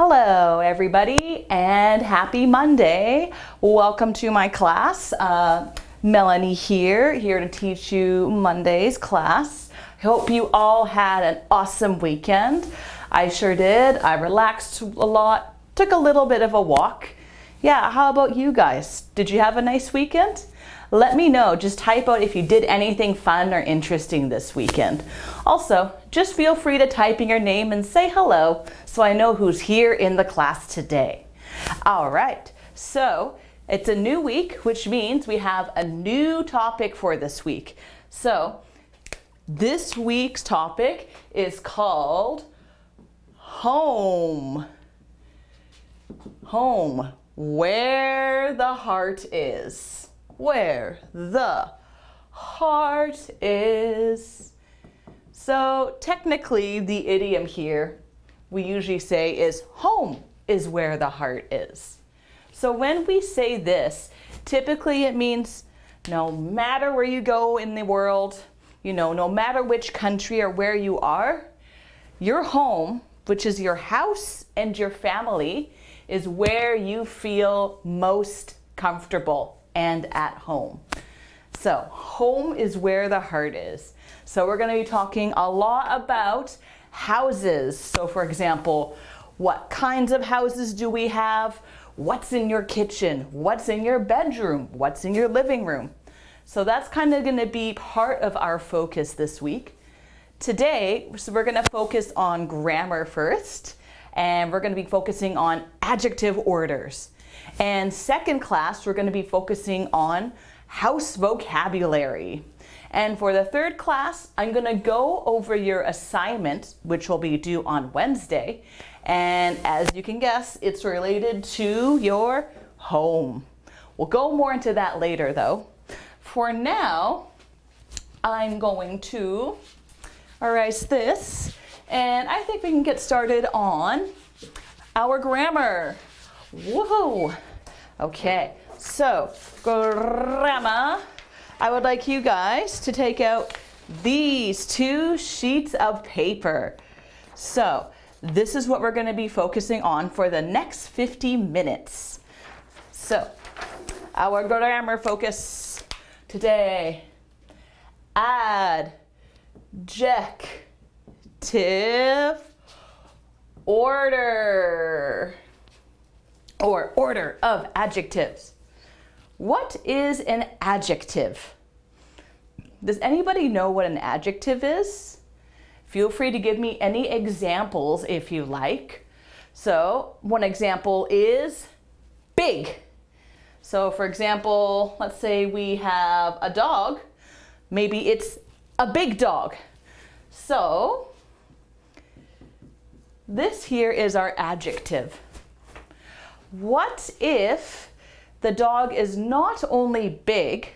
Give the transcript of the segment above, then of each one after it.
Hello everybody and happy Monday. Welcome to my class. Melanie here to teach you Monday's class. I hope you all had an awesome weekend. I sure did. I relaxed a lot, took a little bit of a walk. Yeah, how about you guys? Did you have a nice weekend? Let me know. Just type out if you did anything fun or interesting this weekend. Also, just feel free to type in your name and say hello so I know who's here in the class today. All right, so it's a new week, which means we have a new topic for this week. So this week's topic is called home. Home, where the heart is. Where the heart is. So technically the idiom here we usually say is home is where the heart is. So when we say this, typically it means no matter where you go in the world, no matter which country or where you are, your home, which is your house and your family, is where you feel most comfortable and at home. So home is where the heart is. So we're going to be talking a lot about houses. So for example, what kinds of houses do we have? What's in your kitchen? What's in your bedroom? What's in your living room? So that's kind of going to be part of our focus this week. Today, so we're going to focus on grammar first, and we're going to be focusing on adjective orders. And second class, we're going to be focusing on house vocabulary. And for the third class, I'm going to go over your assignment, which will be due on Wednesday. And as you can guess, it's related to your home. We'll go more into that later though. For now, I'm going to erase this, and I think we can get started on our grammar. Whoa! Okay, so grammar. I would like you guys to take out these 2 sheets of paper. So this is what we're going to be focusing on for the next 50 minutes. So our grammar focus today: adjective order. Or order of adjectives. What is an adjective? Does anybody know what an adjective is? Feel free to give me any examples if you like. So one example is big. So for example, let's say we have a dog. Maybe it's a big dog. So this here is our adjective. What if the dog is not only big,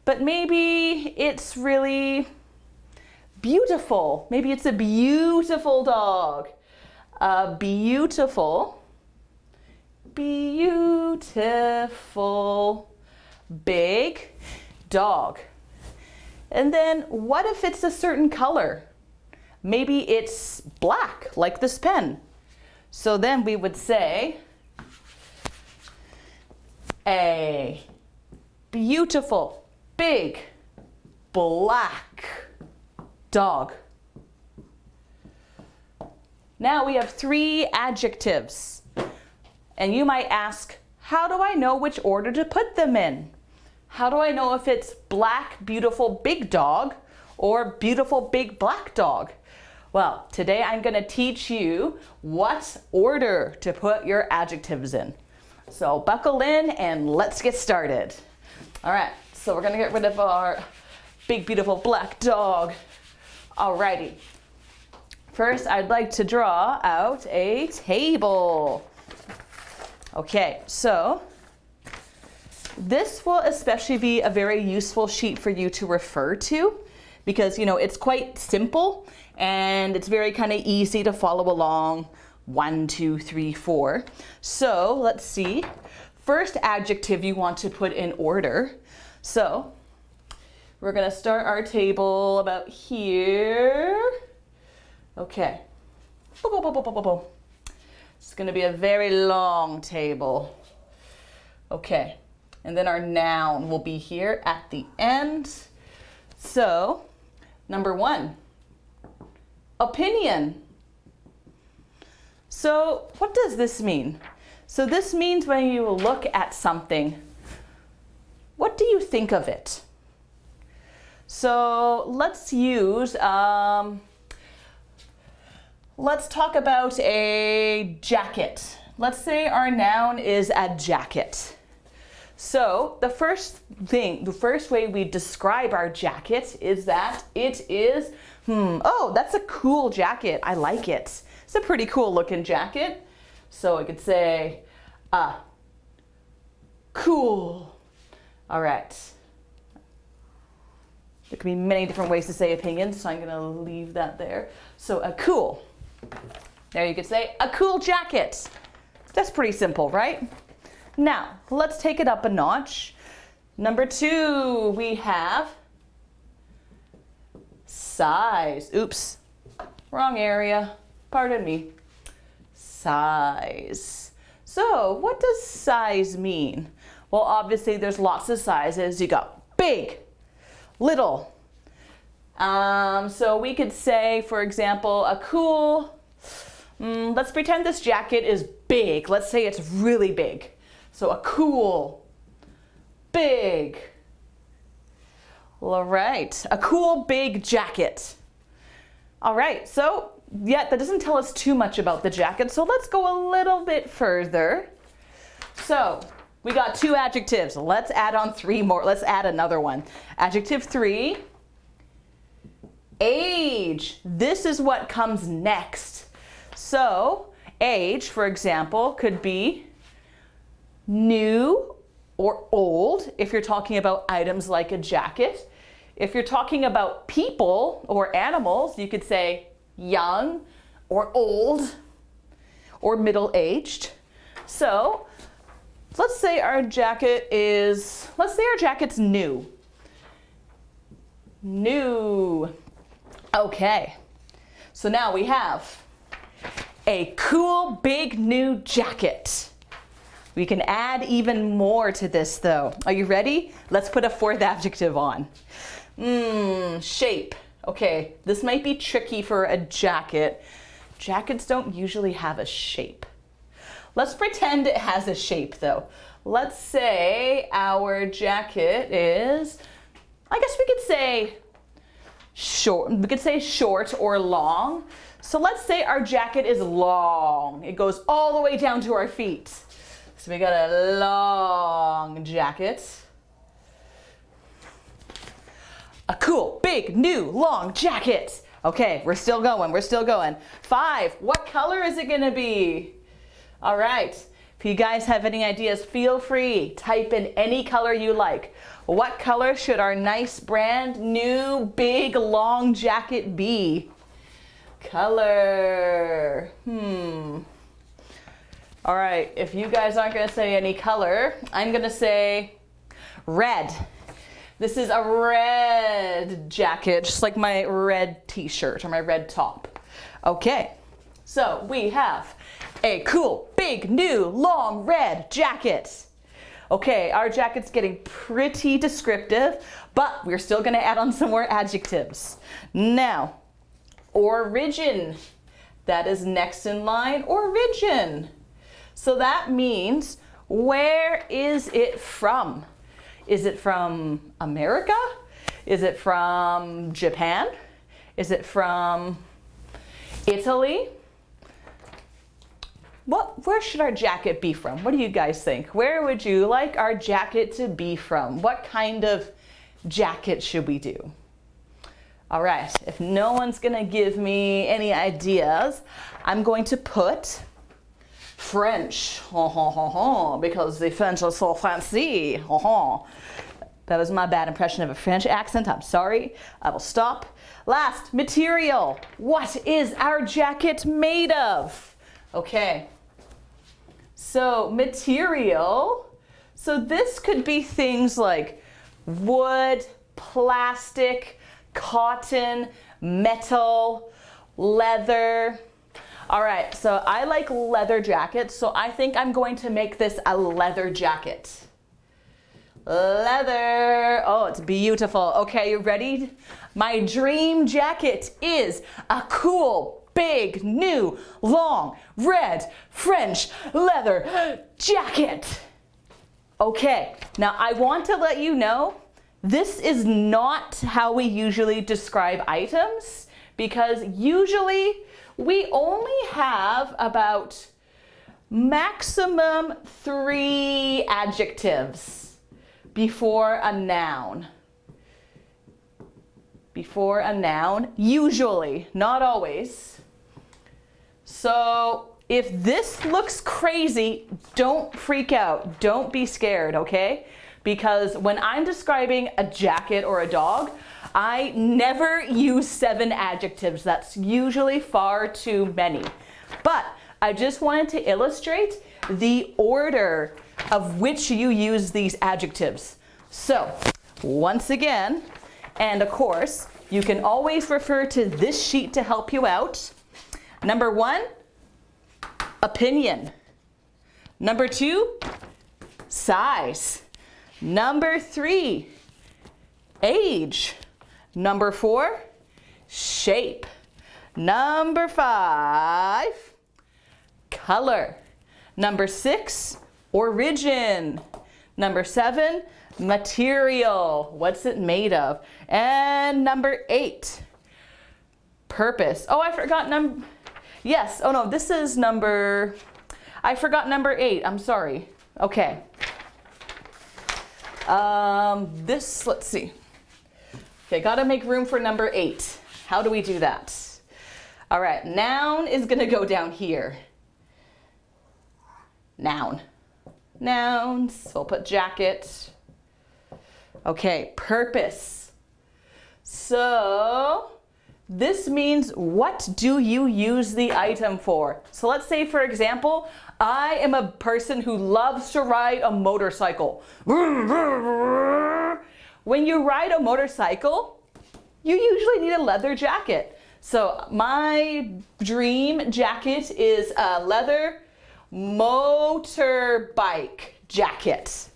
but maybe it's really beautiful? Maybe it's a beautiful dog. A beautiful big dog. And then what if it's a certain color? Maybe it's black, like this pen. So then we would say a beautiful, big, black dog. Now we have 3 adjectives. And you might ask, how do I know which order to put them in? How do I know if it's black, beautiful, big dog or beautiful, big, black dog? Well, today I'm going to teach you what order to put your adjectives in. So buckle in and let's get started. All right, so we're gonna get rid of our big, beautiful black dog. Alrighty. First, I'd like to draw out a table. Okay, so this will especially be a very useful sheet for you to refer to because, it's quite simple and it's very kind of easy to follow along. 1, 2, 3, 4. So let's see. First adjective you want to put in order. So we're going to start our table about here. Okay. It's going to be a very long table. Okay, and then our noun will be here at the end. So, number 1, opinion. So, what does this mean? So this means when you look at something, what do you think of it? So let's use, let's talk about a jacket. Let's say our noun is a jacket. So the first way we describe our jacket is that it is, oh, that's a cool jacket. I like it. It's a pretty cool looking jacket. So I could say, cool. All right. There can be many different ways to say opinions, so I'm going to leave that there. So a cool. There you could say a cool jacket. That's pretty simple, right? Now, let's take it up a notch. Number 2, we have size. Oops, wrong area. Pardon me. Size. So, what does size mean? Well, obviously there's lots of sizes. You got big, little. So we could say, for example, a cool, let's pretend this jacket is big. Let's say it's really big. So a cool, big. All right, a cool, big jacket. All right, so yeah, that doesn't tell us too much about the jacket. So let's go a little bit further. So we got 2 adjectives. Let's add on 3 more. Let's add another one. Adjective 3, age. This is what comes next. So age, for example, could be new or old if you're talking about items like a jacket. If you're talking about people or animals, you could say young or old or middle-aged. So let's say our jacket's new. New. Okay. So now we have a cool, big, new jacket. We can add even more to this though. Are you ready? Let's put a 4th adjective on. Shape. Okay, this might be tricky for a jacket. Jackets don't usually have a shape. Let's pretend it has a shape though. Let's say our jacket is, I guess we could say short. We could say short or long. So let's say our jacket is long. It goes all the way down to our feet. So we got a long jacket. A cool, big, new, long jacket. Okay, we're still going, we're still going. 5, what color is it gonna be? All right, if you guys have any ideas, feel free, type in any color you like. What color should our nice brand new, big, long jacket be? Color, All right, if you guys aren't gonna say any color, I'm gonna say red. This is a red jacket, just like my red t-shirt or my red top. Okay, so we have a cool, big, new, long, red jacket. Okay, our jacket's getting pretty descriptive, but we're still gonna add on some more adjectives. Now, origin. That is next in line, origin. So that means, where is it from? Is it from America? Is it from Japan? Is it from Italy? Where should our jacket be from? What do you guys think? Where would you like our jacket to be from? What kind of jacket should we do? All right, if no one's gonna give me any ideas, I'm going to put French, because the French are so fancy. That was my bad impression of a French accent. I'm sorry. I will stop. Last, material. What is our jacket made of? Okay. So material. So this could be things like wood, plastic, cotton, metal, leather. All right, so I like leather jackets, so I think I'm going to make this a leather jacket. Leather. Oh, it's beautiful. Okay, you ready? My dream jacket is a cool, big, new, long, red, French leather jacket. Okay, now I want to let you know this is not how we usually describe items, because usually we only have about maximum 3 adjectives before a noun. Before a noun, usually, not always. So if this looks crazy, don't freak out. Don't be scared, okay? Because when I'm describing a jacket or a dog, I never use 7 adjectives. That's usually far too many. But I just wanted to illustrate the order of which you use these adjectives. So, once again, and of course, you can always refer to this sheet to help you out. Number 1, opinion. Number 2, size. Number 3, age. Number 4, shape. Number 5, color. Number 6, origin. Number 7, material. What's it made of? And number 8, purpose. Oh, I forgot yes, oh no, this is I forgot number 8, I'm sorry. Okay. Let's see. Okay, gotta make room for number 8. How do we do that? All right, noun is gonna go down here. Noun. Nouns, we'll put jacket. Okay, purpose. So, this means what do you use the item for? So let's say, for example, I am a person who loves to ride a motorcycle. When you ride a motorcycle, you usually need a leather jacket. So my dream jacket is a leather motorbike jacket.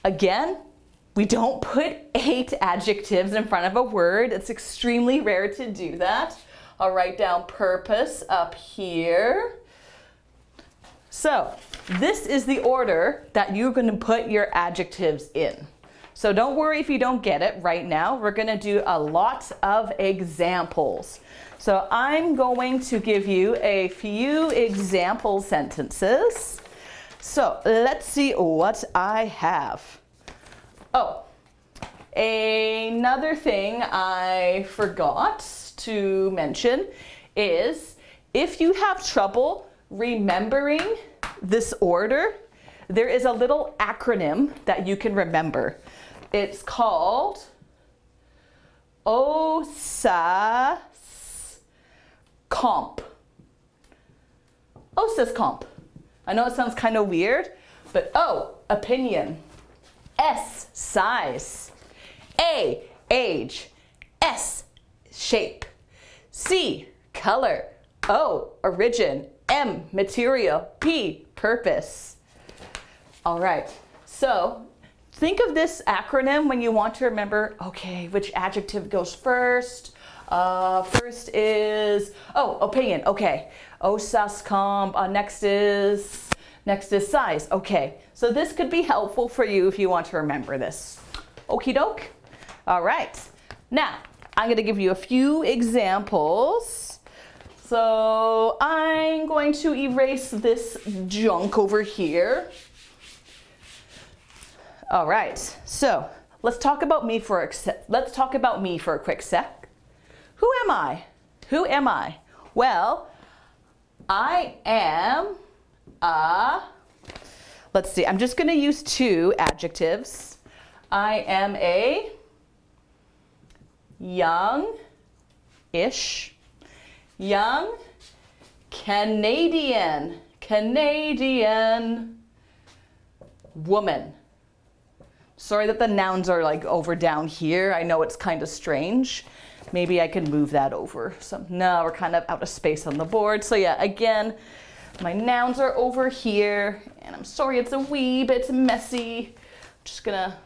Again, we don't put 8 adjectives in front of a word. It's extremely rare to do that. I'll write down purpose up here. So this is the order that you're going to put your adjectives in. So don't worry if you don't get it right now. We're going to do a lot of examples. So I'm going to give you a few example sentences. So let's see what I have. Oh, another thing I forgot to mention is if you have trouble remembering this order, there is a little acronym that you can remember. It's called OSAS Comp. OSAS Comp. I know it sounds kind of weird, but O, opinion. S, size. A, age. S, shape. C, color. O, origin. M, material. P, purpose. All right, so think of this acronym when you want to remember, okay, which adjective goes first? First is, opinion, okay. OSAS comp, next is size, okay. So this could be helpful for you if you want to remember this. Okie doke. All right, now I'm gonna give you a few examples. So I'm going to erase this junk over here. All right, so let's talk about me for a quick sec. Who am I? Who am I? Well, I am let's see, I'm just going to use 2 adjectives. I am a young-ish, young Canadian woman. Sorry that the nouns are like over down here. I know it's kind of strange. Maybe I can move that over. So no, we're kind of out of space on the board. So yeah, again, my nouns are over here, and I'm sorry it's a wee bit messy. I'm just gonna,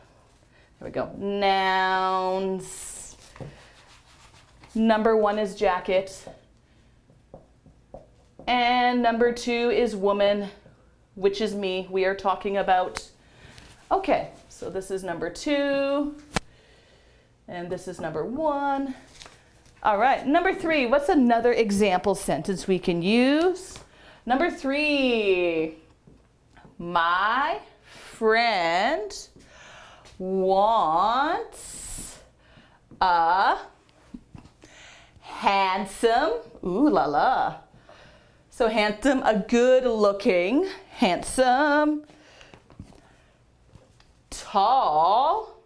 there we go, nouns. Number 1 is jacket, and number 2 is woman, which is me. We are talking about, okay, so this is number 2, and this is number 1. All right, number 3, what's another example sentence we can use? Number 3, my friend wants a handsome, ooh la la. So handsome, a good looking, handsome, tall,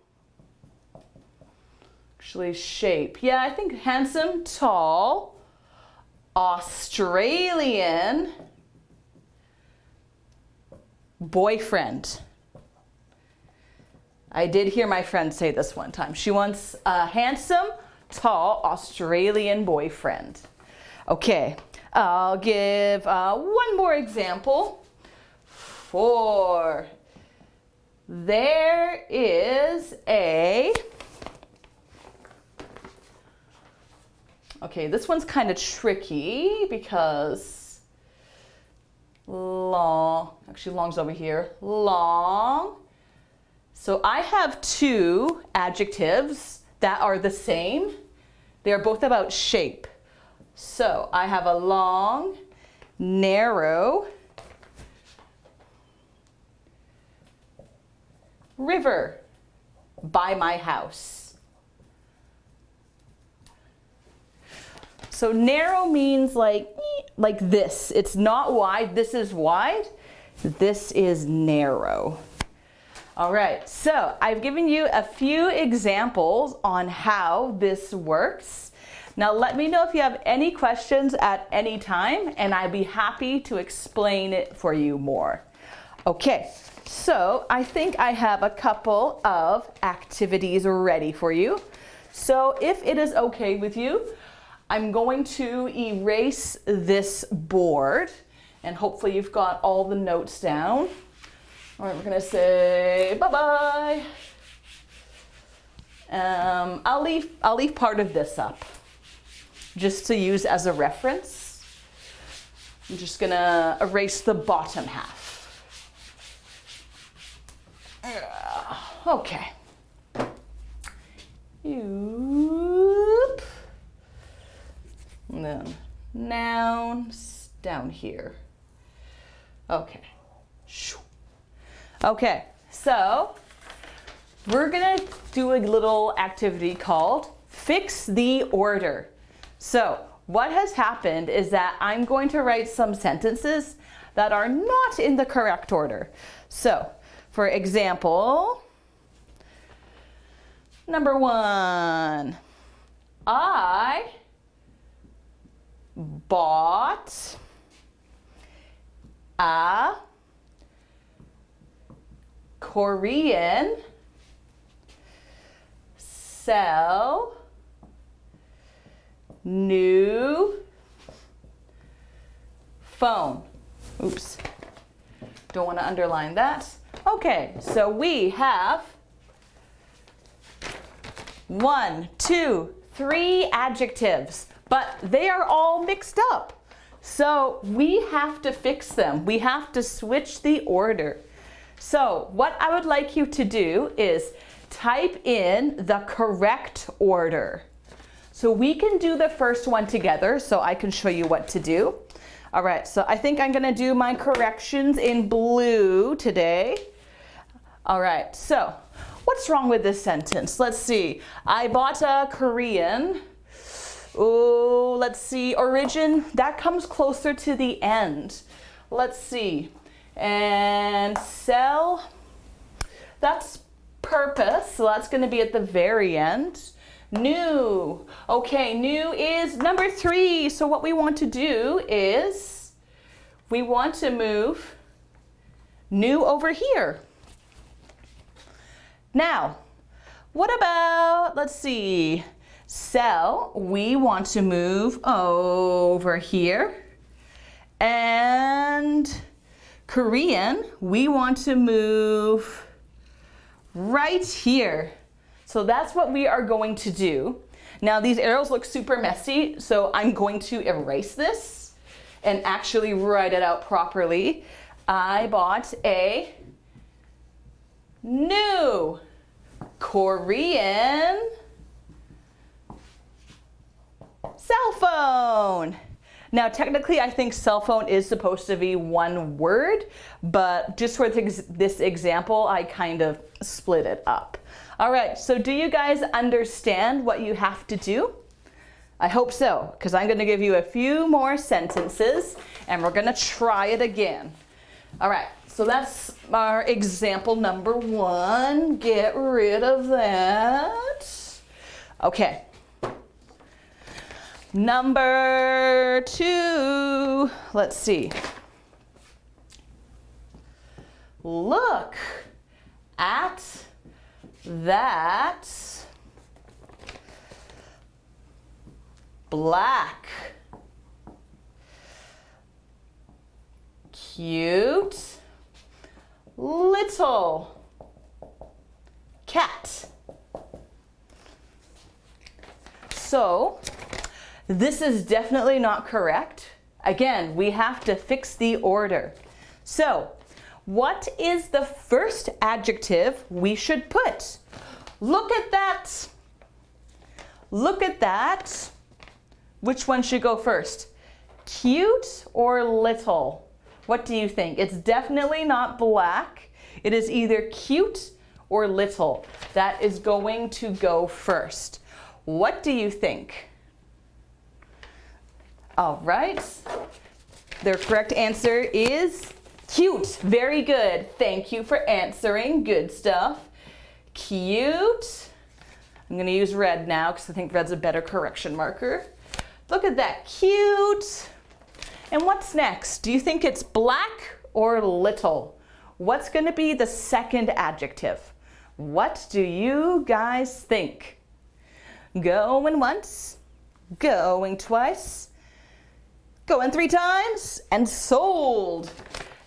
actually shape. Yeah, I think handsome, tall, Australian boyfriend. I did hear my friend say this one time. She wants a handsome, tall Australian boyfriend. Okay, I'll give one more example. For there is a, okay, this one's kind of tricky because long, actually long's over here, long. So I have 2 adjectives that are the same. They're both about shape. So I have a long, narrow river by my house. So narrow means like this. It's not wide. This is wide. This is narrow. All right, so I've given you a few examples on how this works. Now let me know if you have any questions at any time, and I'd be happy to explain it for you more. Okay, so I think I have a couple of activities ready for you. So if it is okay with you, I'm going to erase this board, and hopefully you've got all the notes down. All right, we're gonna say bye-bye. I'll leave part of this up just to use as a reference. I'm just gonna erase the bottom half. Okay. Yoop. And then nouns down here. Okay. Okay, so we're gonna do a little activity called Fix the Order. So what has happened is that I'm going to write some sentences that are not in the correct order. So, for example, number 1, I bought a Korean cell new phone. Oops, don't want to underline that. Okay, so we have 1, 2, 3 adjectives, but they are all mixed up. So we have to fix them. We have to switch the order. So what I would like you to do is type in the correct order. So we can do the first one together so I can show you what to do. All right, so I think I'm gonna do my corrections in blue today. All right, so what's wrong with this sentence? Let's see. I bought a Korean. Oh, let's see. Origin, that comes closer to the end. Let's see. And cell, that's purpose, so that's going to be at the very end. New, okay, new is number 3. So what we want to do is we want to move new over here. Now, what about, let's see, Sell, we want to move over here. And Korean, we want to move right here. So that's what we are going to do. Now these arrows look super messy, so I'm going to erase this and actually write it out properly. I bought a new Korean cell phone. Now technically I think cell phone is supposed to be one word, but just for this example I kind of split it up. All right, so do you guys understand what you have to do? I hope so, because I'm going to give you a few more sentences and we're going to try it again. All right, so that's our example number 1. Get rid of that. Okay. Number 2, let's see. Look at that black, cute, little cat. So, this is definitely not correct. Again, we have to fix the order. So, what is the first adjective we should put? Look at that. Look at that. Which one should go first? Cute or little? What do you think? It's definitely not black. It is either cute or little. That is going to go first. What do you think? All right. The correct answer is cute. Very good. Thank you for answering. Good stuff. Cute. I'm going to use red now because I think red's a better correction marker. Look at that. Cute. And what's next? Do you think it's black or little? What's going to be the second adjective? What do you guys think? Going once, going twice, going 3 times, and sold.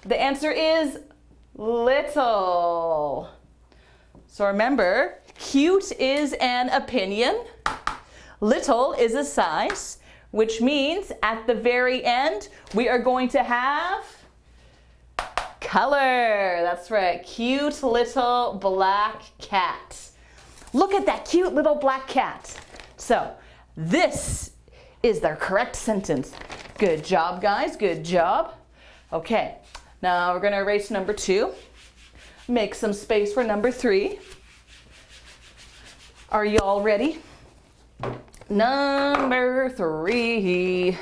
The answer is little. So remember, cute is an opinion. Little is a size, which means at the very end, we are going to have color. That's right, cute little black cat. Look at that cute little black cat. So this is the correct sentence. Good job, guys, good job. Okay, now we're gonna erase number 2. Make some space for number 3. Are you all ready? Number 3.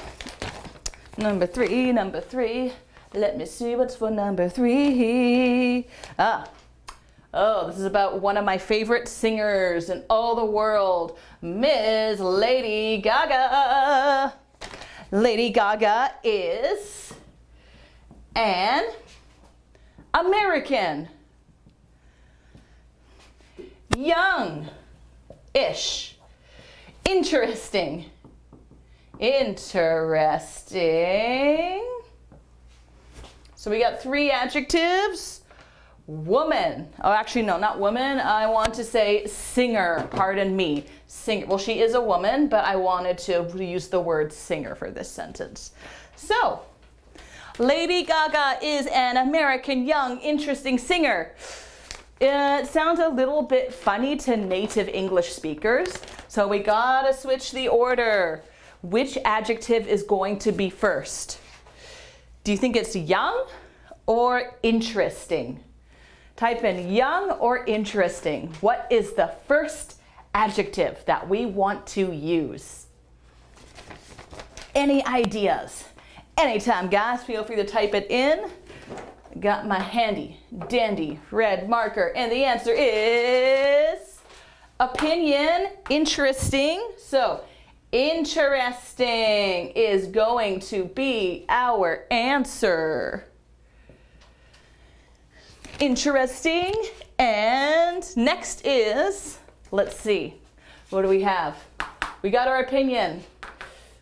Number 3, number 3. Let me see what's for number 3. Oh, this is about one of my favorite singers in all the world, Ms. Lady Gaga. Lady Gaga is an American. Young-ish. Interesting. Interesting. So we got 3 adjectives. Woman. Oh, actually, no, not woman. I want to say singer. Pardon me. Singer. Well, she is a woman, but I wanted to use the word singer for this sentence. So, Lady Gaga is an American young, interesting singer. It sounds a little bit funny to native English speakers, so we gotta switch the order. Which adjective is going to be first? Do you think it's young or interesting? Type in young or interesting. What is the first adjective that we want to use? Any ideas? Anytime, guys, feel free to type it in. Got my handy dandy red marker, and the answer is opinion. Interesting. So interesting is going to be our answer. Interesting. And next is, let's see, what do we have? we got our opinion.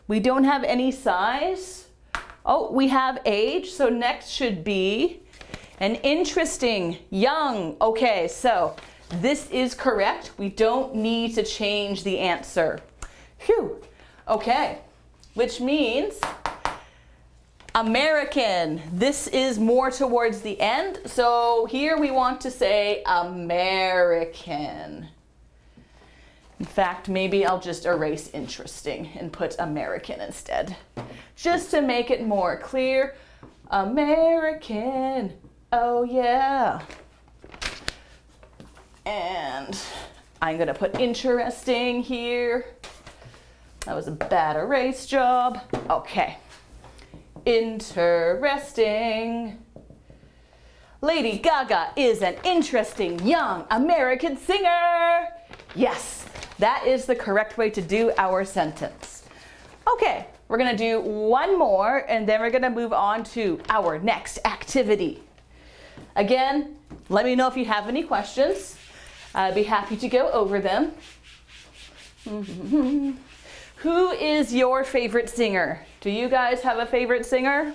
We don't have any size. Oh, we have age, so next should be an interesting, young. Okay, so this is correct. We don't need to change the answer. Phew. Okay, which means American. This is more towards the end, so here we want to say American. In fact, maybe I'll just erase interesting and put American instead, just to make it more clear. American, oh yeah. And I'm gonna put interesting here. That was a bad erase job. Okay. Interesting. Lady Gaga is an interesting young American singer. Yes, that is the correct way to do our sentence. Okay, we're gonna do one more and then we're gonna move on to our next activity. Again, let me know if you have any questions. I'd be happy to go over them. Who is your favorite singer? Do you guys have a favorite singer?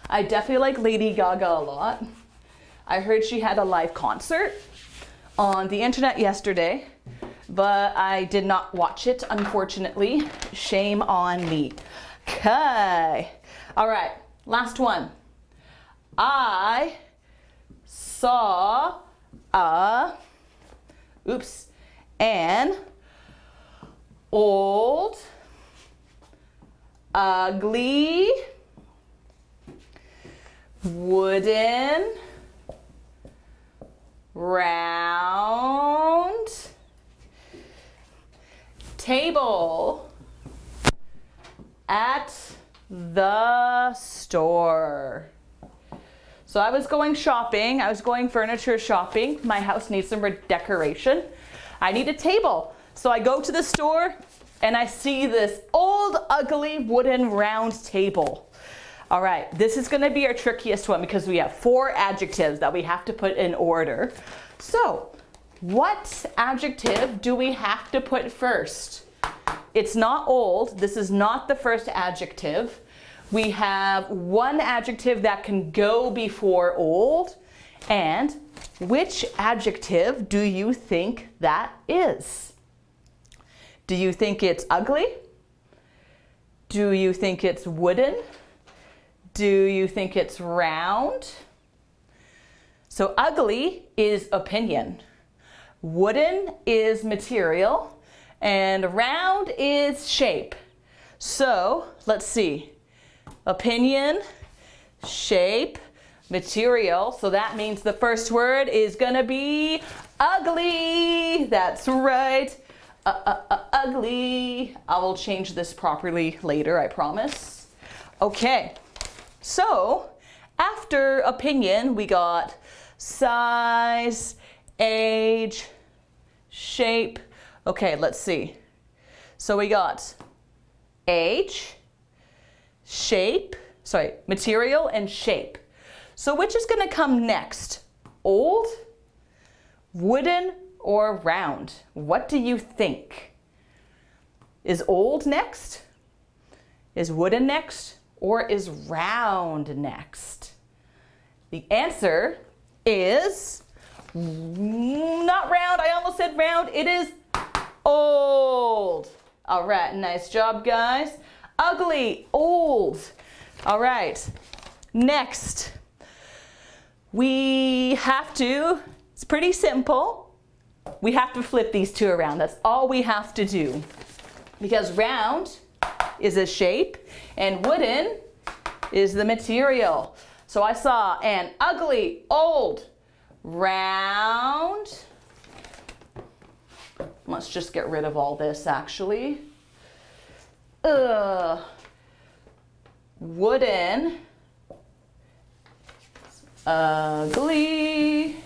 I definitely like Lady Gaga a lot. I heard she had a live concert on the internet yesterday, but I did not watch it, unfortunately. Shame on me. Okay. All right, last one. I saw an old, ugly, wooden, round table at the store. So I was going shopping. I was going furniture shopping. My house needs some decoration. I need a table. So I go to the store and I see this old, ugly, wooden round table. All right, this is gonna be our trickiest one because we have 4 adjectives that we have to put in order. So, what adjective do we have to put first? It's not old. This is not the first adjective. We have one adjective that can go before old. And which adjective do you think that is? Do you think it's ugly? Do you think it's wooden? Do you think it's round? So ugly is opinion. Wooden is material. And round is shape. So let's see. Opinion, shape, material. So that means the first word is gonna be ugly. That's right. Ugly. I will change this properly later, I promise. Okay, so after opinion, we got size, age, shape. Okay, let's see. So we got age, shape, material and shape. So which is gonna come next? Old, wooden, or round? What do you think? Is old next? Is wooden next? Or is round next? The answer is not round. I almost said round. It is old. All right, nice job, guys. Ugly, old. All right, next. We have to, it's pretty simple. We have to flip these 2 around. That's all we have to do. Because round is a shape and wooden is the material. So I saw an ugly, old, round. Let's just get rid of all this actually. Wooden, ugly.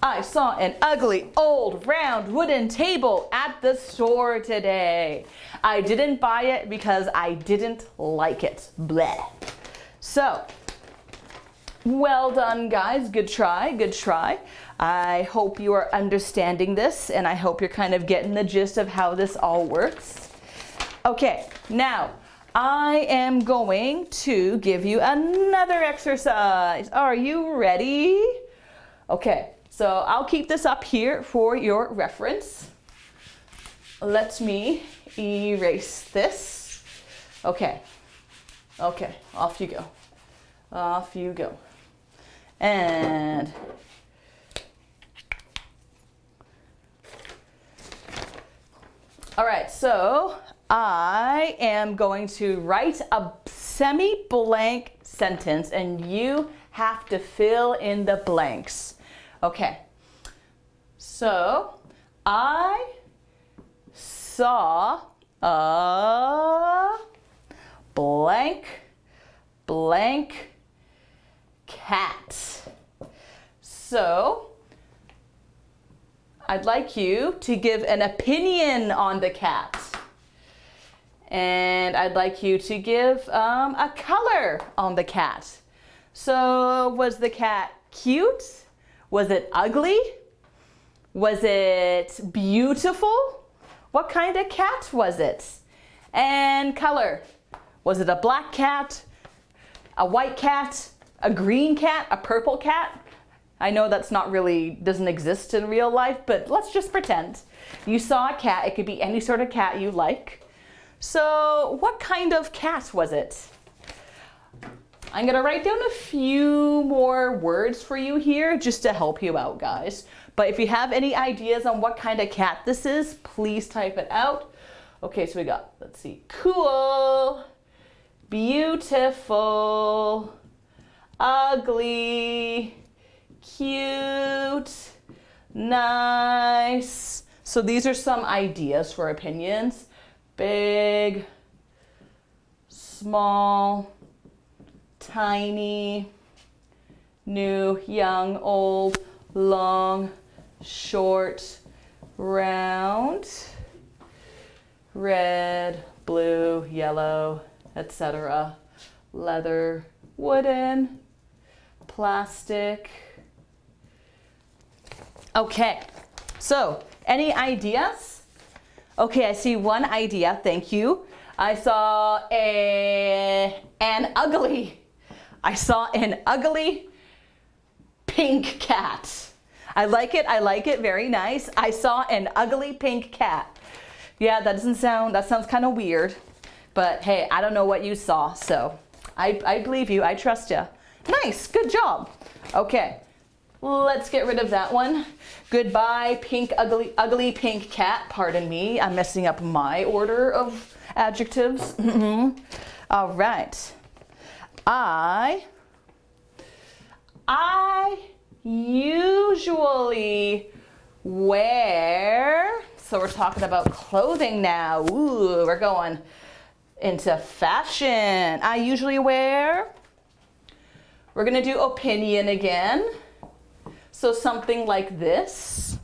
I saw an ugly, old, round, wooden table at the store today. I didn't buy it because I didn't like it. Bleh. So, well done, guys. Good try, good try. I hope you are understanding this, and I hope you're kind of getting the gist of how this all works. Okay, now I am going to give you another exercise. Are you ready? Okay, so I'll keep this up here for your reference. Let me erase this. Okay, off you go. Off you go. And all right, so I am going to write a semi-blank sentence and you have to fill in the blanks. Okay, so I saw a blank cat. So I'd like you to give an opinion on the cat. And I'd like you to give a color on the cat. So was the cat cute? Was it ugly? Was it beautiful? What kind of cat was it? And color. Was it a black cat? A white cat? A green cat? A purple cat? I know that's not really, doesn't exist in real life, but let's just pretend. You saw a cat, it could be any sort of cat you like. So what kind of cat was it? I'm gonna write down a few more words for you here just to help you out, guys. But if you have any ideas on what kind of cat this is, please type it out. Okay, so we got, let's see, cool, beautiful, ugly, cute, nice. So these are some ideas for opinions. Big, small, tiny, new, young, old, long, short, round, red, blue, yellow, etc. Leather, wooden, plastic. Okay, so any ideas? Okay, I see one idea, thank you. I saw an ugly pink cat. I like it, very nice. I saw an ugly pink cat. Yeah, that sounds kind of weird, but hey, I don't know what you saw, so I believe you, I trust you. Nice, good job. Okay, let's get rid of that one. Goodbye, ugly pink cat. Pardon me, I'm messing up my order of adjectives. All right. I usually wear, so we're talking about clothing now. Ooh, we're going into fashion. I usually wear, we're gonna do opinion again. So something like this,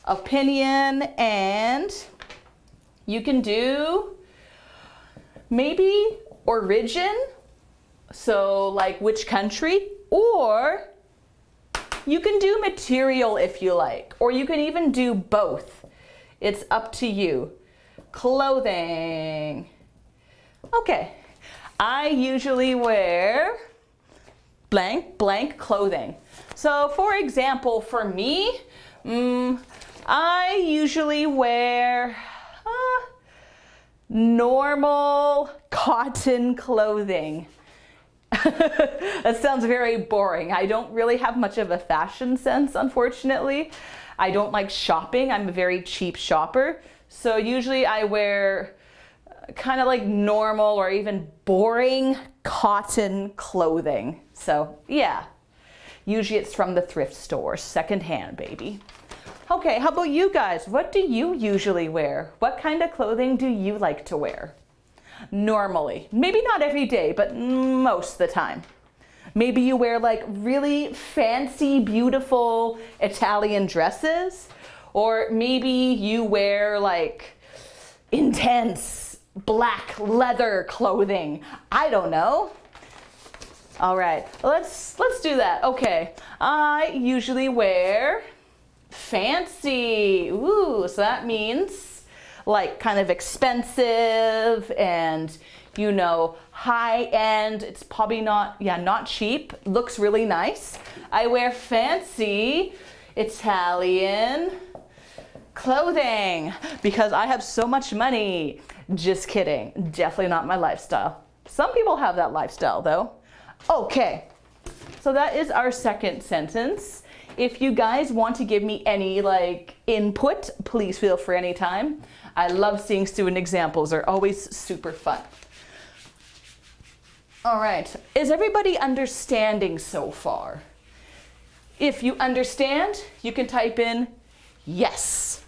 opinion, and you can do maybe origin, so like which country, or you can do material if you like, or you can even do both. It's up to you. Clothing. Okay, I usually wear blank clothing. So for example, for me, I usually wear normal cotton clothing. That sounds very boring. I don't really have much of a fashion sense, unfortunately. I don't like shopping. I'm a very cheap shopper. So usually I wear kind of like normal or even boring cotton clothing. So yeah, usually it's from the thrift store, secondhand, baby. Okay, how about you guys? What do you usually wear? What kind of clothing do you like to wear? Normally, maybe not every day, but most of the time. Maybe you wear like really fancy, beautiful Italian dresses, or maybe you wear like intense black leather clothing. I don't know. All right, let's do that. Okay, I usually wear fancy. Ooh, so that means like kind of expensive and, you know, high end. It's probably not cheap. Looks really nice. I wear fancy Italian clothing because I have so much money. Just kidding. Definitely not my lifestyle. Some people have that lifestyle though. Okay, so that is our second sentence. If you guys want to give me any like input, please feel free anytime. I love seeing student examples. They're always super fun. All right, is everybody understanding so far? If you understand, you can type in yes.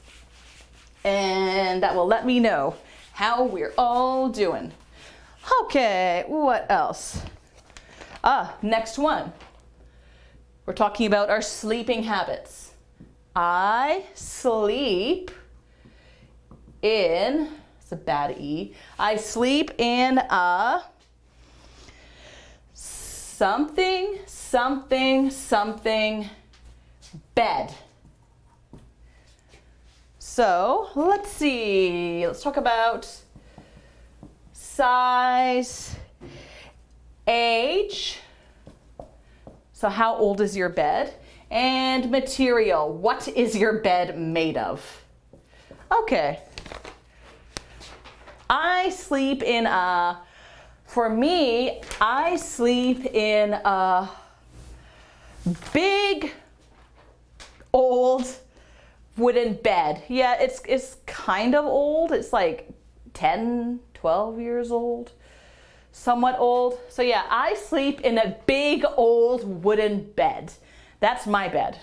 And that will let me know how we're all doing. Okay, what else? Next one. We're talking about our sleeping habits. I sleep in, it's a bad E, I sleep in a something, something, something bed. So let's see, let's talk about size, age, so how old is your bed, and material, what is your bed made of? Okay, I sleep in a, for me, I sleep in a big old wooden bed. Yeah, it's kind of old. It's like 10, 12 years old. Somewhat old. So yeah, I sleep in a big old wooden bed. That's my bed.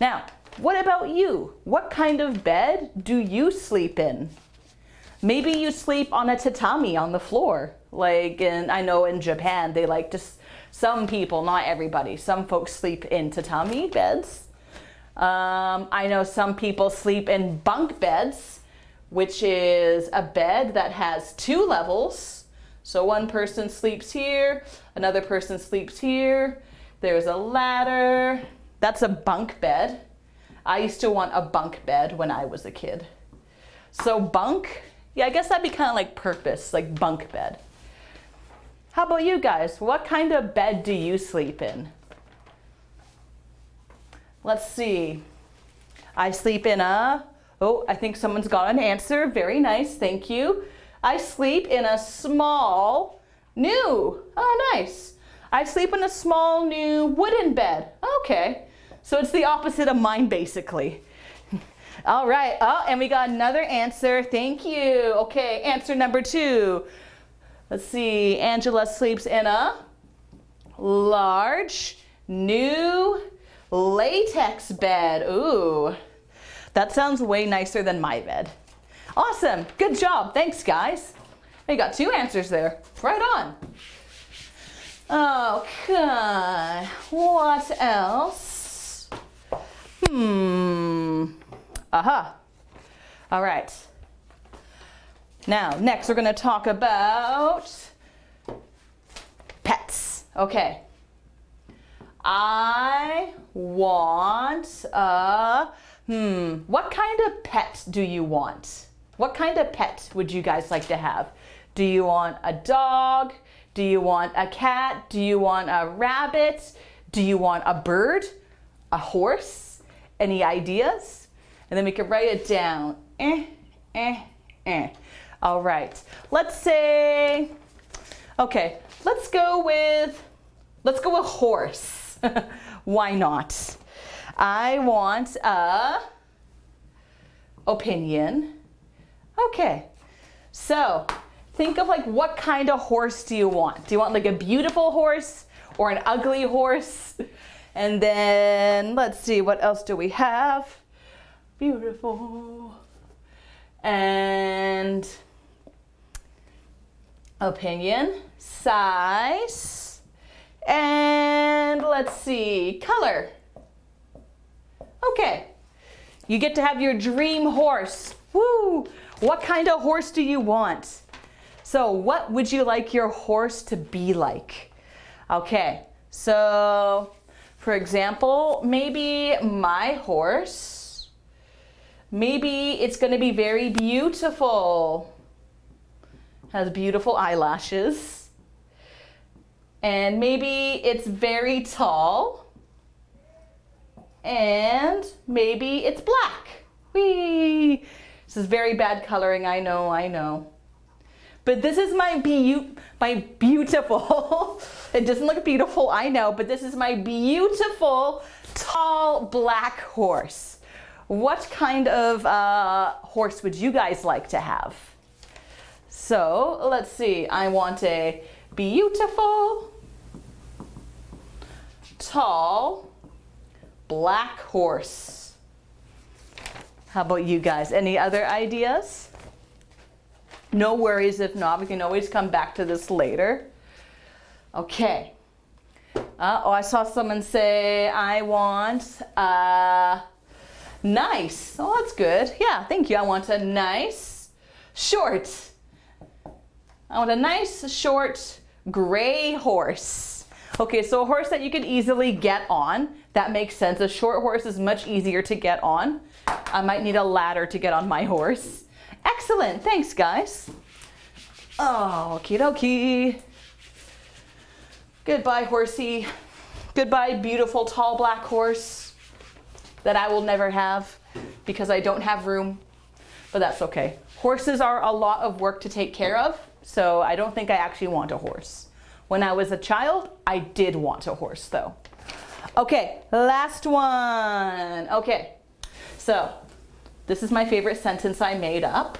Now, what about you? What kind of bed do you sleep in? Maybe you sleep on a tatami on the floor. Like, and I know in Japan, they like to, some people, not everybody, some folks sleep in tatami beds. I know some people sleep in bunk beds, which is a bed that has 2 levels. So one person sleeps here, another person sleeps here. There's a ladder. That's a bunk bed. I used to want a bunk bed when I was a kid. So bunk, yeah, I guess that'd be kind of like purpose, like bunk bed. How about you guys? What kind of bed do you sleep in? Let's see. I sleep in a, oh, I think someone's got an answer. Very nice, thank you. I sleep in a small, new, oh nice. I sleep in a small, new wooden bed. Okay, so it's the opposite of mine basically. All right, oh, and we got another answer, thank you. Okay, answer number 2. Let's see, Angela sleeps in a large, new latex bed. Ooh, that sounds way nicer than my bed. Awesome, good job, thanks guys. We got 2 answers there, right on. Okay, what else? Aha, all right. Now, next we're gonna talk about pets, okay. I want a, what kind of pet do you want? What kind of pet would you guys like to have? Do you want a dog? Do you want a cat? Do you want a rabbit? Do you want a bird? A horse? Any ideas? And then we can write it down. All right, let's say, okay, let's go with horse. Why not? I want a opinion. Okay, so think of like what kind of horse do you want? Do you want like a beautiful horse or an ugly horse? And then let's see, what else do we have? Beautiful. And opinion, size, and let's see, color. Okay, you get to have your dream horse. Woo! What kind of horse do you want? So what would you like your horse to be like? Okay, so for example, maybe my horse, maybe it's going to be very beautiful. Has beautiful eyelashes. And maybe it's very tall. And maybe it's black. Whee! This is very bad coloring, I know. But this is my beautiful, it doesn't look beautiful, I know, but this is my beautiful, tall, black horse. What kind of horse would you guys like to have? So let's see, I want a beautiful, tall, black horse. How about you guys? Any other ideas? No worries if not, we can always come back to this later. Okay. Oh, I saw someone say, I want nice. Oh, that's good. Yeah, thank you. I want a nice, short. I want a nice, short, gray horse. Okay, so a horse that you can easily get on. That makes sense. A short horse is much easier to get on. I might need a ladder to get on my horse. Excellent, thanks guys. Oh, okie dokie. Goodbye, horsey. Goodbye, beautiful, tall, black horse that I will never have because I don't have room, but that's okay. Horses are a lot of work to take care of, so I don't think I actually want a horse. When I was a child, I did want a horse though. Okay, last one. Okay, so this is my favorite sentence I made up.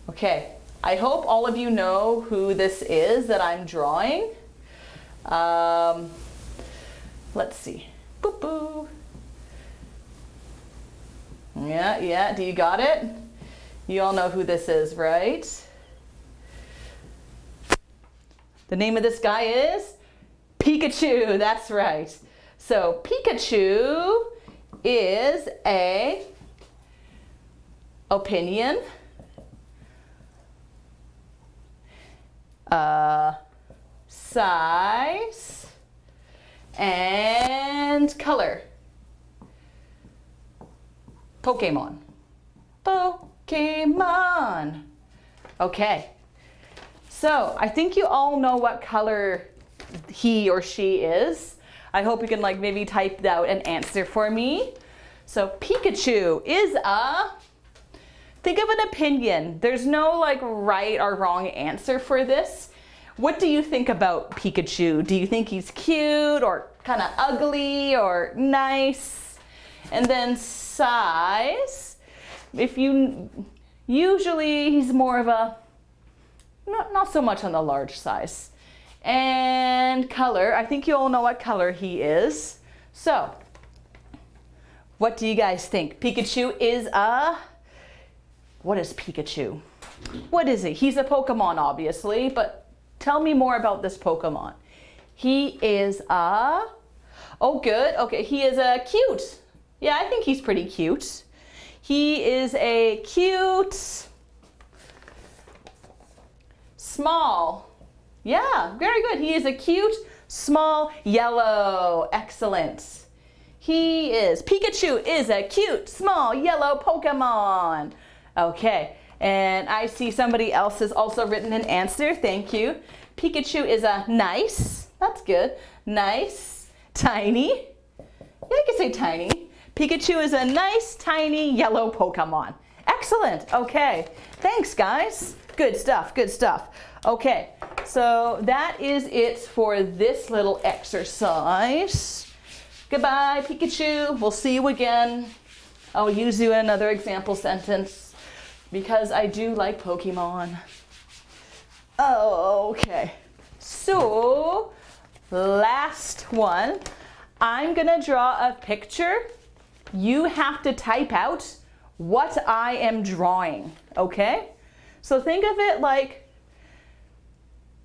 Okay, I hope all of you know who this is that I'm drawing. Let's see. Boop, boop. Yeah, do you got it? You all know who this is, right? The name of this guy is Pikachu, that's right. So Pikachu is a opinion, size, and color. Pokemon. Pokemon. Okay. So I think you all know what color he or she is. I hope you can like maybe type out an answer for me. So Pikachu is a, think of an opinion. There's no like right or wrong answer for this. What do you think about Pikachu? Do you think he's cute or kind of ugly or nice? And then size, usually he's more of a, not so much on the large size. And color, I think you all know what color he is. So, what do you guys think? Pikachu is a, what is Pikachu? What is he? He's a Pokemon, obviously, but tell me more about this Pokemon. He is a, oh good, okay, he is a cute. Yeah, I think he's pretty cute. He is a cute, small. Yeah, very good. He is a cute, small, yellow. Excellent. Pikachu is a cute, small, yellow Pokemon. Okay, and I see somebody else has also written an answer. Thank you. Pikachu is a nice, that's good, nice, tiny. Yeah, I can say tiny. Pikachu is a nice, tiny, yellow Pokemon. Excellent. Okay, thanks guys. Good stuff, good stuff. Okay, so that is it for this little exercise. Goodbye, Pikachu. We'll see you again. I'll use you in another example sentence because I do like Pokemon. Okay, so last one. I'm gonna draw a picture. You have to type out what I am drawing, okay? So think of it like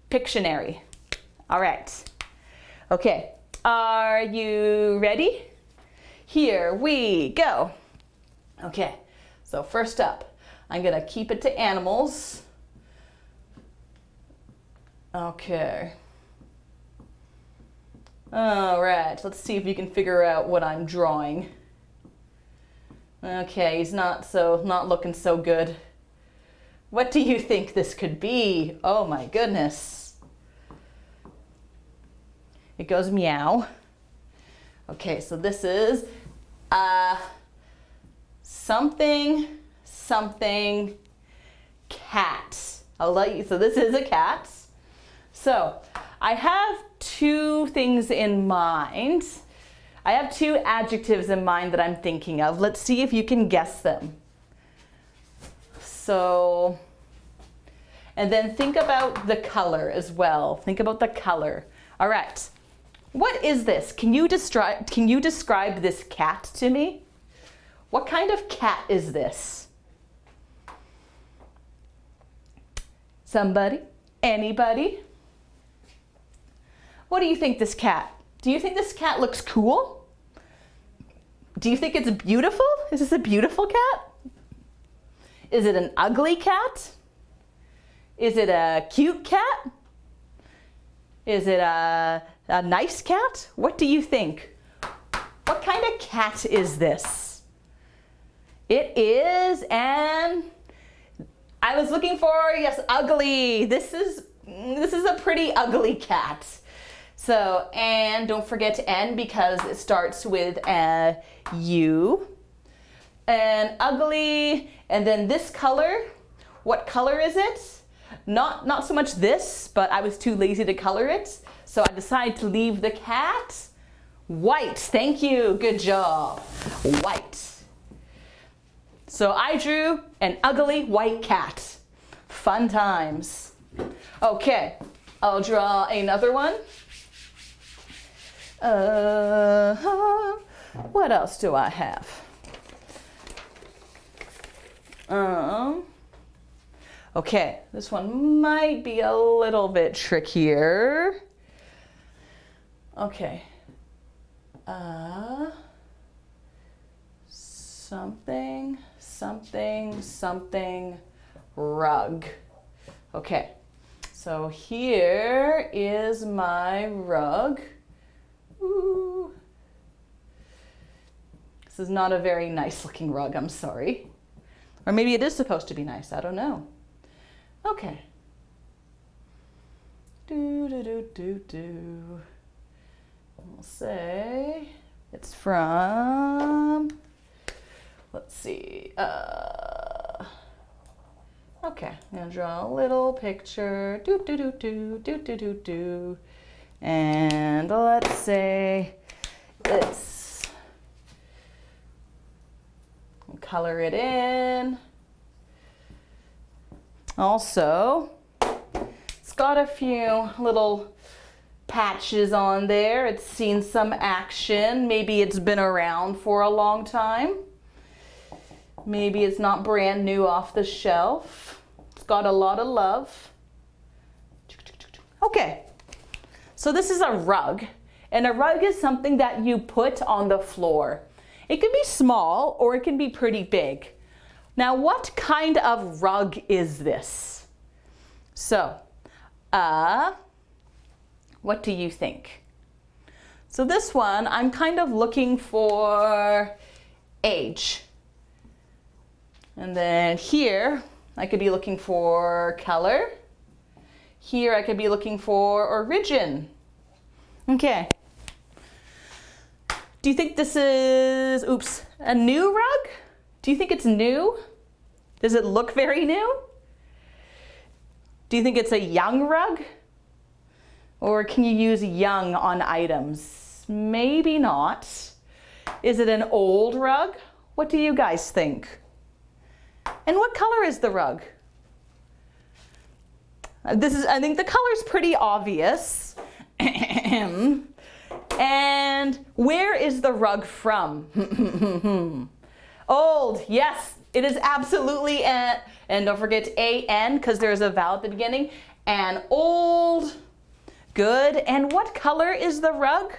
Pictionary. All right. Okay, are you ready? Here we go. Okay, so first up, I'm gonna keep it to animals. Okay. All right, let's see if you can figure out what I'm drawing. Okay, he's not looking so good. What do you think this could be? Oh my goodness. It goes meow. Okay, so this is something cat. I'll let you, so this is a cat. So I have two things in mind. I have two adjectives in mind that I'm thinking of. Let's see if you can guess them. So, and then think about the color as well. Think about the color. All right. What is this? Can you describe this cat to me? What kind of cat is this? Somebody? Anybody? What do you think this cat? Do you think this cat looks cool? Do you think it's beautiful? Is this a beautiful cat? Is it an ugly cat? Is it a cute cat? Is it a nice cat? What do you think? What kind of cat is this? It is an, I was looking for, yes, ugly. This is a pretty ugly cat. So, and don't forget N because it starts with a U. And ugly, and then this color, what color is it? Not so much this, but I was too lazy to color it. So I decided to leave the cat white. Thank you, good job. White. So I drew an ugly white cat. Fun times. Okay, I'll draw another one. What else do I have? Okay, this one might be a little bit trickier. Okay. Something rug. Okay, so here is my rug. Ooh. This is not a very nice looking rug, I'm sorry. Or maybe it is supposed to be nice, I don't know. Okay. We'll say it's from, let's see, okay, I'm gonna draw a little picture, and let's say it's, color it in. Also, it's got a few little patches on there. It's seen some action. Maybe it's been around for a long time. Maybe it's not brand new off the shelf. It's got a lot of love. Okay, so this is a rug. And a rug is something that you put on the floor. It can be small or it can be pretty big. Now, what kind of rug is this? So, what do you think? So this one, I'm kind of looking for age. And then here, I could be looking for color. Here, I could be looking for origin. Okay. Do you think this is, oops, a new rug? Do you think it's new? Does it look very new? Do you think it's a young rug? Or can you use young on items? Maybe not. Is it an old rug? What do you guys think? And what color is the rug? I think the color's pretty obvious. And where is the rug from? Old, yes, it is absolutely and don't forget A-N because there's a vowel at the beginning. And old, good. And what color is the rug?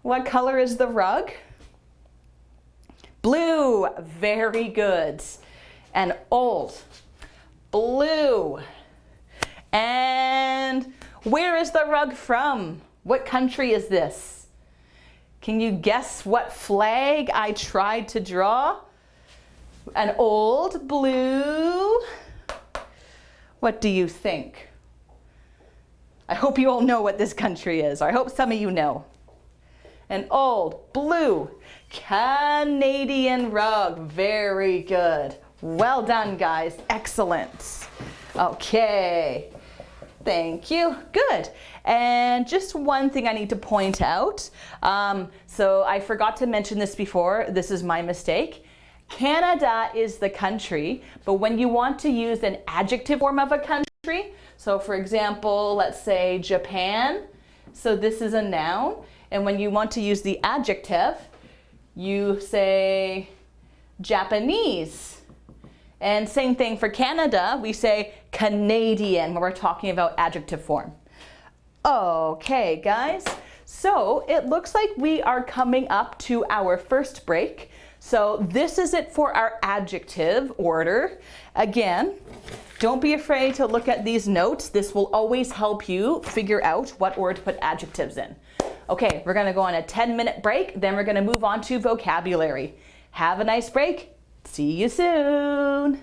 What color is the rug? Blue, very good. And old, blue. And where is the rug from? What country is this? Can you guess what flag I tried to draw? An old blue. What do you think? I hope you all know what this country is. I hope some of you know. An old blue Canadian rug. Very good. Well done, guys. Excellent. Okay. Thank you. Good. And just one thing I need to point out. So I forgot to mention this before. This is my mistake. Canada is the country, but when you want to use an adjective form of a country, so for example, let's say Japan. So this is a noun. And when you want to use the adjective, you say Japanese. And same thing for Canada, we say Canadian when we're talking about adjective form. Okay, guys, so it looks like we are coming up to our first break. So this is it for our adjective order. Again, don't be afraid to look at these notes. This will always help you figure out what order to put adjectives in. Okay, we're gonna go on a 10-minute break, then we're gonna move on to vocabulary. Have a nice break. See you soon.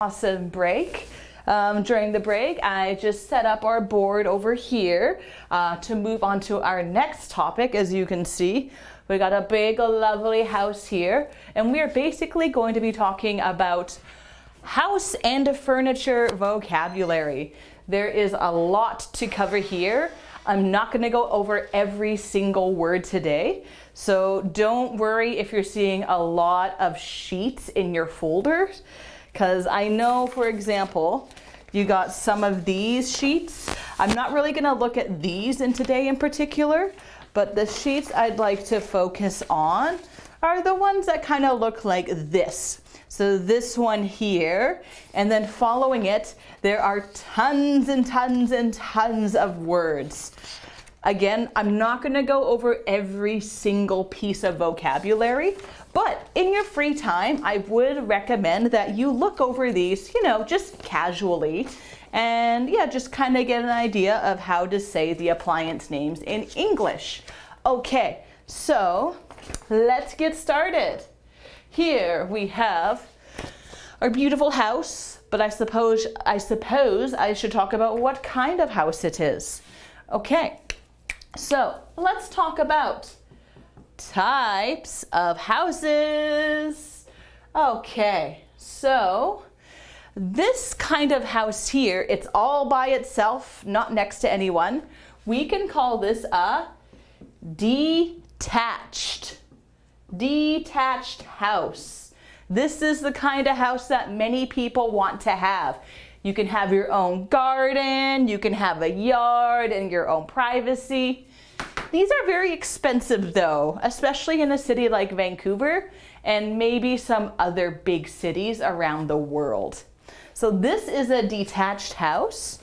Awesome break. During the break, I just set up our board over here to move on to our next topic. As you can see, we got a big, lovely house here, and we are basically going to be talking about house and furniture vocabulary. There is a lot to cover here. I'm not going to go over every single word today, so don't worry if you're seeing a lot of sheets in your folders, because I know, for example, you got some of these sheets. I'm not really going to look at these in today in particular, but the sheets I'd like to focus on are the ones that kind of look like this. So this one here, and then following it, there are tons and tons and tons of words. Again, I'm not going to go over every single piece of vocabulary, but in your free time, I would recommend that you look over these, just casually, and yeah, just kind of get an idea of how to say the appliance names in English. Okay, so let's get started. Here we have our beautiful house, but I suppose I should talk about what kind of house it is. Okay, so let's talk about types of houses. Okay, so this kind of house here, it's all by itself, not next to anyone. We can call this a detached house. This is the kind of house that many people want to have. You can have your own garden, you can have a yard and your own privacy. These are very expensive though, especially in a city like Vancouver and maybe some other big cities around the world. So this is a detached house.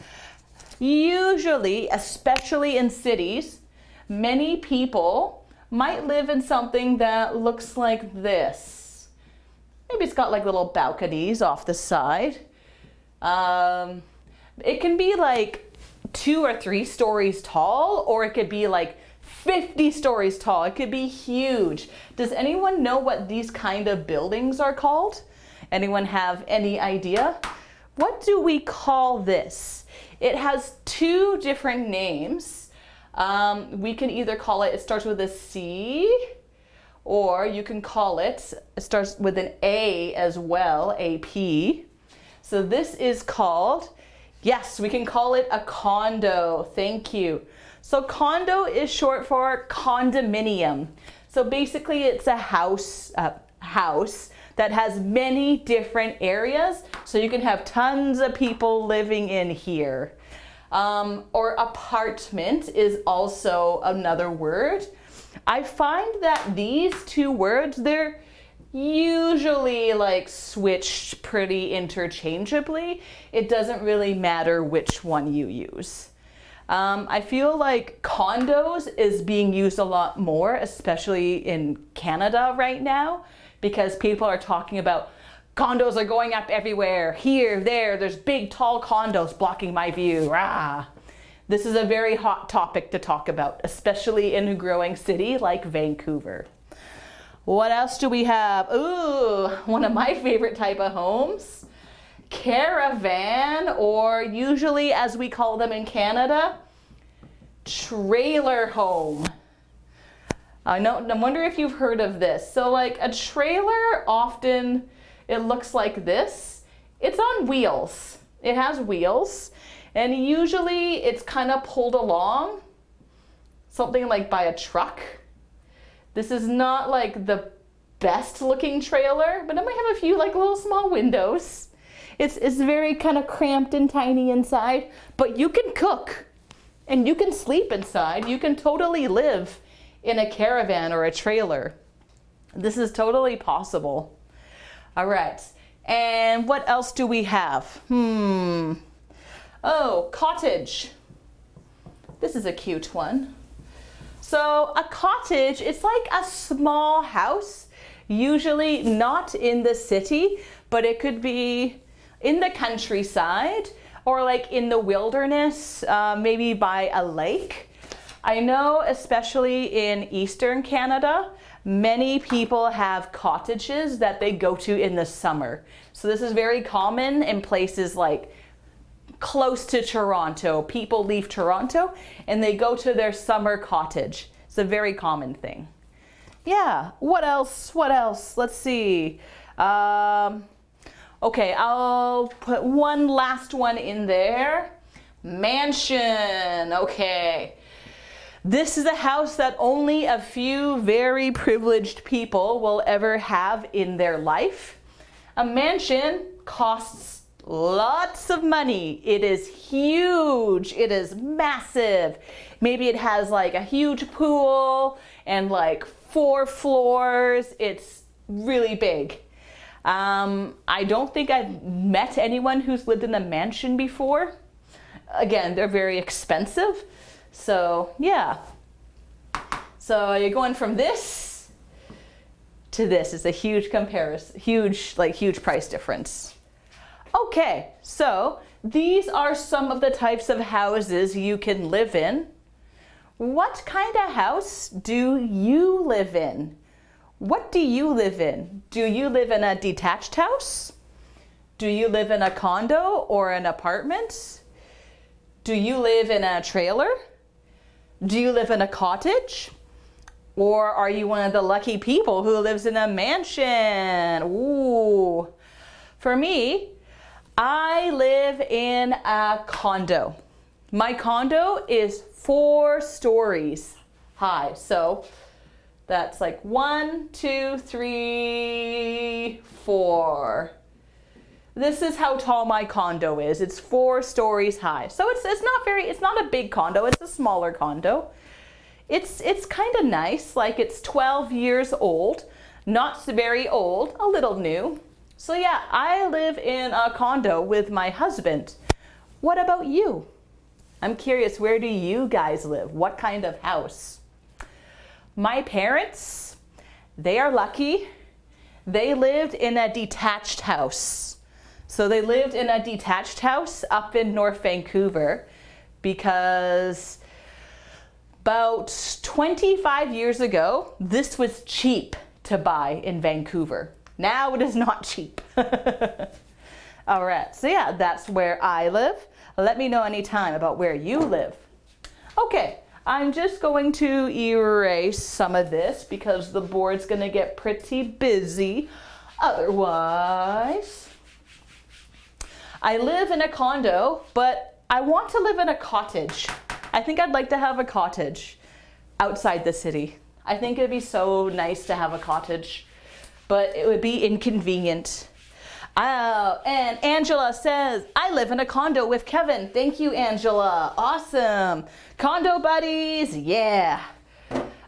Usually, especially in cities, many people might live in something that looks like this. Maybe it's got like little balconies off the side. It can be like 2 or 3 stories tall, or it could be like 50 stories tall. It could be huge. Does anyone know what these kind of buildings are called? Anyone have any idea? What do we call this? It has 2 different names. We can either call it starts with a C, or you can call it starts with an A as well, AP. So this is called, yes, we can call it a condo. Thank you. So condo is short for condominium. So basically it's a house that has many different areas. So you can have tons of people living in here. Or apartment is also another word. I find that these 2 words, they're usually like switched pretty interchangeably. It doesn't really matter which one you use. I feel like condos is being used a lot more, especially in Canada right now, because people are talking about condos are going up everywhere. Here, there's big tall condos blocking my view. Rah. This is a very hot topic to talk about, especially in a growing city like Vancouver. What else do we have? Ooh, one of my favorite type of homes. Caravan, or usually as we call them in Canada, trailer home. I wonder if you've heard of this. So like a trailer, often it looks like this. It's on wheels. It has wheels, and usually it's kind of pulled along, something like by a truck. This is not like the best looking trailer, but it might have a few like little small windows. It's very kind of cramped and tiny inside, but you can cook and you can sleep inside. You can totally live in a caravan or a trailer. This is totally possible. All right, and what else do we have? Oh, cottage. This is a cute one. So a cottage, it's like a small house, usually not in the city, but it could be in the countryside or like in the wilderness, maybe by a lake. I know especially in Eastern Canada, Many people have cottages that they go to in the summer. So this is very common in places like close to Toronto. People leave Toronto and they go to their summer cottage. It's a very common thing. Yeah, what else? What else? Let's see. Okay, I'll put one last one in there. Mansion, okay. This is a house that only a few very privileged people will ever have in their life. A mansion costs lots of money. It is huge. It is massive. Maybe it has like a huge pool and like 4 floors. It's really big. I don't think I've met anyone who's lived in a mansion before. Again, they're very expensive. So yeah. So you're going from this to this. It's a huge comparison, huge price difference. Okay, so these are some of the types of houses you can live in. What kind of house do you live in? What do you live in? Do you live in a detached house? Do you live in a condo or an apartment? Do you live in a trailer? Do you live in a cottage? Or are you one of the lucky people who lives in a mansion? Ooh. For me, I live in a condo. My condo is 4 stories high. So that's like 1, 2, 3, 4. This is how tall my condo is. It's 4 stories high. So it's not a big condo. It's a smaller condo. It's kind of nice. Like it's 12 years old, not very old, a little new. So yeah, I live in a condo with my husband. What about you? I'm curious, where do you guys live? What kind of house? My parents, they are lucky. They lived in a detached house. So they lived in a detached house up in North Vancouver because about 25 years ago, this was cheap to buy in Vancouver. Now it is not cheap. All right, so yeah, that's where I live. Let me know anytime about where you live. Okay, I'm just going to erase some of this because the board's gonna get pretty busy otherwise. I live in a condo, but I want to live in a cottage. I think I'd like to have a cottage outside the city. I think it'd be so nice to have a cottage, but it would be inconvenient. Oh, and Angela says, I live in a condo with Kevin. Thank you, Angela. Awesome. Condo buddies, yeah.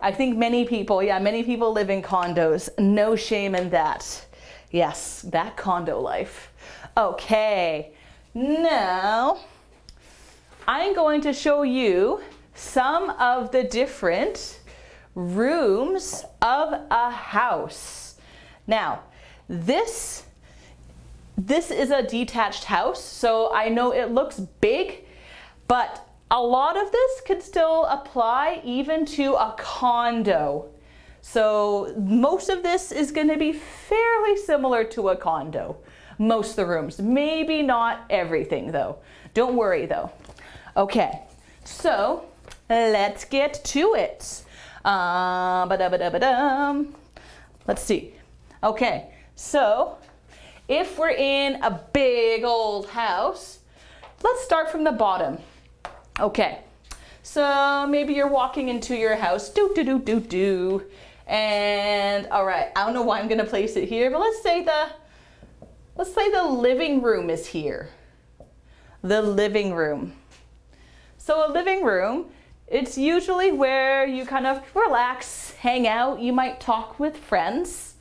I think many people live in condos. No shame in that. Yes, that condo life. Okay, now I'm going to show you some of the different rooms of a house. Now, this is a detached house, so I know it looks big, but a lot of this could still apply even to a condo. So most of this is going to be fairly similar to a condo. Most of the rooms, maybe not everything though. Don't worry though. Okay, so let's get to it. Let's see. Okay, so if we're in a big old house, let's start from the bottom. Okay, so maybe you're walking into your house, and all right, I don't know why I'm gonna place it here, but let's say the living room is here. The living room. So a living room, it's usually where you kind of relax, hang out. You might talk with friends,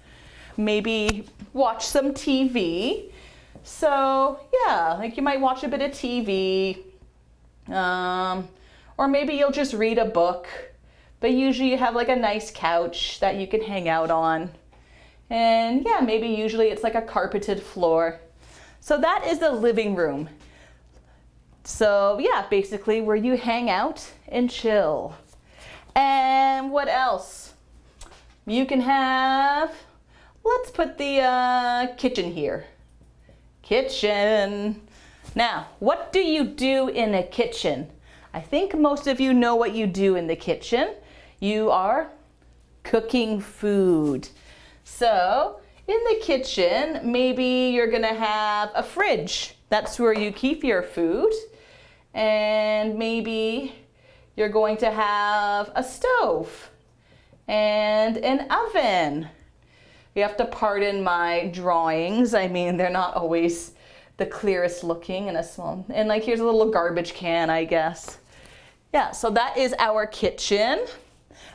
maybe watch some TV. So yeah, like you might watch a bit of TV, or maybe you'll just read a book. But usually you have like a nice couch that you can hang out on. And yeah, maybe usually it's like a carpeted floor. So that is the living room. So yeah, basically where you hang out and chill. And what else? You can have, let's put the kitchen here. Kitchen. Now, what do you do in a kitchen? I think most of you know what you do in the kitchen. You are cooking food. So, in the kitchen, maybe you're gonna have a fridge. That's where you keep your food. And maybe you're going to have a stove and an oven. You have to pardon my drawings. I mean, they're not always the clearest looking and a small, and like here's a little garbage can, I guess. Yeah, so that is our kitchen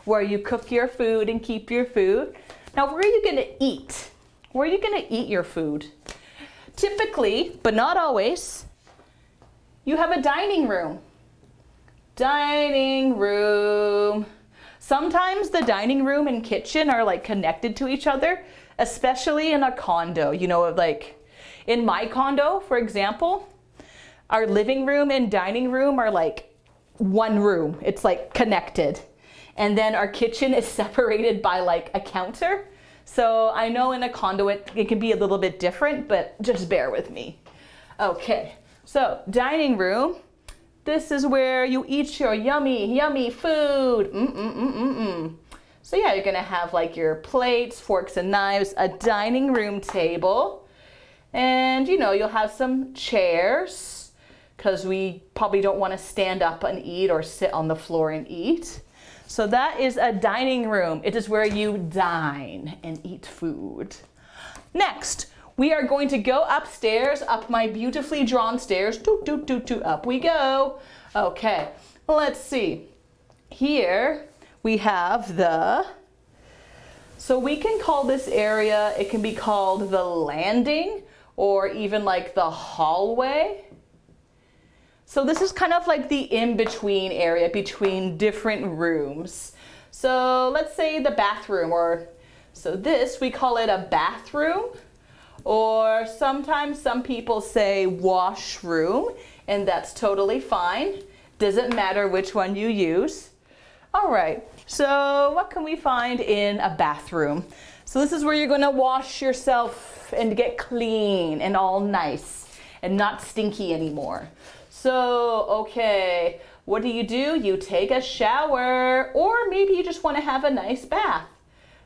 where you cook your food and keep your food. Now, where are you gonna eat? Where are you gonna eat your food? Typically, but not always, you have a dining room. Dining room. Sometimes the dining room and kitchen are like connected to each other, especially in a condo. You know, like in my condo, for example, our living room and dining room are like one room. It's like connected. And then our kitchen is separated by like a counter. So I know in a condo it can be a little bit different, but just bear with me. Okay, so dining room. This is where you eat your yummy, yummy food. So yeah, you're gonna have like your plates, forks and knives, a dining room table. And you know, you'll have some chairs because we probably don't wanna stand up and eat or sit on the floor and eat. So that is a dining room. It is where you dine and eat food. Next, we are going to go upstairs, up my beautifully drawn stairs. Doot, doot, doot, doot, up we go. Okay, let's see. Here we have so we can call this area, it can be called the landing or even like the hallway. So this is kind of like the in-between area between different rooms. So let's say the bathroom, so this, we call it a bathroom. Or sometimes some people say washroom, and that's totally fine. Doesn't matter which one you use. All right, so what can we find in a bathroom? So this is where you're gonna wash yourself and get clean and all nice and not stinky anymore. So, okay, what do? You take a shower, or maybe you just wanna have a nice bath.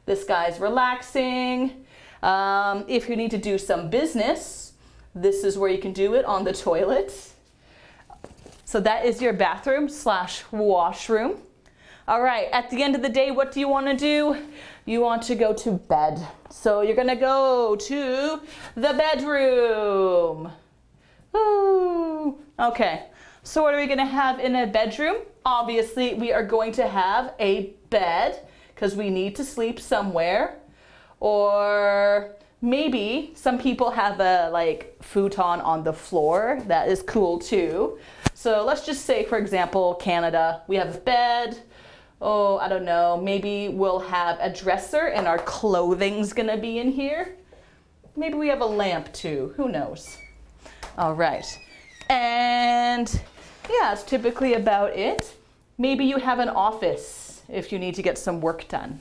This guy's relaxing. If you need to do some business, this is where you can do it, on the toilet. So that is your bathroom / washroom. All right, at the end of the day, what do you want to do? You want to go to bed. So you're gonna go to the bedroom. Ooh. Okay, so what are we gonna have in a bedroom? Obviously, we are going to have a bed because we need to sleep somewhere. Or maybe some people have a like futon on the floor. That is cool too. So let's just say, for example, Canada, we have a bed. Oh, I don't know, maybe we'll have a dresser and our clothing's gonna be in here. Maybe we have a lamp too, who knows? All right, and yeah, it's typically about it. Maybe you have an office if you need to get some work done.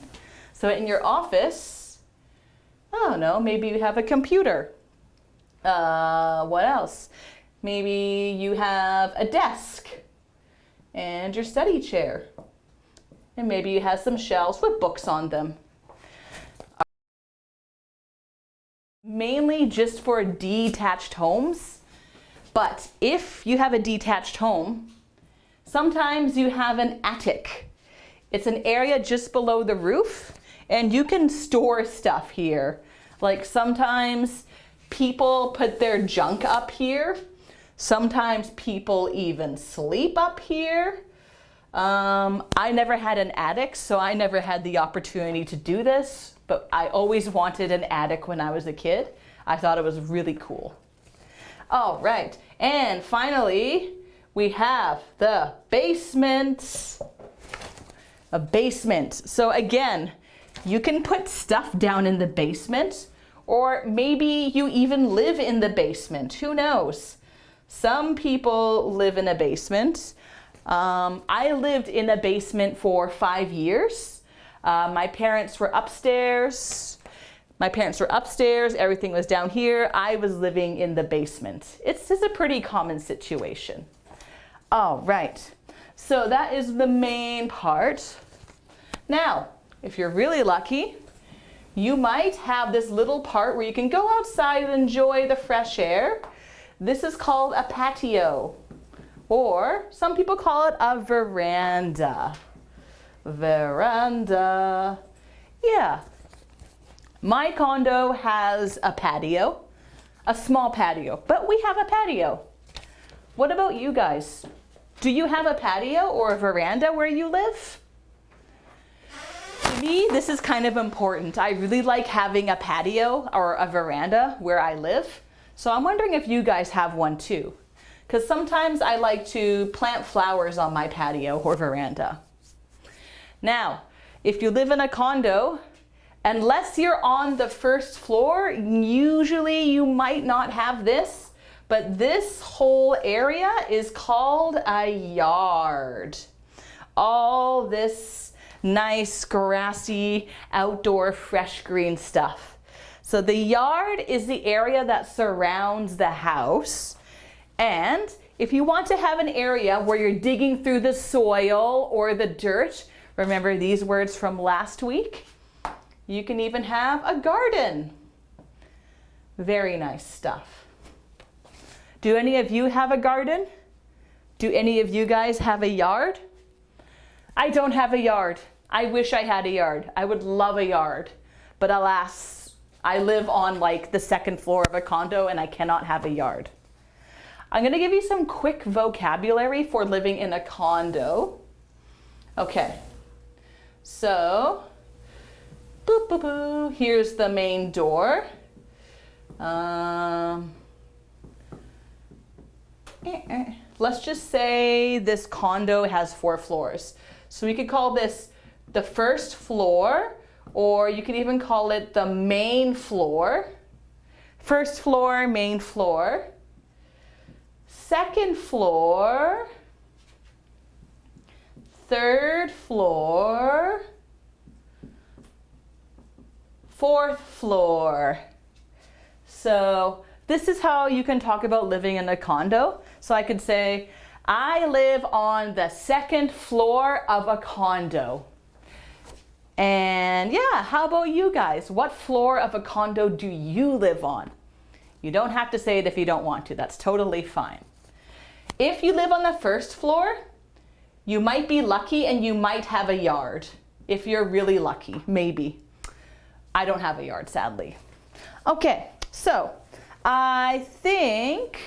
So in your office, I don't know, maybe you have a computer. What else? Maybe you have a desk and your study chair. And maybe you have some shelves with books on them. Mainly just for detached homes. But if you have a detached home, sometimes you have an attic. It's an area just below the roof, and you can store stuff here. Like sometimes people put their junk up here. Sometimes people even sleep up here. I never had an attic, so I never had the opportunity to do this, but I always wanted an attic when I was a kid. I thought it was really cool. All right, and finally, we have the basement. A basement. So again, you can put stuff down in the basement, or maybe you even live in the basement. Who knows? Some people live in a basement. I lived in a basement for 5 years. My parents were upstairs. Everything was down here. I was living in the basement. It's a pretty common situation. All right, so that is the main part. Now, if you're really lucky, you might have this little part where you can go outside and enjoy the fresh air. This is called a patio, or some people call it a veranda. Veranda. Yeah. My condo has a patio, a small patio, but we have a patio. What about you guys? Do you have a patio or a veranda where you live? To me, this is kind of important. I really like having a patio or a veranda where I live. So I'm wondering if you guys have one too. Because sometimes I like to plant flowers on my patio or veranda. Now, if you live in a condo, unless you're on the first floor, usually you might not have this. But this whole area is called a yard. All this nice grassy outdoor fresh green stuff. So the yard is the area that surrounds the house. And if you want to have an area where you're digging through the soil or the dirt, remember these words from last week? You can even have a garden. Very nice stuff. Do any of you have a garden? Do any of you guys have a yard? I don't have a yard. I wish I had a yard. I would love a yard. But alas, I live on like the second floor of a condo and I cannot have a yard. I'm going to give you some quick vocabulary for living in a condo. Okay. So, boop, boop, boop. Here's the main door. Let's just say this condo has 4 floors. So we could call this the first floor, or you could even call it the main floor. First floor, main floor. Second floor. Third floor. Fourth floor. So this is how you can talk about living in a condo. So I could say, I live on the second floor of a condo. And yeah, how about you guys? What floor of a condo do you live on? You don't have to say it if you don't want to. That's totally fine. If you live on the first floor, you might be lucky and you might have a yard. If you're really lucky, maybe. I don't have a yard, sadly. Okay, so I think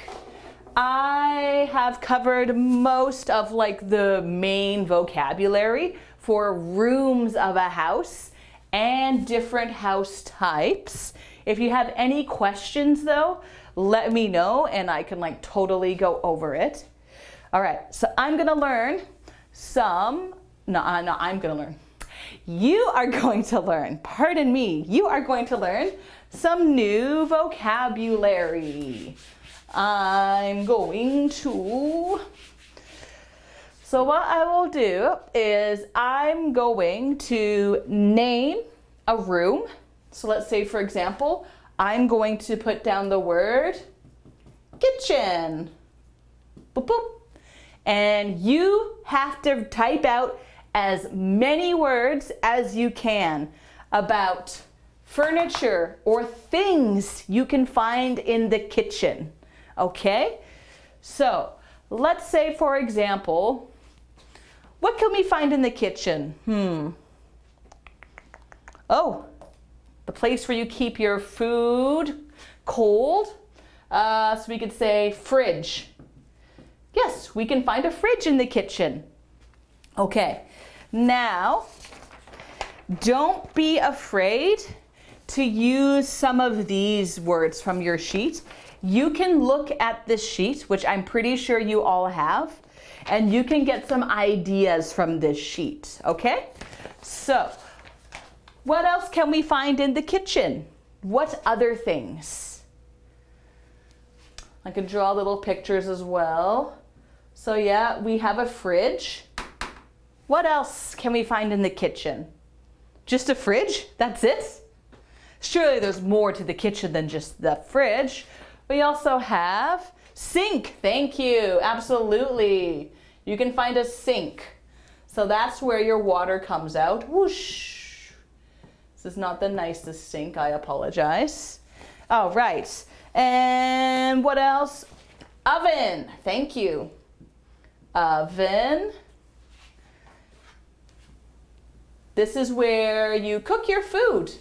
I have covered most of like the main vocabulary for rooms of a house and different house types. If you have any questions though, let me know and I can like totally go over it. All right, so I'm gonna learn you are going to learn, pardon me, you are going to learn some new vocabulary. So what I will do is I'm going to name a room. So let's say, for example, I'm going to put down the word kitchen. Boop, boop. And you have to type out as many words as you can about furniture or things you can find in the kitchen. Okay? So let's say, for example, what can we find in the kitchen? Oh, the place where you keep your food cold. So we could say fridge. Yes, we can find a fridge in the kitchen. Okay, now don't be afraid to use some of these words from your sheet. You can look at this sheet, which I'm pretty sure you all have, and you can get some ideas from this sheet, okay? So, what else can we find in the kitchen? What other things? I could draw little pictures as well. So yeah, we have a fridge. What else can we find in the kitchen? Just a fridge? That's it? Surely there's more to the kitchen than just the fridge. We also have sink. Thank you. Absolutely. You can find a sink. So that's where your water comes out. Whoosh. This is not the nicest sink. I apologize. All right. And what else? Oven. Thank you. Oven. This is where you cook your food.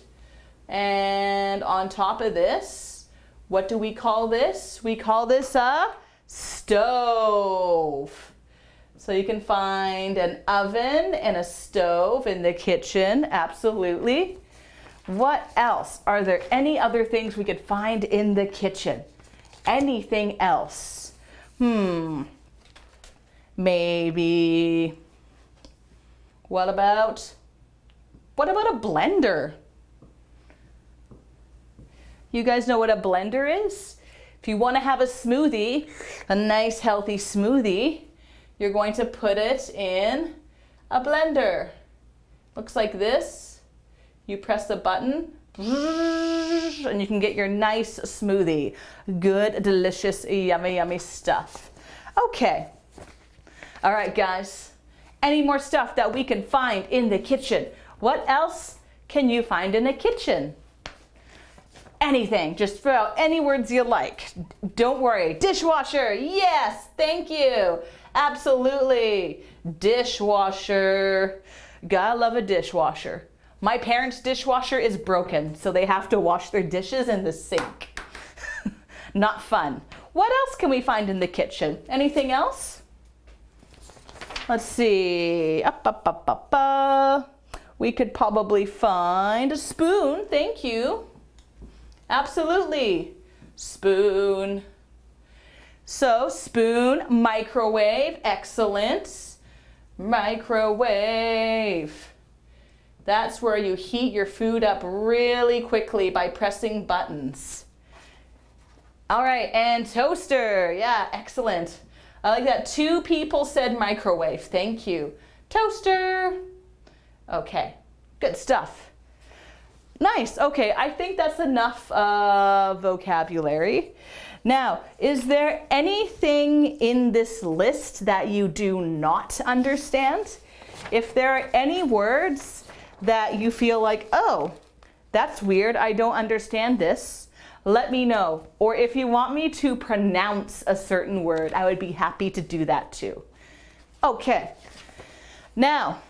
And on top of this, what do we call this? We call this a stove. So you can find an oven and a stove in the kitchen, absolutely. What else? Are there any other things we could find in the kitchen? Anything else? Maybe, what about a blender? You guys know what a blender is? If you want to have a smoothie, a nice healthy smoothie, you're going to put it in a blender. Looks like this. You press the button and you can get your nice smoothie. Good, delicious, yummy, yummy stuff. Okay. All right, guys. Any more stuff that we can find in the kitchen? What else can you find in a kitchen? Anything, just throw out any words you like. Don't worry. Dishwasher, yes, thank you. Absolutely. Dishwasher. Gotta love a dishwasher. My parents' dishwasher is broken, so they have to wash their dishes in the sink. Not fun. What else can we find in the kitchen? Anything else? Let's see. We could probably find a spoon. Thank you. Absolutely. Spoon. So spoon, microwave, excellent. Microwave. That's where you heat your food up really quickly by pressing buttons. All right, and toaster. Yeah, excellent. I like that. 2 people said microwave. Thank you. Toaster. Okay, good stuff. Nice. Okay, I think that's enough vocabulary. Now, is there anything in this list that you do not understand? If there are any words that you feel like, oh, that's weird, I don't understand this, let me know. Or if you want me to pronounce a certain word, I would be happy to do that too. Okay. Now,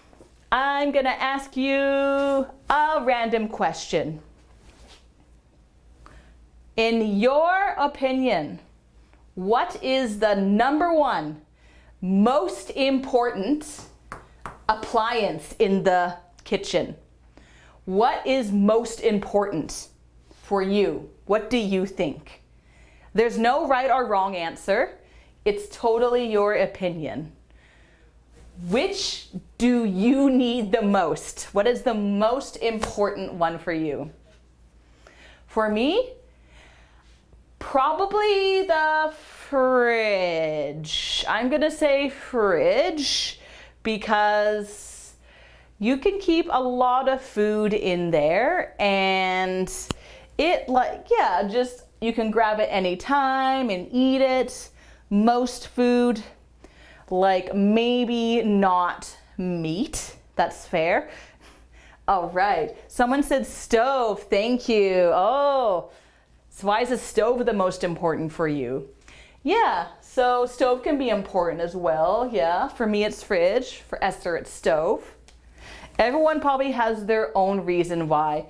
I'm gonna ask you a random question. In your opinion, what is the #1 most important appliance in the kitchen? What is most important for you? What do you think? There's no right or wrong answer. It's totally your opinion. Which do you need the most? What is the most important one for you? For me, probably the fridge. I'm gonna say fridge because you can keep a lot of food in there and it just you can grab it anytime and eat it. Most food, like maybe not meat. That's fair. All right. Someone said stove. Thank you. Oh, so why is a stove the most important for you? Yeah, so stove can be important as well. Yeah, for me it's fridge. For Esther it's stove. Everyone probably has their own reason why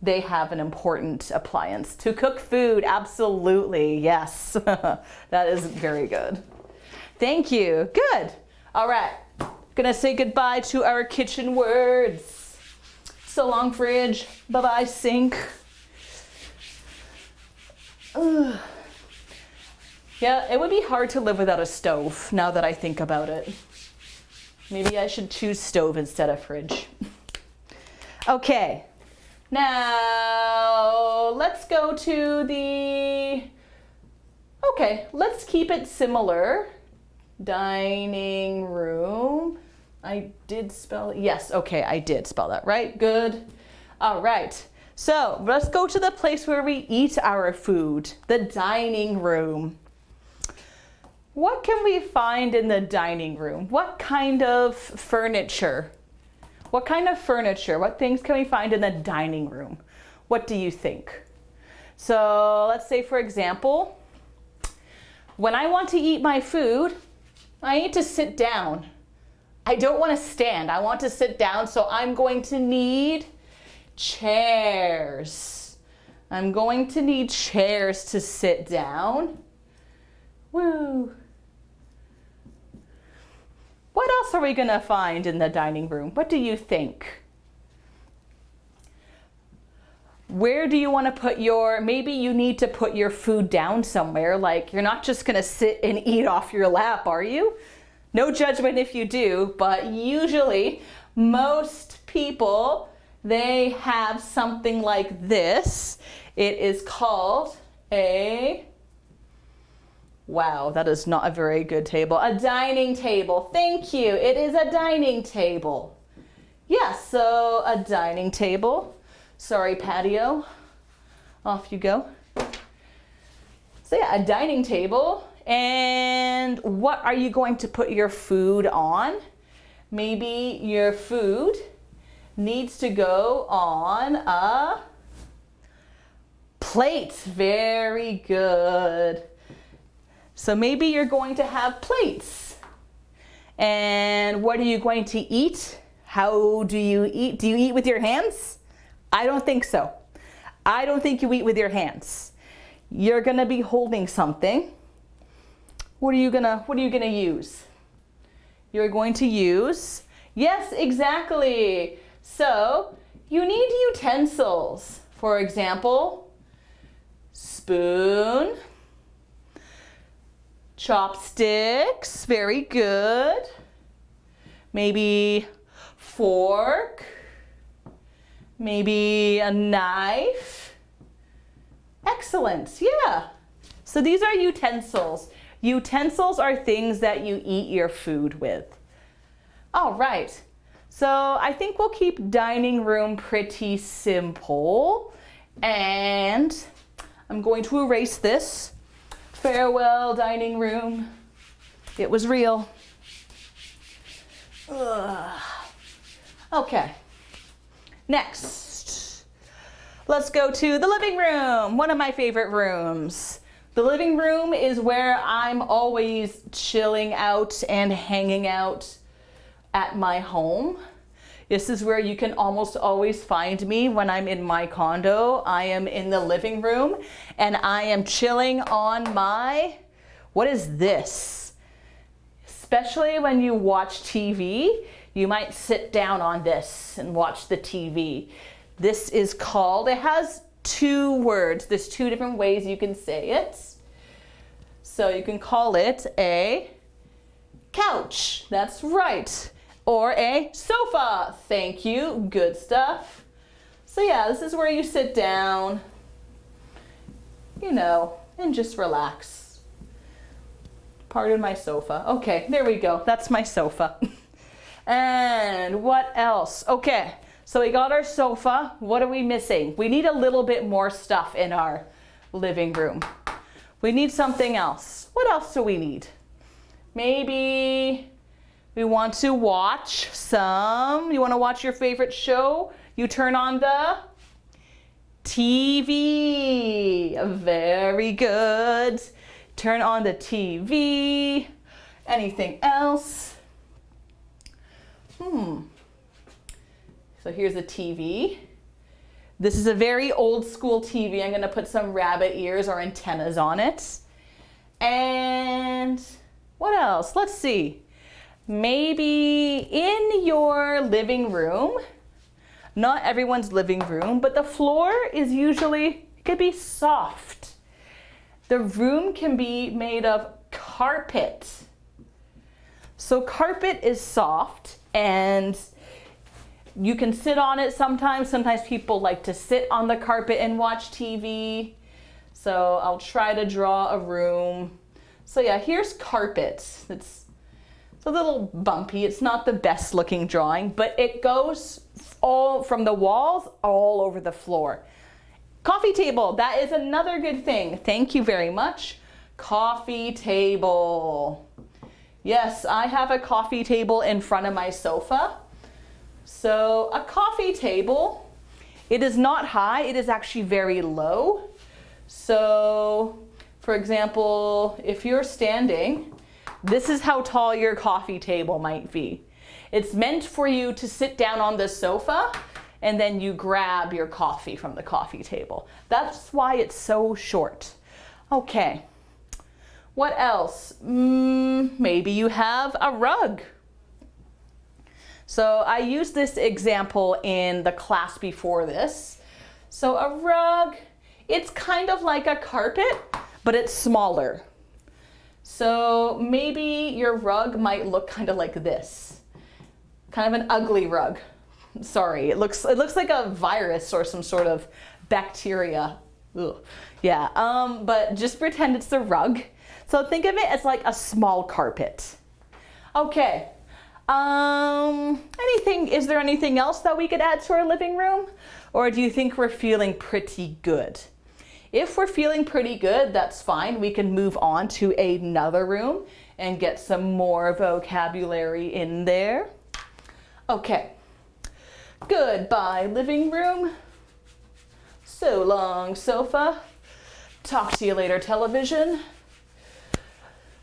they have an important appliance. To cook food, absolutely. Yes, that is very good. Thank you. Good. All right. Gonna say goodbye to our kitchen words. So long, fridge. Bye-bye, sink. Ugh. Yeah, it would be hard to live without a stove now that I think about it. Maybe I should choose stove instead of fridge. Okay. Now, let's go to let's keep it similar. Dining room. I did spell it. Yes, okay, I did spell that right. Good. All right. So let's go to the place where we eat our food, the dining room. What can we find in the dining room? What kind of furniture? What kind of furniture? What things can we find in the dining room? What do you think? So let's say, for example, when I want to eat my food, I need to sit down. I don't want to stand. I want to sit down, so I'm going to need chairs. I'm going to need chairs to sit down. Woo! What else are we going to find in the dining room? What do you think? Where do you want to put maybe you need to put your food down somewhere, like you're not just going to sit and eat off your lap, are you? No judgment if you do, but usually most people, they have something like this. It is called wow, that is not a very good table. A dining table. Thank you. It is a dining table. Yes, so a dining table. Sorry, patio. Off you go. So yeah, a dining table. And what are you going to put your food on? Maybe your food needs to go on a plate. Very good. So maybe you're going to have plates. And what are you going to eat? How do you eat? Do you eat with your hands? I don't think so. I don't think you eat with your hands. You're gonna be holding something. What are you gonna use? You're going to use, yes, exactly. So you need utensils. For example, spoon, chopsticks, very good. Maybe fork, maybe a knife. Excellent, yeah. So these are utensils. Utensils are things that you eat your food with. All right, so I think we'll keep dining room pretty simple. And I'm going to erase this. Farewell, dining room. It was real. Ugh. Okay, next, let's go to the living room, one of my favorite rooms. The living room is where I'm always chilling out and hanging out at my home. This is where you can almost always find me when I'm in my condo. I am in the living room and I am chilling on my, what is this? Especially when you watch TV, you might sit down on this and watch the TV. This is called, it has two words. There's two different ways you can say it. So you can call it a couch. That's right. Or a sofa. Thank you. Good stuff. So yeah, this is where you sit down, you know, and just relax. Pardon my sofa. Okay, there we go. That's my sofa. And what else? Okay, so we got our sofa. What are we missing? We need a little bit more stuff in our living room. We need something else. What else do we need? Maybe we want to watch you want to watch your favorite show? You turn on the TV. Very good. Turn on the TV. Anything else? So here's a TV. This is a very old school TV. I'm going to put some rabbit ears or antennas on it. And what else? Let's see. Maybe in your living room, not everyone's living room, but the floor is usually, it could be soft. The room can be made of carpet. So carpet is soft and you can sit on it sometimes. Sometimes people like to sit on the carpet and watch TV. So I'll try to draw a room. So yeah, here's carpet. It's It's a little bumpy. It's not the best looking drawing, but it goes all from the walls all over the floor. Coffee table, that is another good thing. Thank you very much. Coffee table. Yes, I have a coffee table in front of my sofa. So a coffee table, it is not high, it is actually very low. So for example, if you're standing, this is how tall your coffee table might be. It's meant for you to sit down on the sofa and then you grab your coffee from the coffee table. That's why it's so short. Okay, what else? Maybe you have a rug. So I used this example in the class before this. So a rug, it's kind of like a carpet, but it's smaller. So maybe your rug might look kind of like this. Kind of an ugly rug. Sorry, it looks like a virus or some sort of bacteria. Ugh. Yeah, but just pretend it's a rug. So think of it as like a small carpet. Okay. Is there anything else that we could add to our living room? Or do you think we're feeling pretty good? If we're feeling pretty good, that's fine. We can move on to another room and get some more vocabulary in there. Okay. Goodbye, living room. So long, sofa. Talk to you later, television.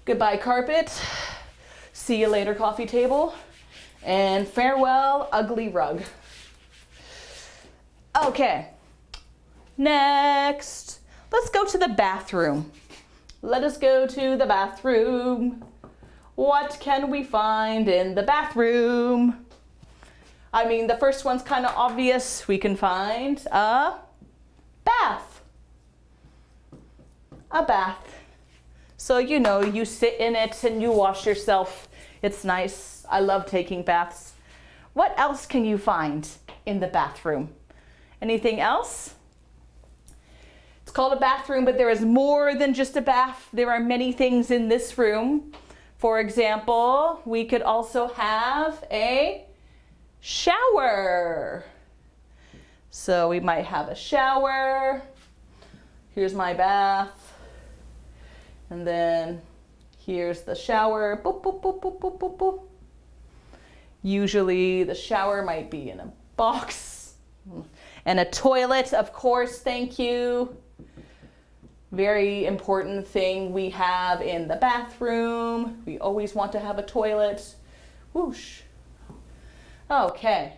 Goodbye, carpet. See you later, coffee table. And farewell, ugly rug. Okay. Next, let's go to the bathroom. Let us go to the bathroom. What can we find in the bathroom? I mean, the first one's kind of obvious. We can find a bath. A bath. So, you know, you sit in it and you wash yourself. It's nice. I love taking baths. What else can you find in the bathroom? Anything else? It's called a bathroom, but there is more than just a bath. There are many things in this room. For example, we could also have a shower. So we might have a shower. Here's my bath. And then here's the shower. Boop, boop, boop, boop, boop, boop, boop. Usually the shower might be in a box. And a toilet, of course, thank you. Very important thing we have in the bathroom. We always want to have a toilet. Whoosh. Okay.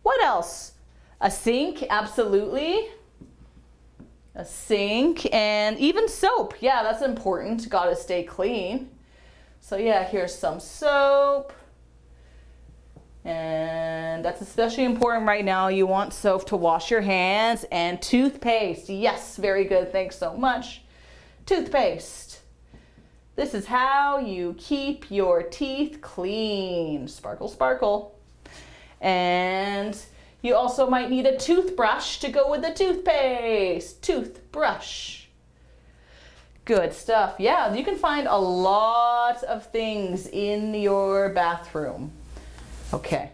What else? A sink, absolutely. A sink and even soap. Yeah, that's important. Gotta stay clean. So yeah, here's some soap. And that's especially important right now. You want soap to wash your hands and toothpaste. Yes, very good. Thanks so much. Toothpaste. This is how you keep your teeth clean. Sparkle, sparkle. And you also might need a toothbrush to go with the toothpaste. Toothbrush. Good stuff. Yeah, you can find a lot of things in your bathroom. Okay.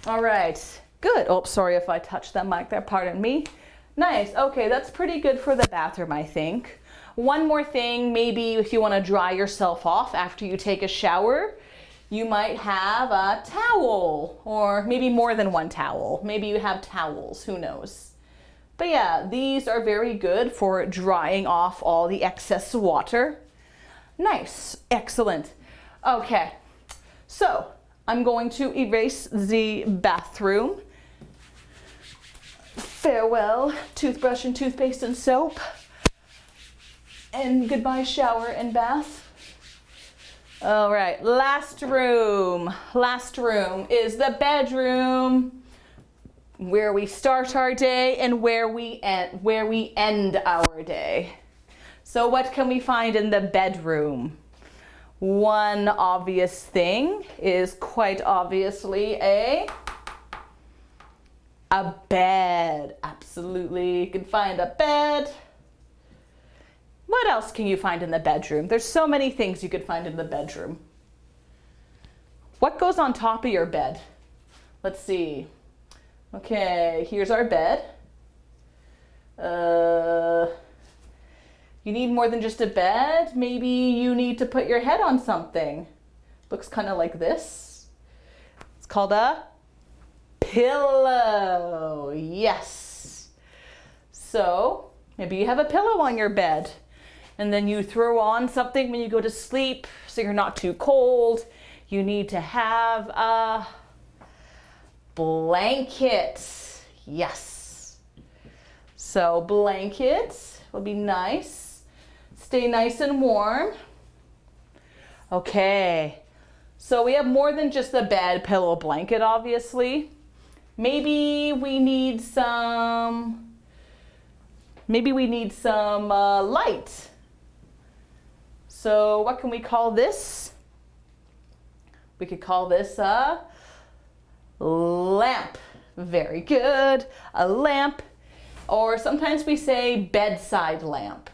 All right. Good. Oh, sorry if I touched that mic there. Pardon me. Nice. Okay, that's pretty good for the bathroom, I think. One more thing, maybe if you want to dry yourself off after you take a shower, you might have a towel, or maybe more than one towel. Maybe you have towels, who knows. But yeah, these are very good for drying off all the excess water. Nice, excellent. Okay, so I'm going to erase the bathroom. Farewell, toothbrush and toothpaste and soap. And goodbye, shower and bath. All right, last room. Last room is the bedroom, where we start our day and where we end our day. So what can we find in the bedroom? One obvious thing is quite obviously a bed. Absolutely, you can find a bed. What else can you find in the bedroom? There's so many things you could find in the bedroom. What goes on top of your bed? Let's see. Okay, here's our bed. You need more than just a bed. Maybe you need to put your head on something. Looks kind of like this. It's called a pillow. Yes. So maybe you have a pillow on your bed, and then you throw on something when you go to sleep so you're not too cold. You need to have a blanket. Yes. So blanket will be nice. Stay nice and warm. Okay. So we have more than just the bed, pillow, blanket, obviously. Maybe we need some light. So what can we call this? We could call this a lamp. Very good. A lamp. Or sometimes we say bedside lamp.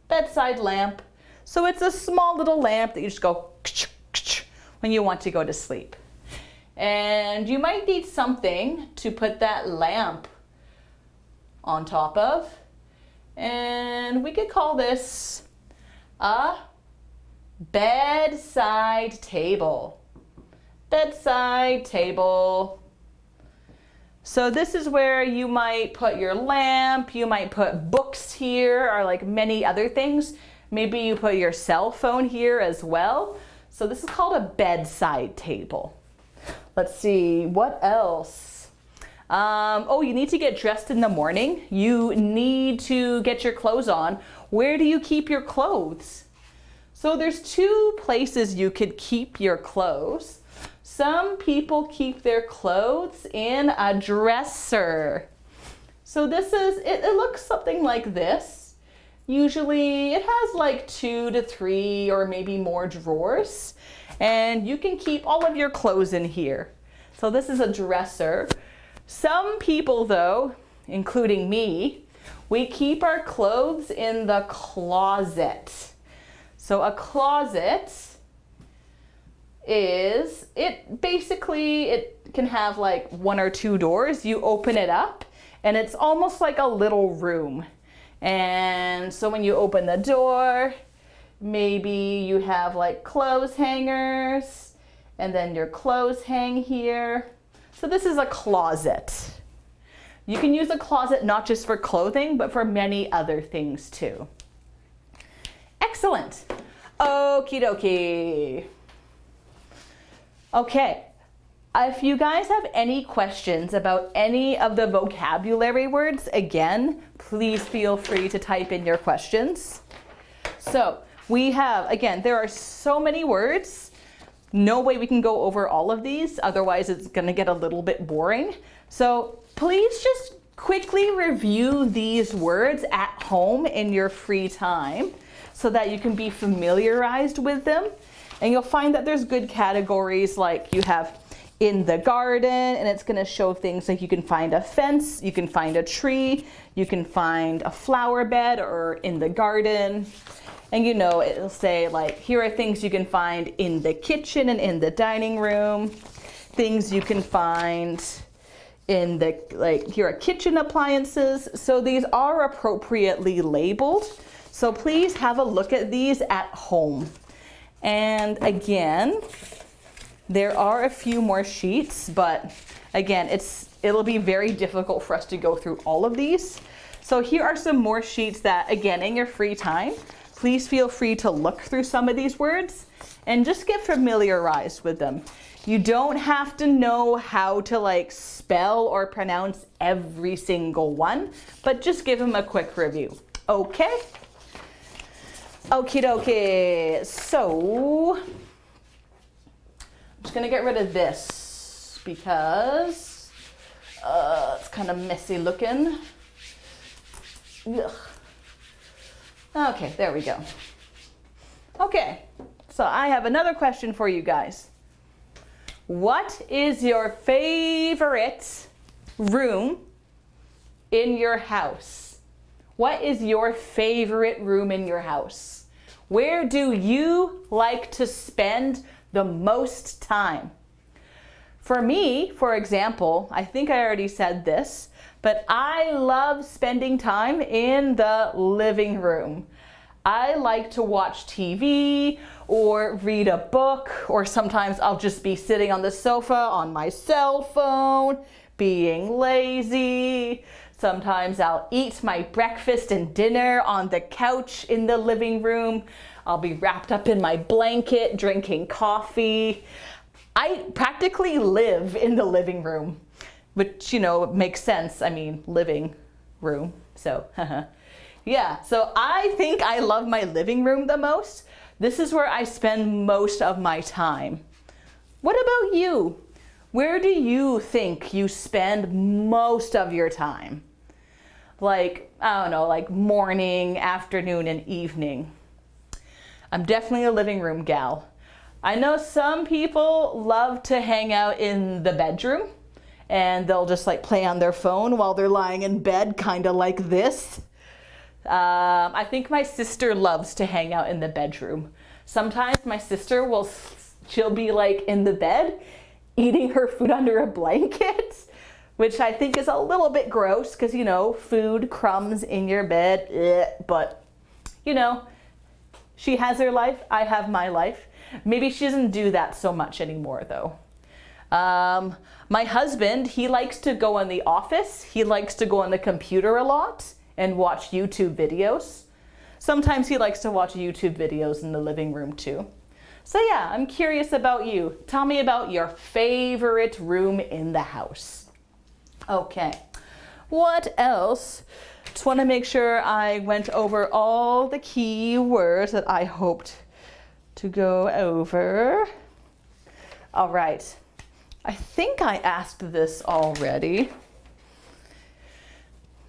Bedside lamp. So it's a small little lamp that you just go when you want to go to sleep. And you might need something to put that lamp on top of. And we could call this a bedside table. Bedside table. So this is where you might put your lamp, you might put books here, or like many other things. Maybe you put your cell phone here as well. So this is called a bedside table. Let's see, what else? Oh, you need to get dressed in the morning. You need to get your clothes on. Where do you keep your clothes? So there's two places you could keep your clothes. Some people keep their clothes in a dresser. So this is, it looks something like this. Usually it has like 2 to 3 or maybe more drawers, and you can keep all of your clothes in here. So this is a dresser. Some people though, including me, we keep our clothes in the closet. So a closet is, it can have like 1 or 2 doors. You open it up and it's almost like a little room. And so when you open the door, maybe you have like clothes hangers, and then your clothes hang here. So this is a closet. You can use a closet not just for clothing, but for many other things too. Excellent. Okie dokie. Okay. If you guys have any questions about any of the vocabulary words, again, please feel free to type in your questions. So we have, again, there are so many words. No way we can go over all of these, otherwise it's going to get a little bit boring. So please just quickly review these words at home in your free time so that you can be familiarized with them. And you'll find that there's good categories, like you have in the garden, and it's going to show things like you can find a fence, you can find a tree, you can find a flower bed or in the garden. And you know, it'll say like, here are things you can find in the kitchen and in the dining room, things you can find in the, like, here are kitchen appliances. So these are appropriately labeled. So please have a look at these at home. And again, there are a few more sheets, but again, it'll be very difficult for us to go through all of these. So here are some more sheets that, again, in your free time, please feel free to look through some of these words and just get familiarized with them. You don't have to know how to like spell or pronounce every single one, but just give them a quick review. Okay? Okie dokie. So I'm just gonna get rid of this because it's kind of messy looking. Ugh. Okay, there we go. Okay, so I have another question for you guys. What is your favorite room in your house? What is your favorite room in your house? Where do you like to spend the most time? For me, for example, I think I already said this, but I love spending time in the living room. I like to watch TV or read a book, or sometimes I'll just be sitting on the sofa on my cell phone, being lazy. Sometimes I'll eat my breakfast and dinner on the couch in the living room. I'll be wrapped up in my blanket, drinking coffee. I practically live in the living room, which, makes sense. I mean, living room, so yeah. So I think I love my living room the most. This is where I spend most of my time. What about you? Where do you think you spend most of your time? Like, I don't know, like morning, afternoon, and evening. I'm definitely a living room gal. I know some people love to hang out in the bedroom and they'll just like play on their phone while they're lying in bed, kind of like this. I think my sister loves to hang out in the bedroom. Sometimes my sister she'll be like in the bed eating her food under a blanket, which I think is a little bit gross because, food crumbs in your bed, but she has her life, I have my life. Maybe she doesn't do that so much anymore though. My husband, he likes to go in the office. He likes to go on the computer a lot and watch YouTube videos. Sometimes he likes to watch YouTube videos in the living room too. So yeah, I'm curious about you. Tell me about your favorite room in the house. Okay, what else? Just want to make sure I went over all the key words that I hoped to go over. All right, I think I asked this already.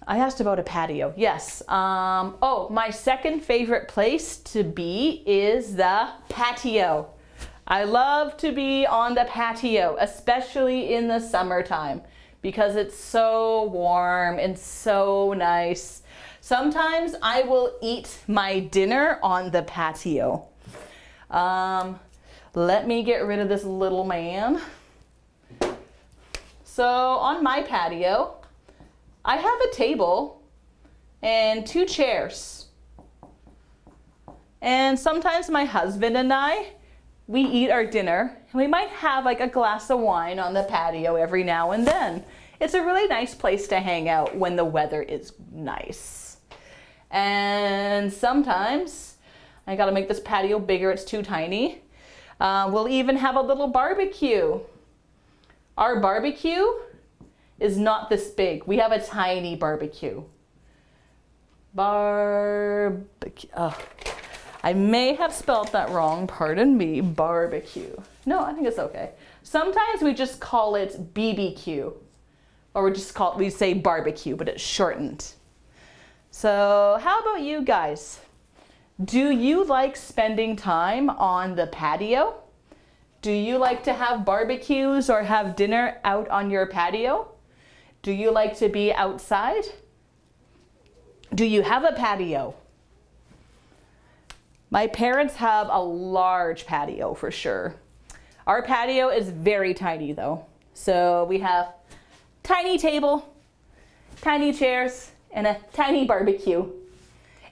I asked about a patio, yes. My second favorite place to be is the patio. I love to be on the patio, especially in the summertime, because it's so warm and so nice. Sometimes I will eat my dinner on the patio. Let me get rid of this little man. So on my patio, I have a table and 2 chairs. And sometimes my husband and we eat our dinner, and we might have like a glass of wine on the patio every now and then. It's a really nice place to hang out when the weather is nice. And sometimes, I gotta make this patio bigger, it's too tiny. We'll even have a little barbecue. Our barbecue is not this big. We have a tiny barbecue. Barbecue. Oh, I may have spelled that wrong. Pardon me. Barbecue. No, I think it's okay. Sometimes we just call it BBQ, or we say barbecue, but it's shortened. So how about you guys? Do you like spending time on the patio? Do you like to have barbecues or have dinner out on your patio? Do you like to be outside? Do you have a patio? My parents have a large patio for sure. Our patio is very tiny though. So we have tiny table, tiny chairs, and a tiny barbecue.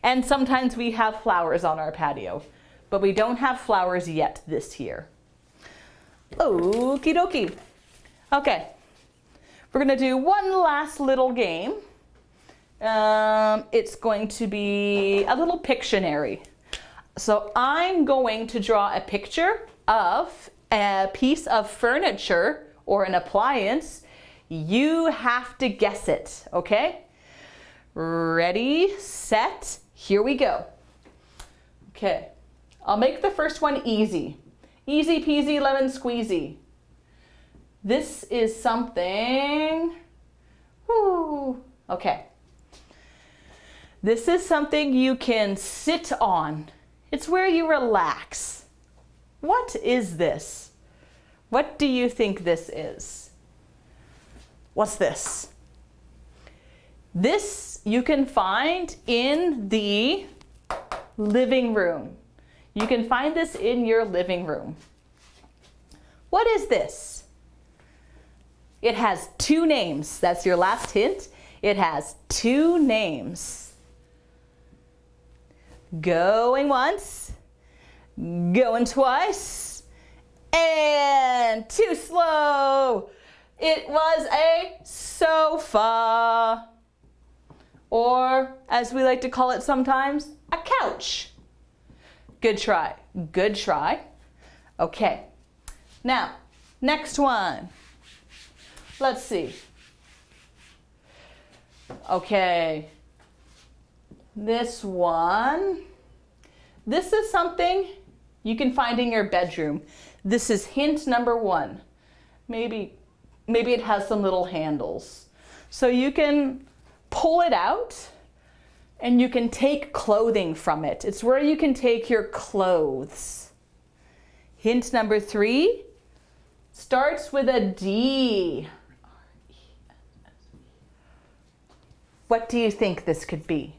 And sometimes we have flowers on our patio, but we don't have flowers yet this year. Okie dokie. Okay, we're gonna do one last little game. It's going to be a little Pictionary. So I'm going to draw a picture of a piece of furniture or an appliance. You have to guess it, okay? Ready, set, here we go. Okay, I'll make the first one easy. Easy peasy lemon squeezy. This is something, okay. This is something you can sit on. It's where you relax. What is this? What do you think this is? What's this? This you can find in the living room. You can find this in your living room. What is this? It has two names. That's your last hint. It has two names. Going once, going twice, and too slow. It was a sofa, or as we like to call it sometimes, a couch. Good try, good try. Okay, now, next one. Let's see. Okay, this one. This is something you can find in your bedroom. This is hint number one. Maybe it has some little handles. So you can pull it out and you can take clothing from it. It's where you can take your clothes. Hint number three starts with a D. What do you think this could be?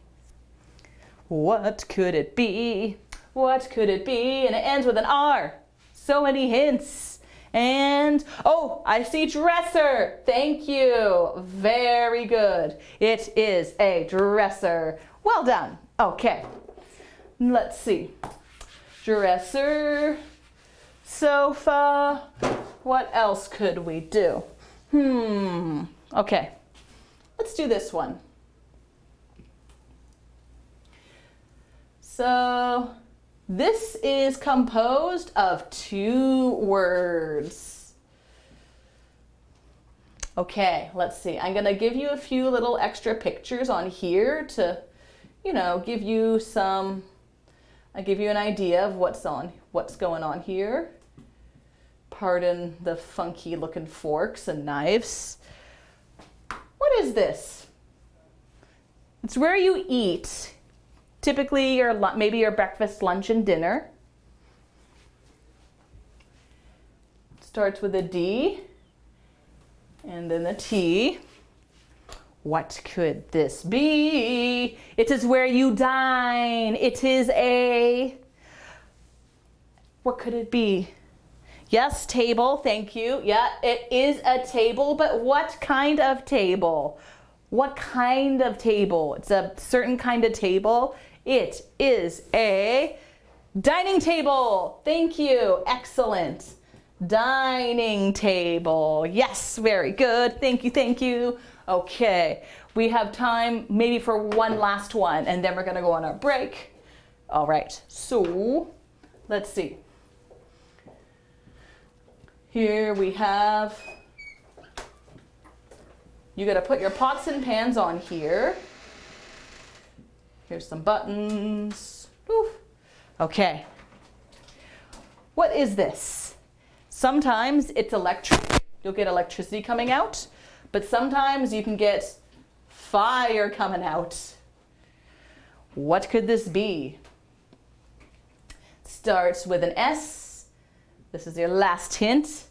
What could it be? What could it be? And it ends with an R. So many hints. And, oh, I see dresser. Thank you. Very good. It is a dresser. Well done. Okay. Let's see. Dresser, sofa. What else could we do? Okay. Let's do this one. So this is composed of two words. Okay, let's see. I'm gonna give you a few little extra pictures on here to, give you an idea of what's going on here. Pardon the funky looking forks and knives. What is this? It's where you eat. Typically, maybe your breakfast, lunch, and dinner. Starts with a D and then a T. What could this be? It is where you dine. It is what could it be? Yes, table, thank you. Yeah, it is a table, but what kind of table? What kind of table? It's a certain kind of table. It is a dining table. Thank you. Excellent. Dining table. Yes, very good. Thank you, thank you. Okay, we have time maybe for one last one, and then we're gonna go on our break. All right, so let's see. Here we have, you gotta put your pots and pans on here. Here's some buttons. Oof. Okay. What is this? Sometimes it's electric. You'll get electricity coming out, but sometimes you can get fire coming out. What could this be? Starts with an S. This is your last hint.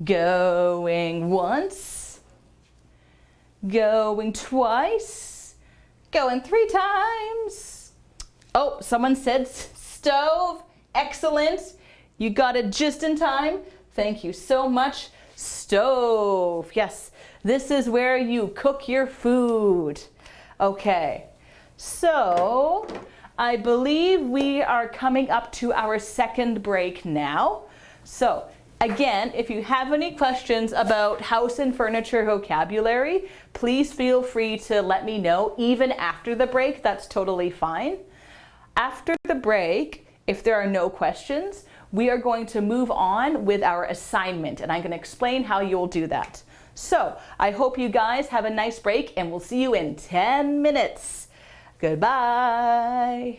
Going once. Going twice. Going 3 times. Oh, someone said stove. Excellent. You got it just in time. Thank you so much. Stove. Yes, this is where you cook your food. Okay, so I believe we are coming up to our second break now. So again, if you have any questions about house and furniture vocabulary, please feel free to let me know even after the break. That's totally fine. After the break, if there are no questions, we are going to move on with our assignment, and I'm going to explain how you'll do that. So I hope you guys have a nice break, and we'll see you in 10 minutes. Goodbye.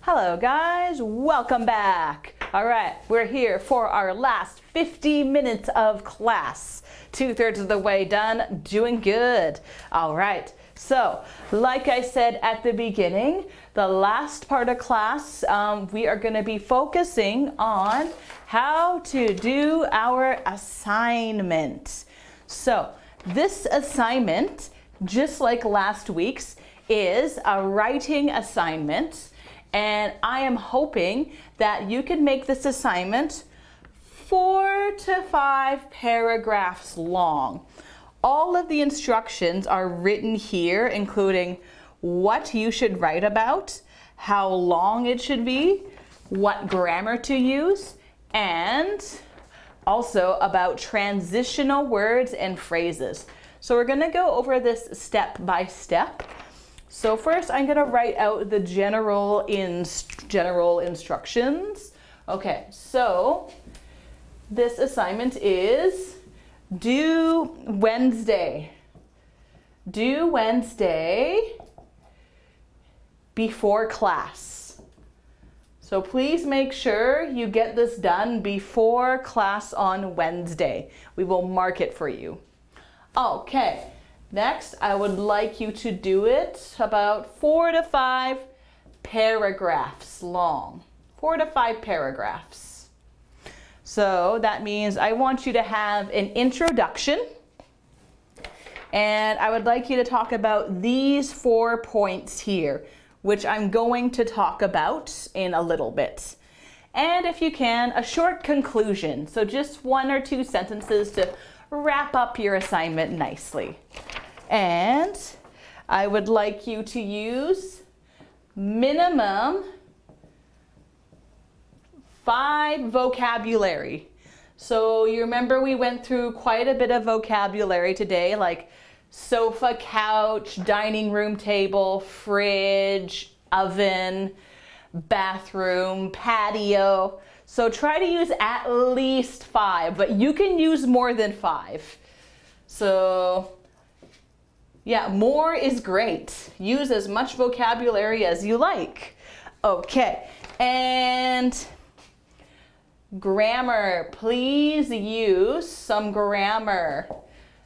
Hello guys, welcome back. All right, we're here for our last 50 minutes of class. 2/3 of the way done, doing good. All right, so like I said at the beginning, the last part of class, we are gonna be focusing on how to do our assignment. So this assignment, just like last week's, is a writing assignment. And I am hoping that you can make this assignment 4 to 5 paragraphs long. All of the instructions are written here, including what you should write about, how long it should be, what grammar to use, and also about transitional words and phrases. So we're going to go over this step by step. So first I'm going to write out the general instructions. Okay, so this assignment is due Wednesday. Due Wednesday before class. So please make sure you get this done before class on Wednesday. We will mark it for you. Okay. Next, I would like you to do it about 4 to 5 paragraphs long. 4 to 5 paragraphs. So that means I want you to have an introduction, and I would like you to talk about these 4 points here, which I'm going to talk about in a little bit. And if you can, a short conclusion. So just 1 or 2 sentences to wrap up your assignment nicely. And I would like you to use minimum 5 vocabulary. So you remember we went through quite a bit of vocabulary today, like sofa, couch, dining room table, fridge, oven, bathroom, patio. So try to use at least 5, but you can use more than 5. So yeah, more is great. Use as much vocabulary as you like. Okay, and grammar. Please use some grammar.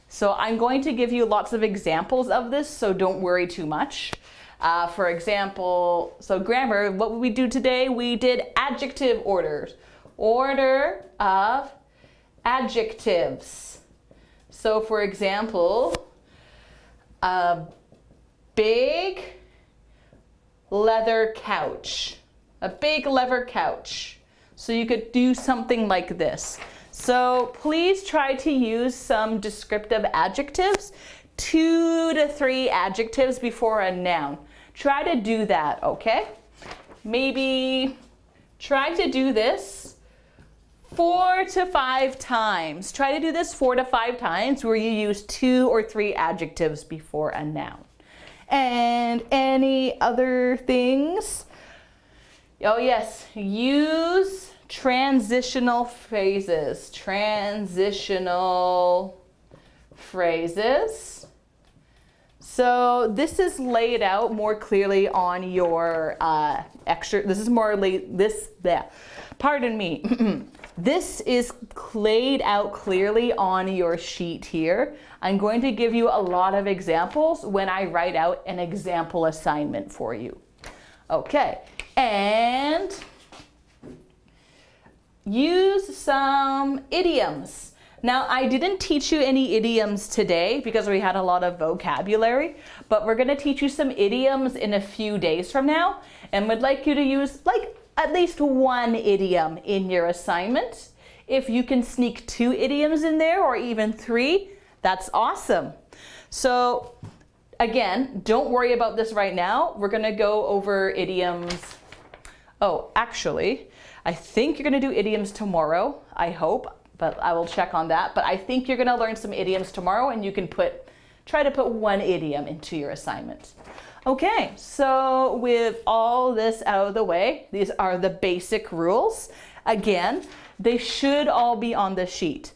So I'm going to give you lots of examples of this, so don't worry too much. For example, so grammar, what would we do today? We did adjective orders. Order of adjectives. So for example, a big leather couch. A big leather couch. So you could do something like this. So please try to use some descriptive adjectives, 2 to 3 adjectives before a noun. Try to do that, okay? Maybe try to do this 4 to 5 times. Try to do this 4 to 5 times where you use 2 or 3 adjectives before a noun. And any other things? Oh yes, use transitional phrases. Transitional phrases. So this is laid out more clearly on your This is more pardon me. This is laid out clearly on your sheet here. I'm going to give you a lot of examples when I write out an example assignment for you. Okay, and use some idioms. Now, I didn't teach you any idioms today because we had a lot of vocabulary, but we're going to teach you some idioms in a few days from now, and would like you to use at least 1 idiom in your assignment. If you can sneak 2 idioms in there or even 3, that's awesome. So again, don't worry about this right now. We're going to go over idioms. Oh, actually, I think you're going to do idioms tomorrow, I hope, but I will check on that. But I think you're going to learn some idioms tomorrow, and you can try to put 1 idiom into your assignment. Okay, so with all this out of the way, these are the basic rules. Again, they should all be on the sheet.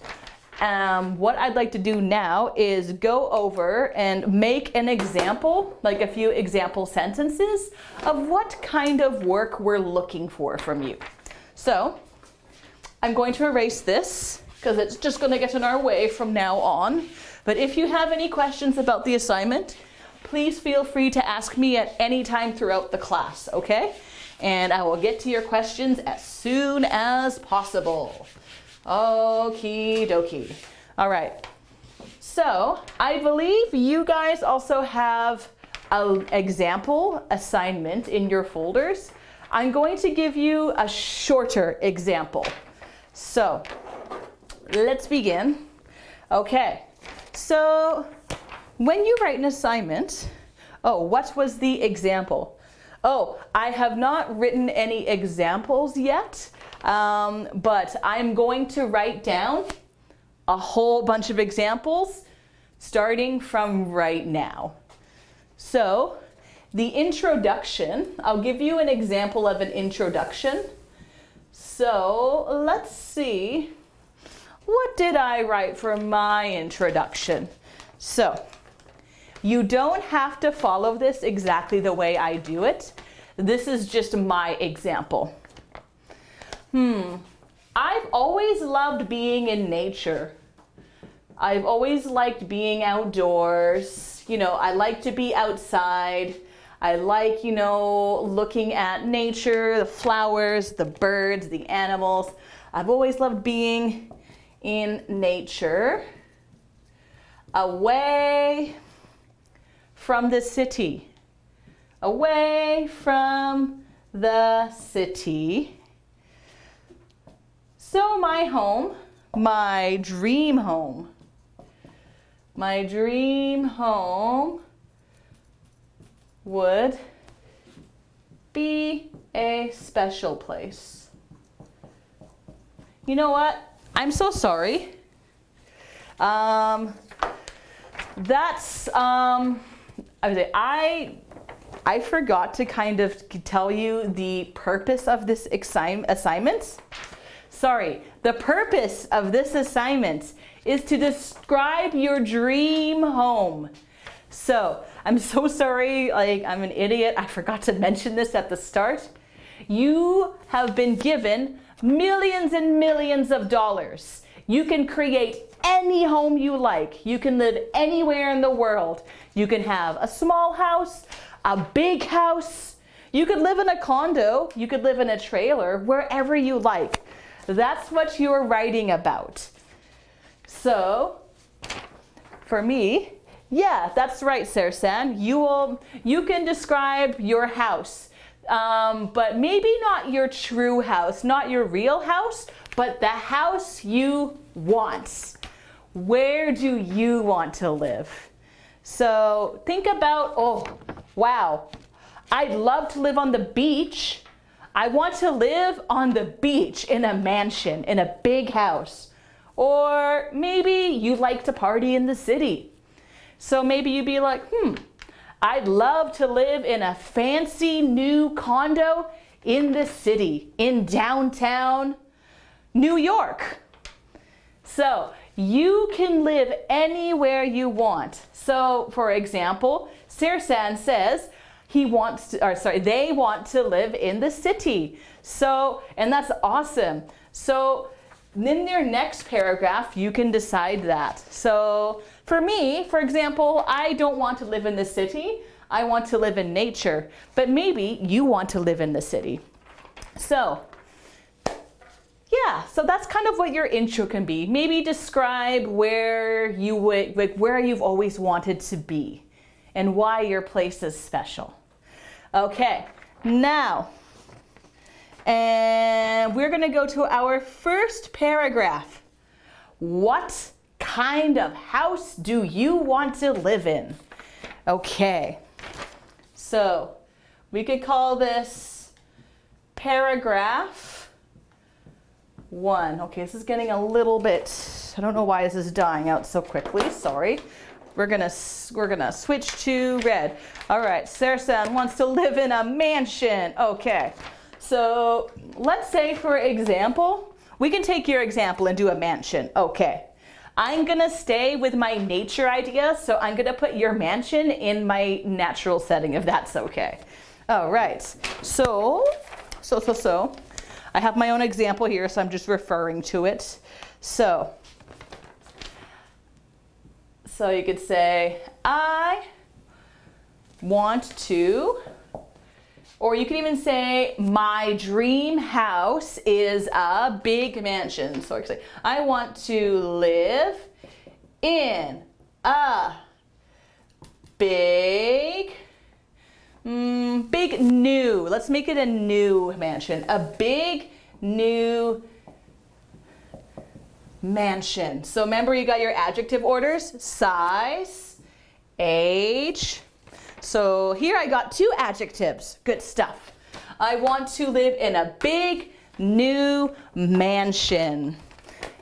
What I'd like to do now is go over and make an example, like a few example sentences of what kind of work we're looking for from you. So I'm going to erase this because it's just going to get in our way from now on. But if you have any questions about the assignment, please feel free to ask me at any time throughout the class, okay? And I will get to your questions as soon as possible. Okie dokie. All right. So I believe you guys also have an example assignment in your folders. I'm going to give you a shorter example. So let's begin. Okay. So when you write an assignment, what was the example? I have not written any examples yet, but I'm going to write down a whole bunch of examples starting from right now. So the introduction, I'll give you an example of an introduction. So let's see, what did I write for my introduction? So you don't have to follow this exactly the way I do it. This is just my example. I've always loved being in nature. I've always liked being outdoors. You know, I like to be outside. I like, looking at nature, the flowers, the birds, the animals. I've always loved being in nature, away from the city. Away from the city. So my home, my dream home would be a special place. You know what? I'm so sorry. I forgot to kind of tell you the purpose of this assignment. Sorry, the purpose of this assignment is to describe your dream home. So, I'm so sorry, I'm an idiot. I forgot to mention this at the start. You have been given millions and millions of dollars. You can create any home you like. You can live anywhere in the world. You can have a small house, a big house. You could live in a condo. You could live in a trailer, wherever you like. That's what you're writing about. So, for me, yeah, that's right, Sersan. You can describe your house, but maybe not your true house, not your real house, but the house you want. Where do you want to live? So think about, wow, I'd love to live on the beach. I want to live on the beach in a mansion, in a big house. Or maybe you like to party in the city. So maybe you'd be like, I'd love to live in a fancy new condo in the city, in downtown New York. So you can live anywhere you want. So for example, Sersan says they want to live in the city. So, and that's awesome. So in your next paragraph, you can decide that. So for me, for example, I don't want to live in the city. I want to live in nature, but maybe you want to live in the city. So yeah, so that's kind of what your intro can be. Maybe describe where you've always wanted to be and why your place is special. Okay, now, and we're gonna go to our first paragraph. What kind of house do you want to live in? Okay, so we could call this paragraph 1. Okay, this is getting a little bit, I don't know why this is dying out so quickly, sorry. We're gonna switch to red. All right, Sersan wants to live in a mansion. Okay, so let's say for example, we can take your example and do a mansion. Okay, I'm gonna stay with my nature idea, so I'm gonna put your mansion in my natural setting, if that's okay. All right, so. I have my own example here, so I'm just referring to it. So you could say, I want to, or you can even say, my dream house is a big mansion. So I could say, I want to live in a big new, let's make it a new mansion, a big new mansion. So remember, you got your adjective orders, size, age. So here I got 2 adjectives, good stuff. I want to live in a big new mansion.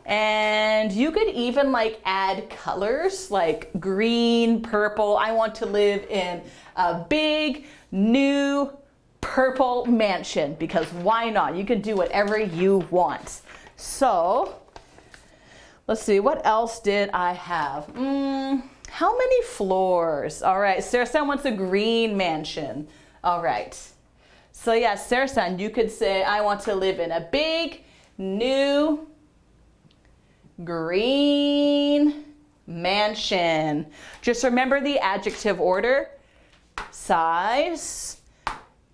And you could even like add colors like green, purple. I want to live in a big new purple mansion, because why not? You can do whatever you want. So let's see, what else did I have? How many floors? All right, Sarah-san wants a green mansion. All right. So yeah, Sarah-san, you could say, I want to live in a big new green mansion. Just remember the adjective order, size,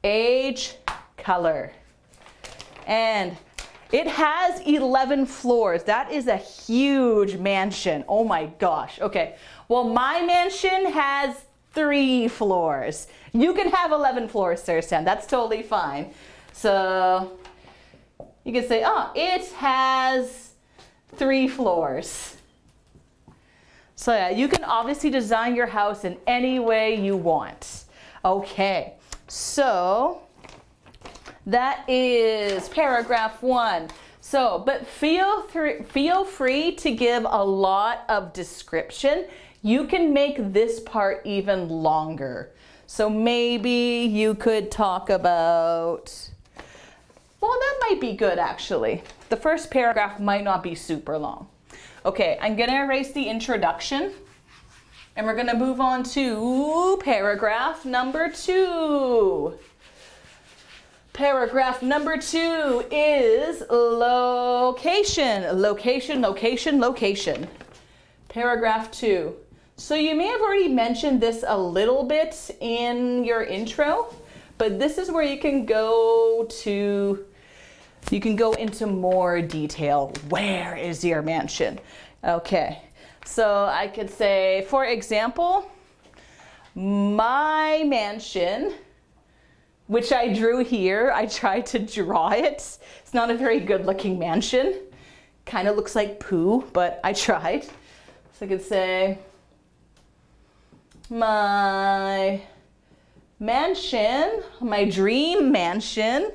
age, color. And it has 11 floors. That is a huge mansion. Oh my gosh. Okay. Well, my mansion has 3 floors. You can have 11 floors, Sarah-san. That's totally fine. So you can say, oh, it has 3 floors. So yeah, you can obviously design your house in any way you want. Okay, so that is paragraph 1. So, but feel free to give a lot of description. You can make this part even longer. So maybe you could talk about, well, that might be good actually. The first paragraph might not be super long. Okay, I'm gonna erase the introduction and we're gonna move on to paragraph number 2. Paragraph number 2 is location, location, location, location. Paragraph 2. So you may have already mentioned this a little bit in your intro, but this is where you can go into more detail. Where is your mansion? Okay, so I could say, for example, my mansion, which I drew here. I tried to draw it. It's not a very good looking mansion. Kind of looks like poo, but I tried. So I could say, my mansion, my dream mansion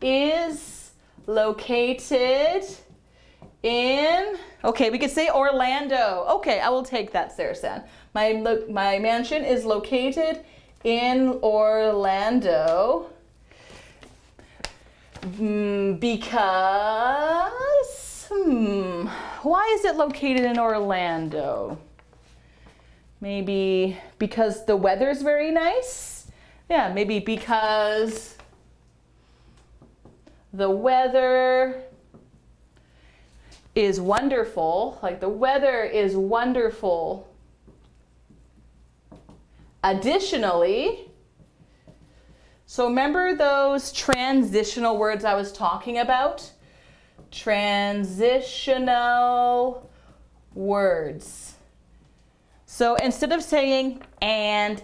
is located in, okay, we could say Orlando. Okay, I will take that, Sarah-san. My mansion is located in Orlando because, why is it located in Orlando? Maybe because the weather's very nice? Yeah, maybe because the weather is wonderful, like the weather is wonderful. Additionally, so remember those transitional words I was talking about? Transitional words. So instead of saying and,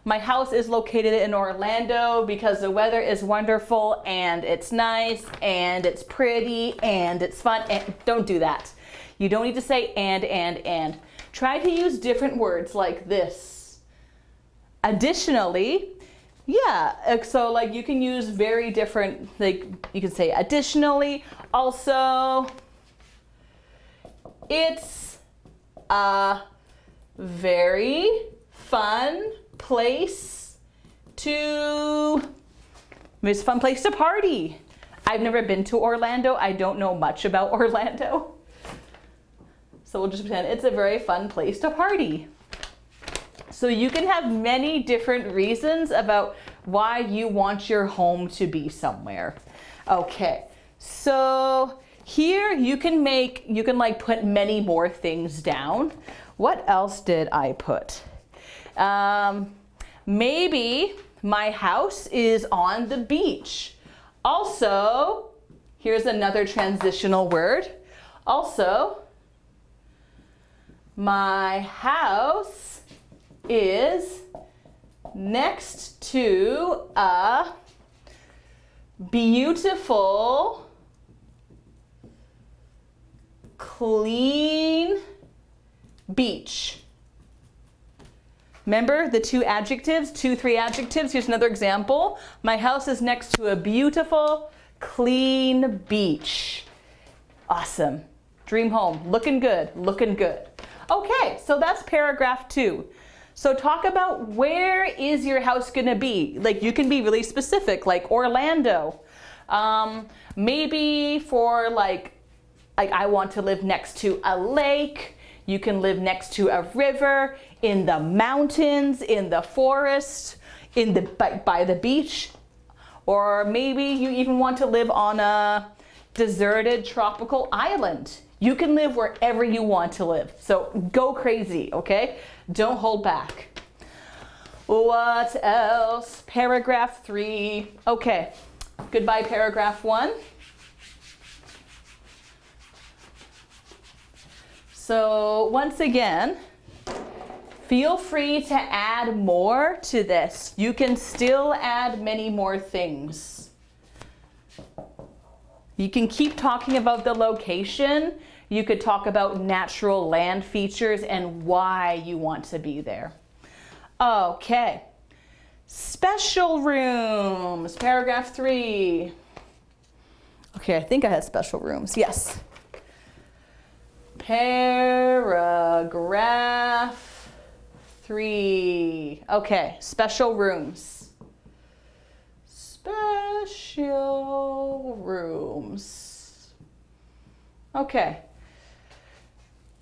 my house is located in Orlando because the weather is wonderful and it's nice and it's pretty and it's fun, and don't do that. You don't need to say and. Try to use different words like this. Additionally, yeah, so like you can use very different, like you can say additionally, also, it's a very fun place to, it's a fun place to party. I've never been to Orlando. I don't know much about Orlando. So we'll just pretend it's a very fun place to party. So you can have many different reasons about why you want your home to be somewhere. Okay, so here you can like put many more things down. What else did I put? Maybe my house is on the beach. Also, here's another transitional word. Also, my house is next to a beautiful, clean beach. Remember the three adjectives? Here's another example. My house is next to a beautiful, clean beach. Awesome. Dream home. Looking good, looking good. Okay, so that's paragraph 2. So talk about where is your house gonna be? Like you can be really specific, like Orlando. Maybe for like I want to live next to a lake. You can live next to a river, in the mountains, in the forest, by the beach. Or maybe you even want to live on a deserted tropical island. You can live wherever you want to live. So go crazy, okay? Don't hold back. What else? Paragraph 3. Okay, goodbye paragraph 1. So once again, feel free to add more to this. You can still add many more things. You can keep talking about the location. You could talk about natural land features and why you want to be there. Okay, special rooms, paragraph 3. Okay, I think I had special rooms, yes. Paragraph 3. Okay, special rooms. Special rooms. Okay.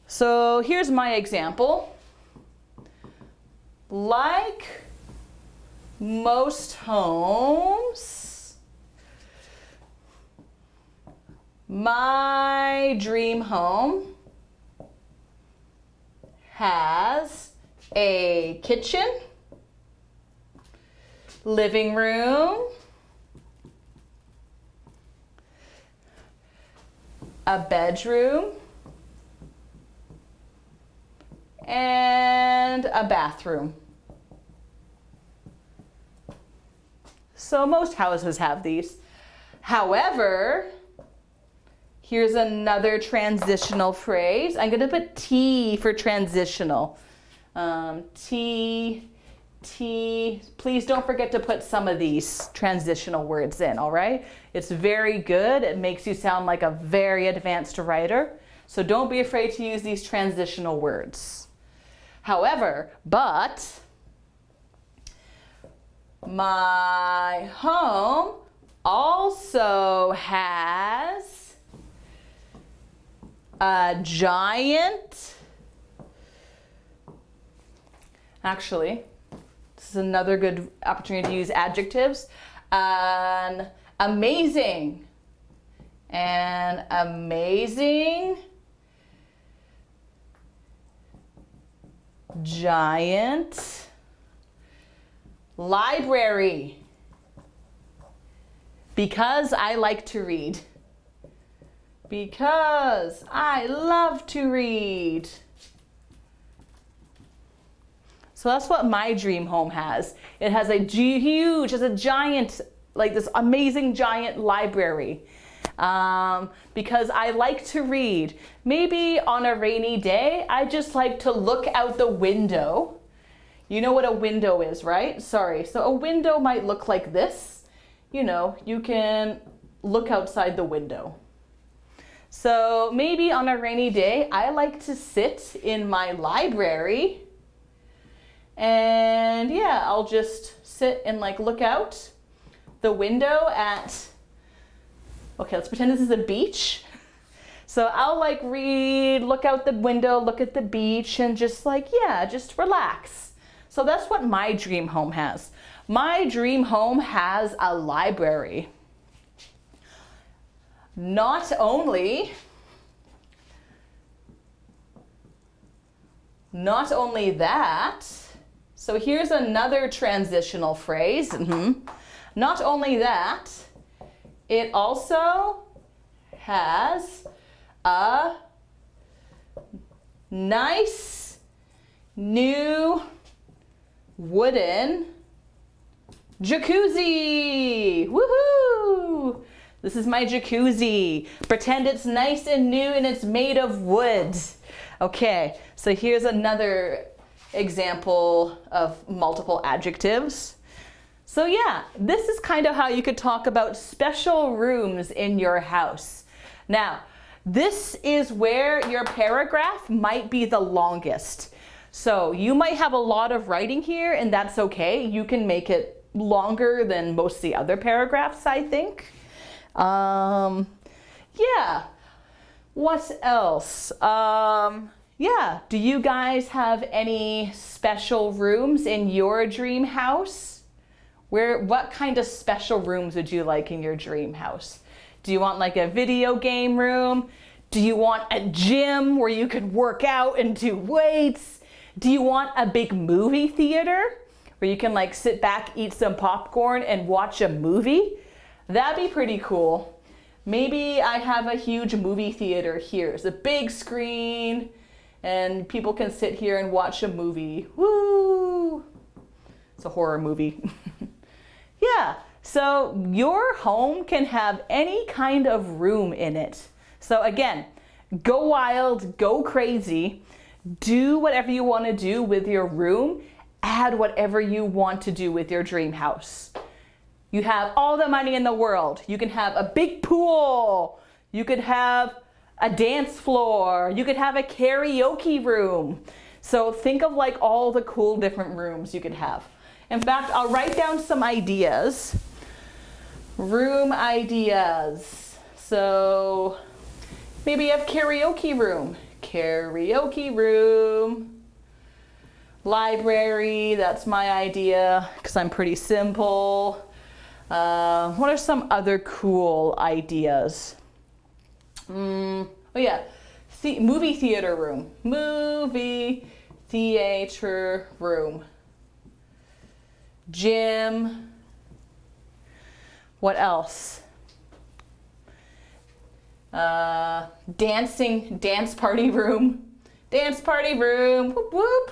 So here's my example. Like most homes, my dream home has a kitchen, living room, a bedroom, and a bathroom. So most houses have these. However, here's another transitional phrase. I'm gonna put T for transitional. T. Please don't forget to put some of these transitional words in, all right? It's very good. It makes you sound like a very advanced writer. So don't be afraid to use these transitional words. However, but my home also has a giant, actually, this is another good opportunity to use adjectives, an amazing giant library, because I like to read. Because I love to read. So that's what my dream home has. It has a giant, like this amazing giant library. Because I like to read. Maybe on a rainy day, I just like to look out the window. You know what a window is, right? Sorry. So a window might look like this. You know, you can look outside the window. So maybe on a rainy day, I like to sit in my library. And yeah, I'll just sit and like look out the window at, okay, let's pretend this is a beach. So I'll like read, look out the window, look at the beach, and just like, yeah, just relax. So that's what my dream home has. My dream home has a library. Not only that, so here's another transitional phrase. Not only that, it also has a nice new wooden jacuzzi. Woohoo! This is my jacuzzi. Pretend it's nice and new and it's made of wood. Okay, so here's another example of multiple adjectives. So yeah, this is kind of how you could talk about special rooms in your house. Now, this is where your paragraph might be the longest. So you might have a lot of writing here, and that's okay. You can make it longer than most of the other paragraphs, I think. Yeah, what else? Yeah, do you guys have any special rooms in your dream house? What kind of special rooms would you like in your dream house? Do you want like a video game room? Do you want a gym where you could work out and do weights? Do you want a big movie theater where you can like sit back, eat some popcorn and watch a movie? That'd be pretty cool. Maybe I have a huge movie theater here. It's a big screen and people can sit here and watch a movie. Woo! It's a horror movie. Yeah, so your home can have any kind of room in it. So again, go wild, go crazy, do whatever you want to do with your room, add whatever you want to do with your dream house. You have all the money in the world. You can have a big pool. You could have a dance floor. You could have a karaoke room. So think of like all the cool different rooms you could have. In fact, I'll write down some ideas. Room ideas. So maybe you have karaoke room. Karaoke room. Library, that's my idea because I'm pretty simple. What are some other cool ideas? Oh yeah, movie theater room. Movie theater room. Gym. What else? Dance party room. Dance party room. Whoop whoop.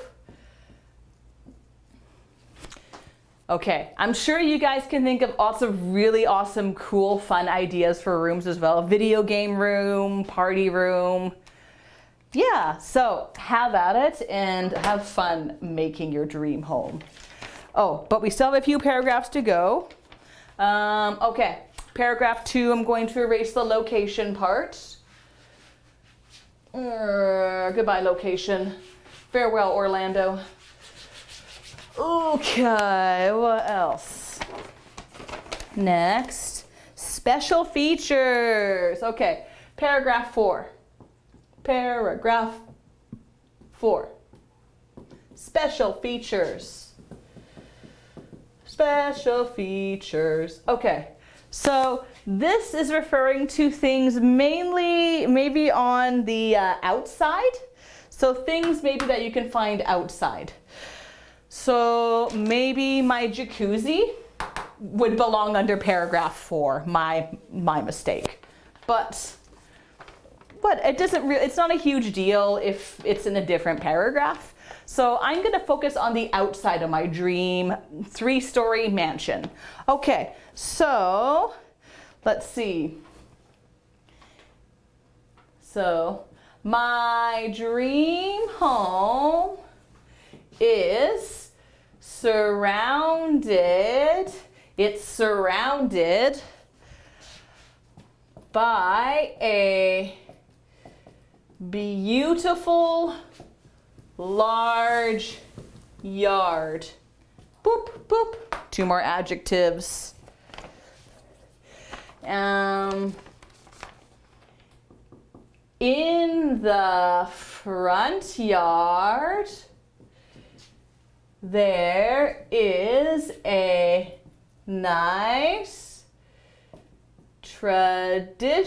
Okay, I'm sure you guys can think of lots of really awesome, cool, fun ideas for rooms as well. Video game room, party room. Yeah, so have at it and have fun making your dream home. Oh, but we still have a few paragraphs to go. Okay, paragraph 2, I'm going to erase the location part. Goodbye, location. Farewell, Orlando. Okay, what else? Next, special features. Okay, paragraph 4. Paragraph 4. Special features. Special features. Okay, so this is referring to things mainly maybe on the outside. So things maybe that you can find outside. So maybe my jacuzzi would belong under paragraph 4, my mistake. But it doesn't really, it's not a huge deal if it's in a different paragraph. So I'm gonna focus on the outside of my dream 3-story mansion. Okay, so let's see. So my dream home is it's surrounded by a beautiful large yard. Boop, boop. 2 more adjectives. In the front yard, there is a nice traditional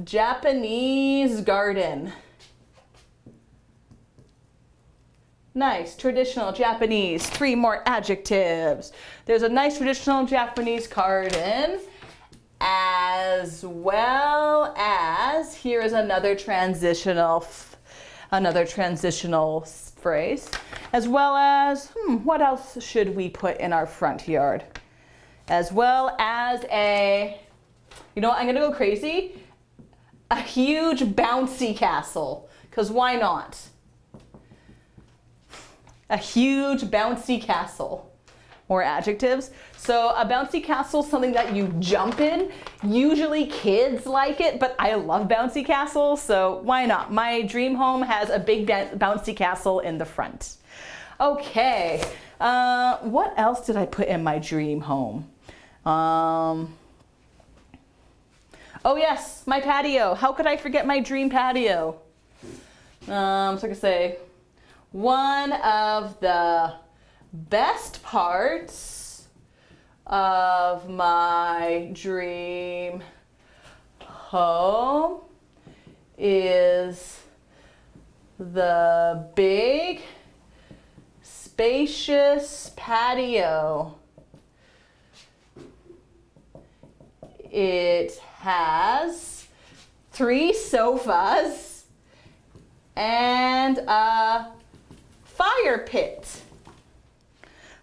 Japanese garden. Nice, traditional Japanese. 3 more adjectives. There's a nice traditional Japanese garden, as well as, here is another transitional phrase, as well as, what else should we put in our front yard? As well as you know what, I'm gonna go crazy. A huge bouncy castle, because why not? A huge bouncy castle. More adjectives. So a bouncy castle is something that you jump in. Usually kids like it, but I love bouncy castles, so why not? My dream home has a big bouncy castle in the front. Okay, what else did I put in my dream home? Oh yes, my patio. How could I forget my dream patio? So I could say, one of the best parts of my dream home is the big, spacious patio. It has 3 sofas and a fire pit.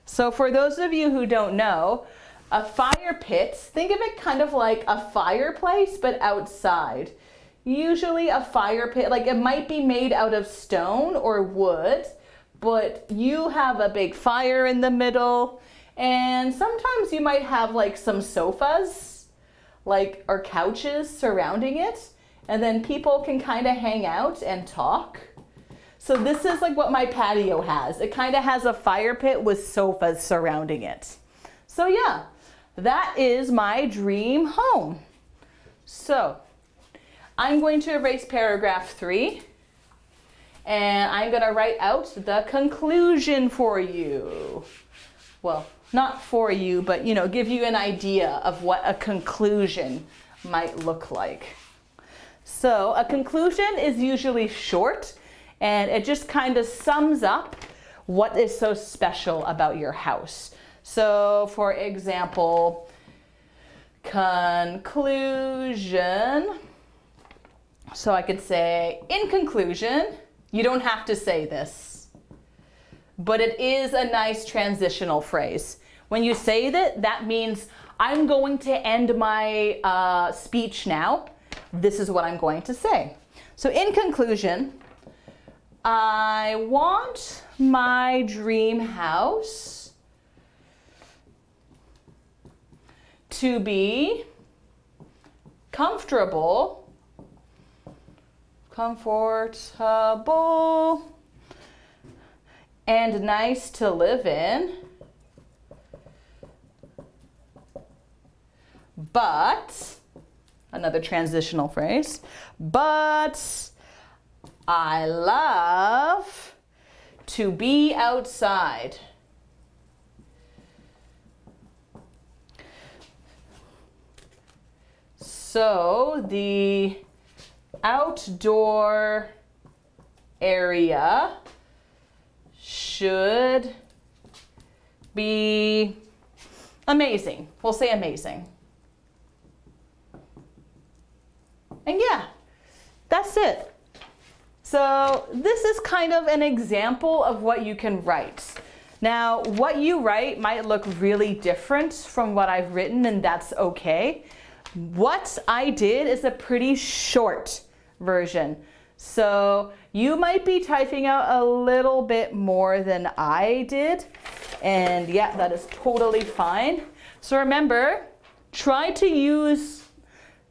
So for those of you who don't know, a fire pit, think of it kind of like a fireplace, but outside. Usually a fire pit, like it might be made out of stone or wood, but you have a big fire in the middle, and sometimes you might have like some sofas, like, or couches surrounding it, and then people can kind of hang out and talk. So this is like what my patio has. It kind of has a fire pit with sofas surrounding it. So yeah, that is my dream home. So I'm going to erase paragraph 3, and I'm going to write out the conclusion for you. Well, not for you, but you know, give you an idea of what a conclusion might look like. So a conclusion is usually short, and it just kind of sums up what is so special about your house. So for example, conclusion. So I could say, in conclusion, you don't have to say this, but it is a nice transitional phrase. When you say that, that means I'm going to end my speech now. This is what I'm going to say. So in conclusion, I want my dream house to be comfortable, and nice to live in, but, another transitional phrase, but I love to be outside. So the outdoor area should be amazing. We'll say amazing. And yeah, that's it. So this is kind of an example of what you can write. Now, what you write might look really different from what I've written, and that's okay. What I did is a pretty short version. So you might be typing out a little bit more than I did. And yeah, that is totally fine. So remember, try to use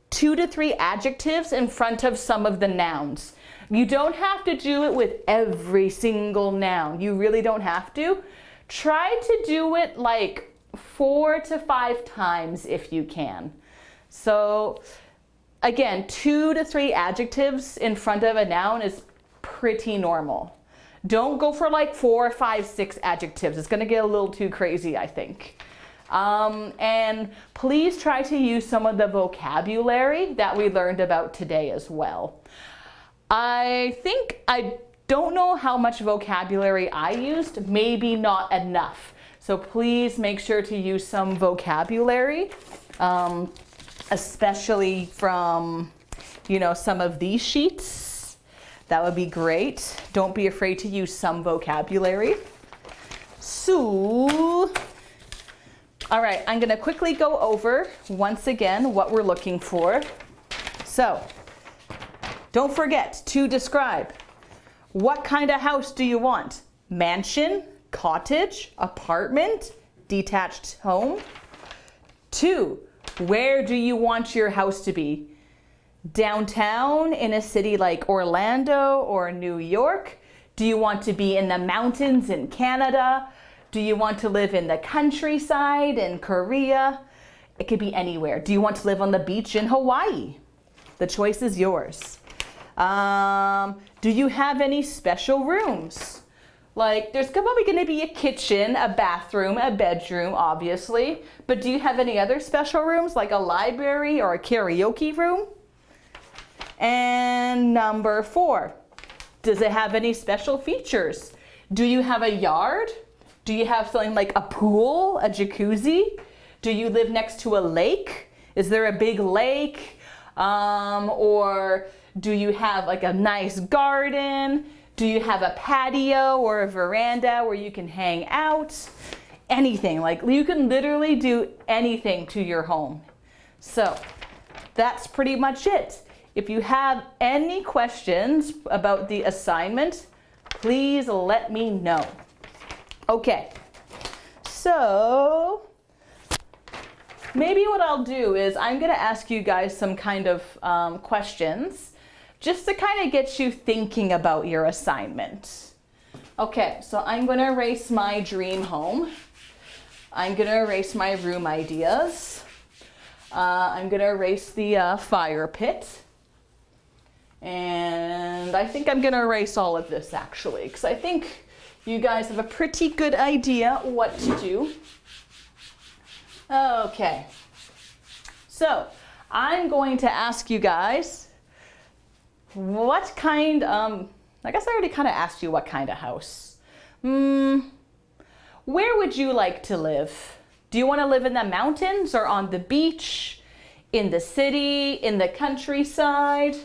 2 to 3 adjectives in front of some of the nouns. You don't have to do it with every single noun. You really don't have to. Try to do it like 4 to 5 times if you can. So again, 2 to 3 adjectives in front of a noun is pretty normal. Don't go for like 4, 5, 6 adjectives. It's going to get a little too crazy, I think. And please try to use some of the vocabulary that we learned about today as well. I don't know how much vocabulary I used, maybe not enough. So please make sure to use some vocabulary, especially from, some of these sheets. That would be great. Don't be afraid to use some vocabulary. So, all right, I'm gonna quickly go over once again what we're looking for. So, don't forget to describe. What kind of house do you want? Mansion, cottage, apartment, detached home? 2, where do you want your house to be? Downtown in a city like Orlando or New York? Do you want to be in the mountains in Canada? Do you want to live in the countryside in Korea? It could be anywhere. Do you want to live on the beach in Hawaii? The choice is yours. Do you have any special rooms? Like, there's probably going to be a kitchen, a bathroom, a bedroom, obviously. But do you have any other special rooms, like a library or a karaoke room? And number 4, does it have any special features? Do you have a yard? Do you have something like a pool, a jacuzzi? Do you live next to a lake? Is there a big lake? Or do you have like a nice garden? Do you have a patio or a veranda where you can hang out? Anything, like you can literally do anything to your home. So that's pretty much it. If you have any questions about the assignment, please let me know. Okay, so maybe what I'll do is I'm gonna ask you guys some kind of questions just to kind of get you thinking about your assignment. Okay, so I'm gonna erase my dream home. I'm gonna erase my room ideas. I'm gonna erase the fire pit. And I think I'm gonna erase all of this actually, because I think you guys have a pretty good idea what to do. Okay, so I'm going to ask you guys what kind, I guess I already kind of asked you what kind of house. Where would you like to live? Do you want to live in the mountains or on the beach, in the city, in the countryside?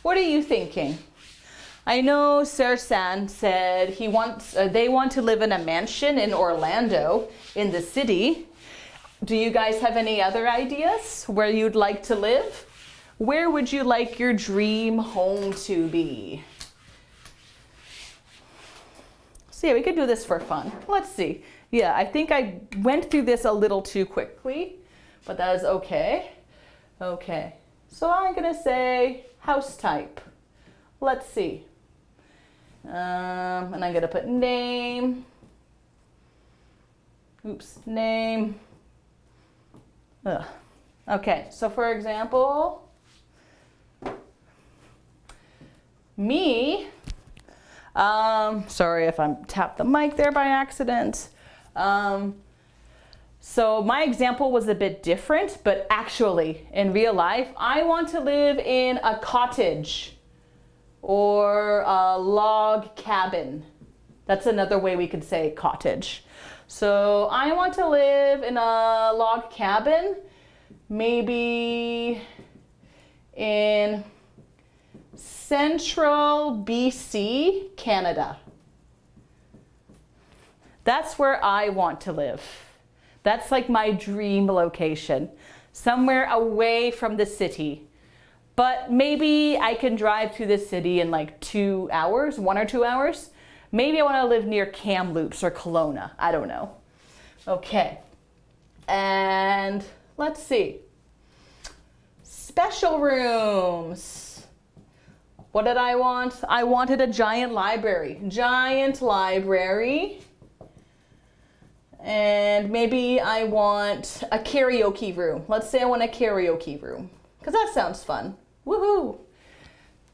What are you thinking? I know Sersan said they want to live in a mansion in Orlando, in the city. Do you guys have any other ideas where you'd like to live? Where would you like your dream home to be? So yeah, we could do this for fun. Let's see. Yeah, I think I went through this a little too quickly, but that is okay. Okay, so I'm gonna say house type. Let's see. And I'm gonna put name. Oops, name. Ugh. Okay, so for example, me, sorry if I tapped the mic there by accident. So my example was a bit different, but actually in real life, I want to live in a cottage or a log cabin. That's another way we could say cottage. So I want to live in a log cabin, maybe in central BC, Canada. That's where I want to live. That's like my dream location, somewhere away from the city. But maybe I can drive to the city in like 2 hours, 1 or 2 hours. Maybe I want to live near Kamloops or Kelowna. I don't know. Okay. And let's see. Special rooms. What did I want? I wanted a giant library. Giant library. And maybe I want a karaoke room. Let's say I want a karaoke room. because that sounds fun. Woohoo!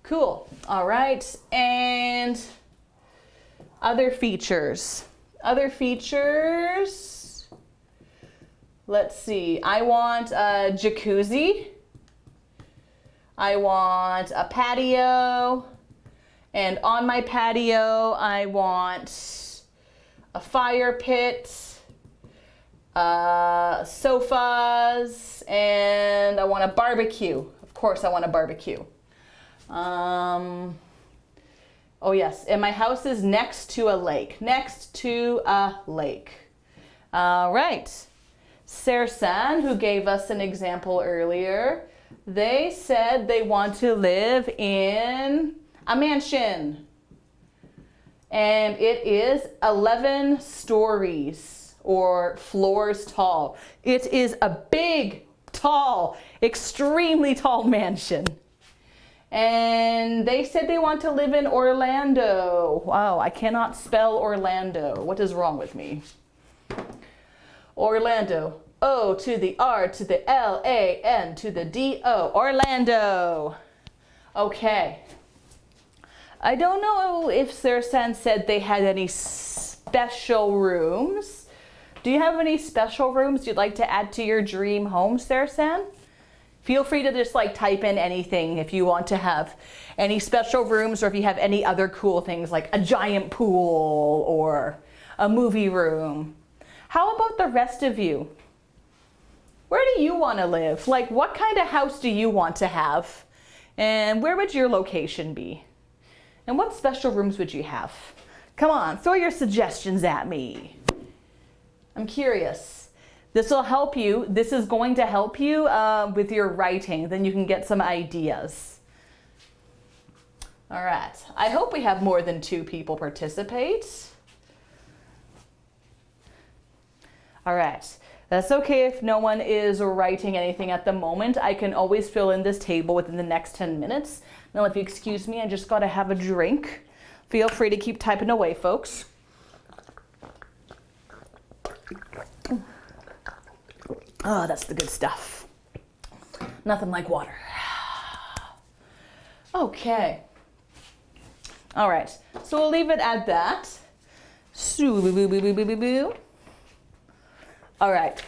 Cool. All right, and other features. Other features. Let's see. I want a jacuzzi. I want a patio. And on my patio, I want a fire pit, sofas, and I want a barbecue. Of course, I want a barbecue. Oh yes, and my house is next to a lake. Next to a lake. All right. Sersan, who gave us an example earlier, they said they want to live in a mansion. And it is 11 stories or floors tall. It is a big, tall, extremely tall mansion. And they said they want to live in Orlando. Wow, I cannot spell Orlando. What is wrong with me? Orlando. O to the R to the L A N to the D O. Orlando. Okay. I don't know if Sersan said they had any special rooms. Do you have any special rooms you'd like to add to your dream home, Sersan? Feel free to just like type in anything if you want to have any special rooms or if you have any other cool things like a giant pool or a movie room. How about the rest of you? Where do you want to live? Like, what kind of house do you want to have? And where would your location be? And what special rooms would you have? Come on, throw your suggestions at me. I'm curious. This will help you. This is going to help you with your writing. Then you can get some ideas. All right. I hope we have more than 2 people participate. All right. That's okay if no one is writing anything at the moment. I can always fill in this table within the next 10 minutes. Now, if you excuse me, I just got to have a drink. Feel free to keep typing away, folks. Oh, that's the good stuff. Nothing like water. Okay. All right. So we'll leave it at that. All right.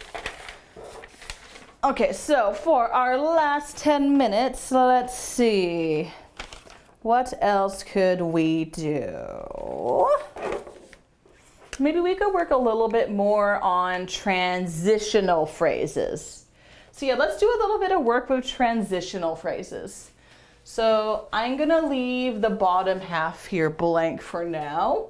Okay, so for our last 10 minutes, let's see. What else could we do? Maybe we could work a little bit more on transitional phrases. So yeah, let's do a little bit of work with transitional phrases. So I'm gonna leave the bottom half here blank for now.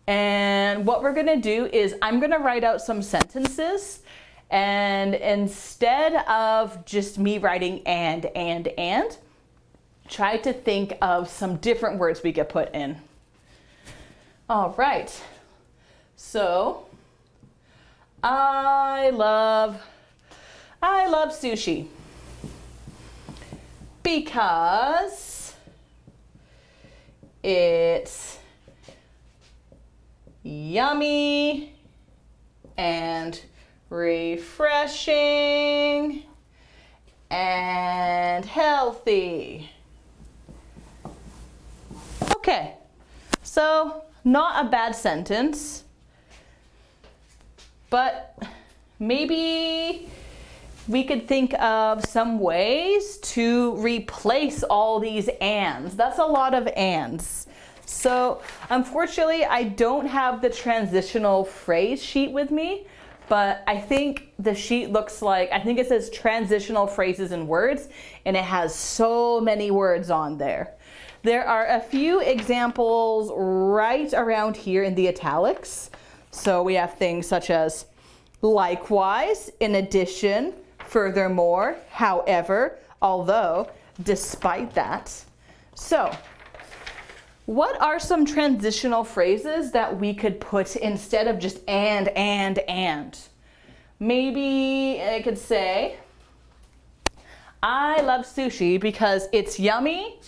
And what we're gonna do is I'm gonna write out some sentences, and instead of just me writing and, try to think of some different words we could put in. All right, so I love sushi because it's yummy and refreshing and healthy. Okay, so not a bad sentence, but maybe we could think of some ways to replace all these ands. That's a lot of ands. So unfortunately, I don't have the transitional phrase sheet with me, but I think the sheet looks like, I think it says transitional phrases and words, and it has so many words on there. There are a few examples right around here in the italics. So we have things such as likewise, in addition, furthermore, however, although, despite that. So what are some transitional phrases that we could put instead of just and? Maybe I could say, I love sushi because it's yummy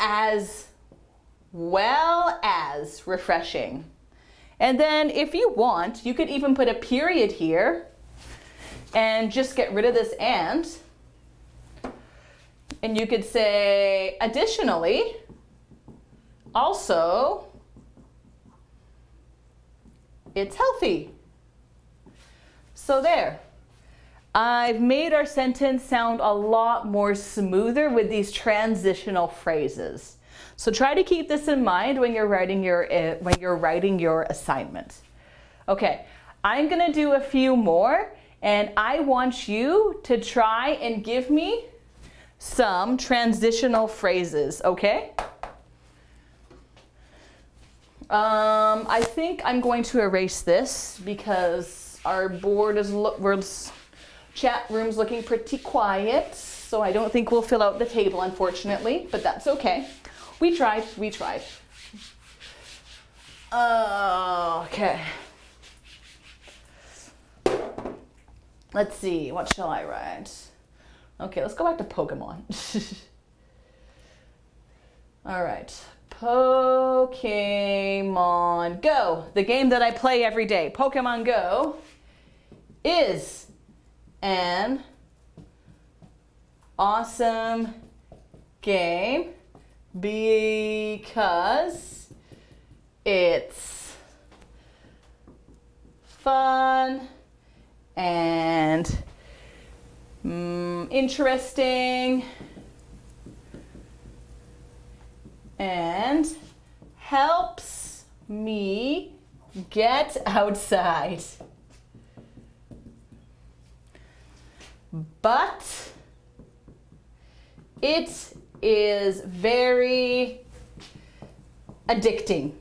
as well as refreshing. And then if you want, you could even put a period here and just get rid of this and you could say additionally, also, it's healthy. So there. I've made our sentence sound a lot more smoother with these transitional phrases. So try to keep this in mind when you're writing your assignment. Okay, I'm gonna do a few more, and I want you to try and give me some transitional phrases, okay? I think I'm going to erase this because our board is chat room's looking pretty quiet, so I don't think we'll fill out the table, unfortunately, but that's okay. We tried. Okay. Let's see, what shall I write? Okay, let's go back to Pokemon. All right, Pokemon Go, the game that I play every day. Pokemon Go is an awesome game because it's fun and interesting and helps me get outside. But it is very addicting.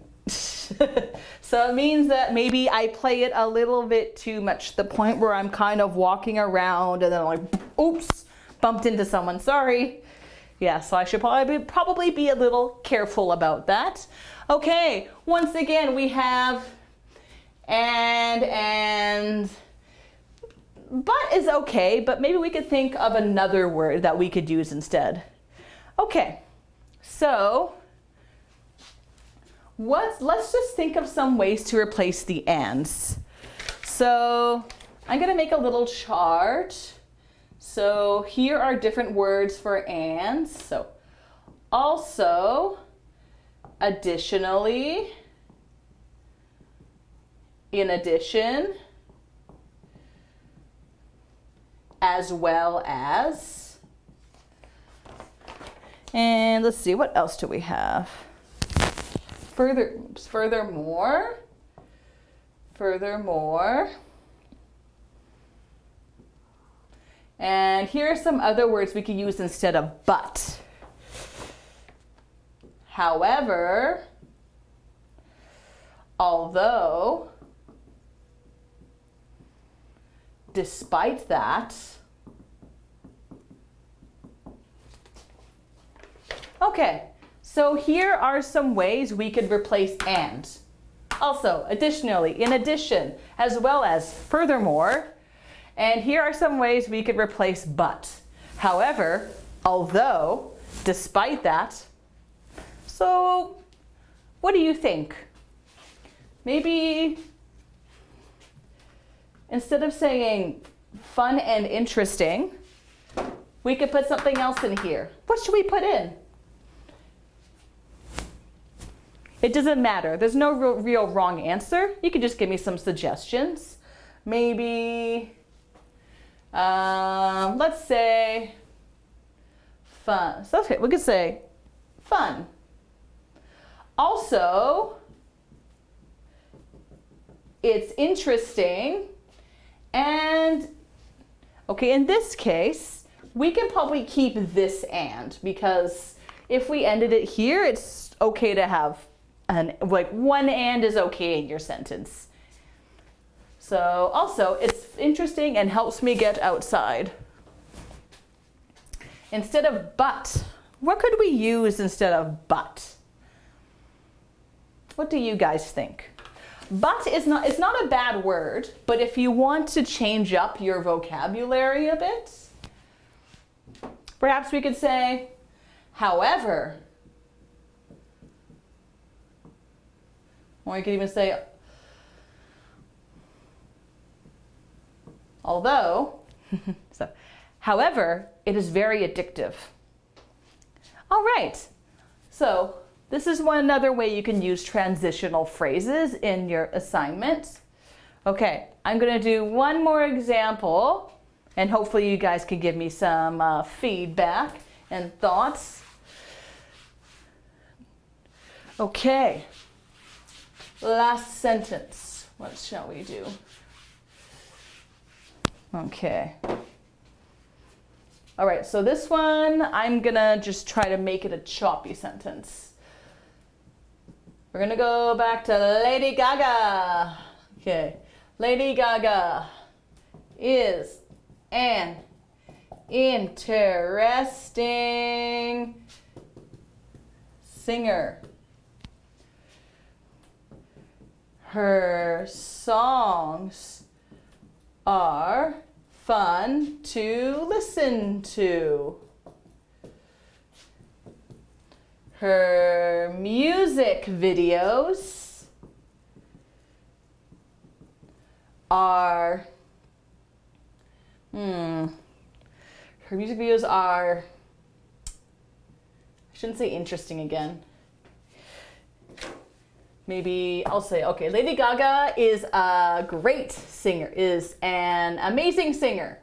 So it means that maybe I play it a little bit too much, to the point where I'm kind of walking around and then I'm like, oops, bumped into someone, sorry. Yeah, so I should probably be a little careful about that. Okay, once again we have and but is okay, but maybe we could think of another word that we could use instead. Okay, so let's just think of some ways to replace the ands. So I'm gonna make a little chart. So here are different words for ands. So also, additionally, in addition, as well as, and let's see, what else do we have? Furthermore, and here are some other words we could use instead of but. However, although, despite that. Okay, so here are some ways we could replace and. Also, additionally, in addition, as well as, furthermore. And here are some ways we could replace but. However, although, despite that. So, what do you think? Maybe instead of saying fun and interesting, we could put something else in here. What should we put in? It doesn't matter. There's no real wrong answer. You could just give me some suggestions. Maybe, let's say fun. So, okay, we could say fun. Also, it's interesting. And, okay, in this case, we can probably keep this and, because if we ended it here, it's okay to have like one and is okay in your sentence. So also, it's interesting and helps me get outside. Instead of but, what could we use instead of but? What do you guys think? But it's not a bad word, but if you want to change up your vocabulary a bit, perhaps we could say, however. Or you could even say, although. So, however, it is very addictive. All right, so this is another way you can use transitional phrases in your assignment. Okay, I'm gonna do one more example, and hopefully you guys can give me some feedback and thoughts. Okay, last sentence. What shall we do? Okay. All right, so this one, I'm gonna just try to make it a choppy sentence. We're gonna go back to Lady Gaga. Okay, Lady Gaga is an interesting singer. Her songs are fun to listen to. Her music videos are, I shouldn't say interesting again. Maybe I'll say, okay, Lady Gaga is a great singer, is an amazing singer.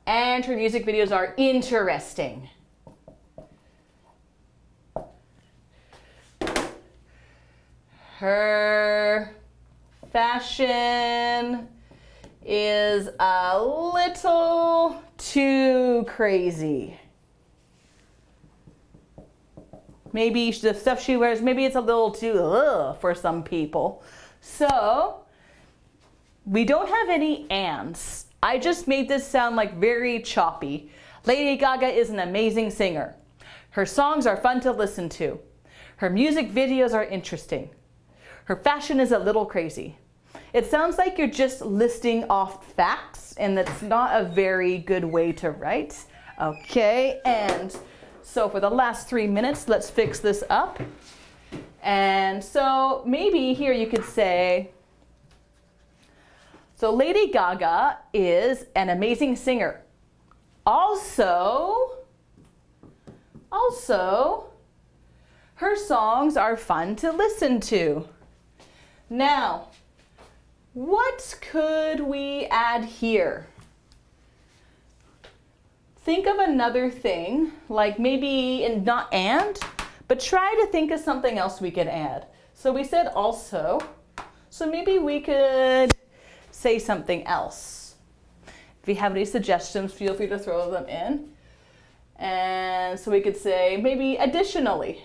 And her music videos are interesting. Her fashion is a little too crazy. Maybe the stuff she wears, maybe it's a little too for some people. So we don't have any ands. I just made this sound like very choppy. Lady Gaga is an amazing singer. Her songs are fun to listen to. Her music videos are interesting. Her fashion is a little crazy. It sounds like you're just listing off facts, and that's not a very good way to write. Okay, and so for the last 3 minutes, let's fix this up. And so maybe here you could say, so Lady Gaga is an amazing singer. Also, her songs are fun to listen to. Now, what could we add here? Think of another thing, like maybe not and, but try to think of something else we could add. So we said also, so maybe we could say something else. If you have any suggestions, feel free to throw them in. And so we could say maybe additionally.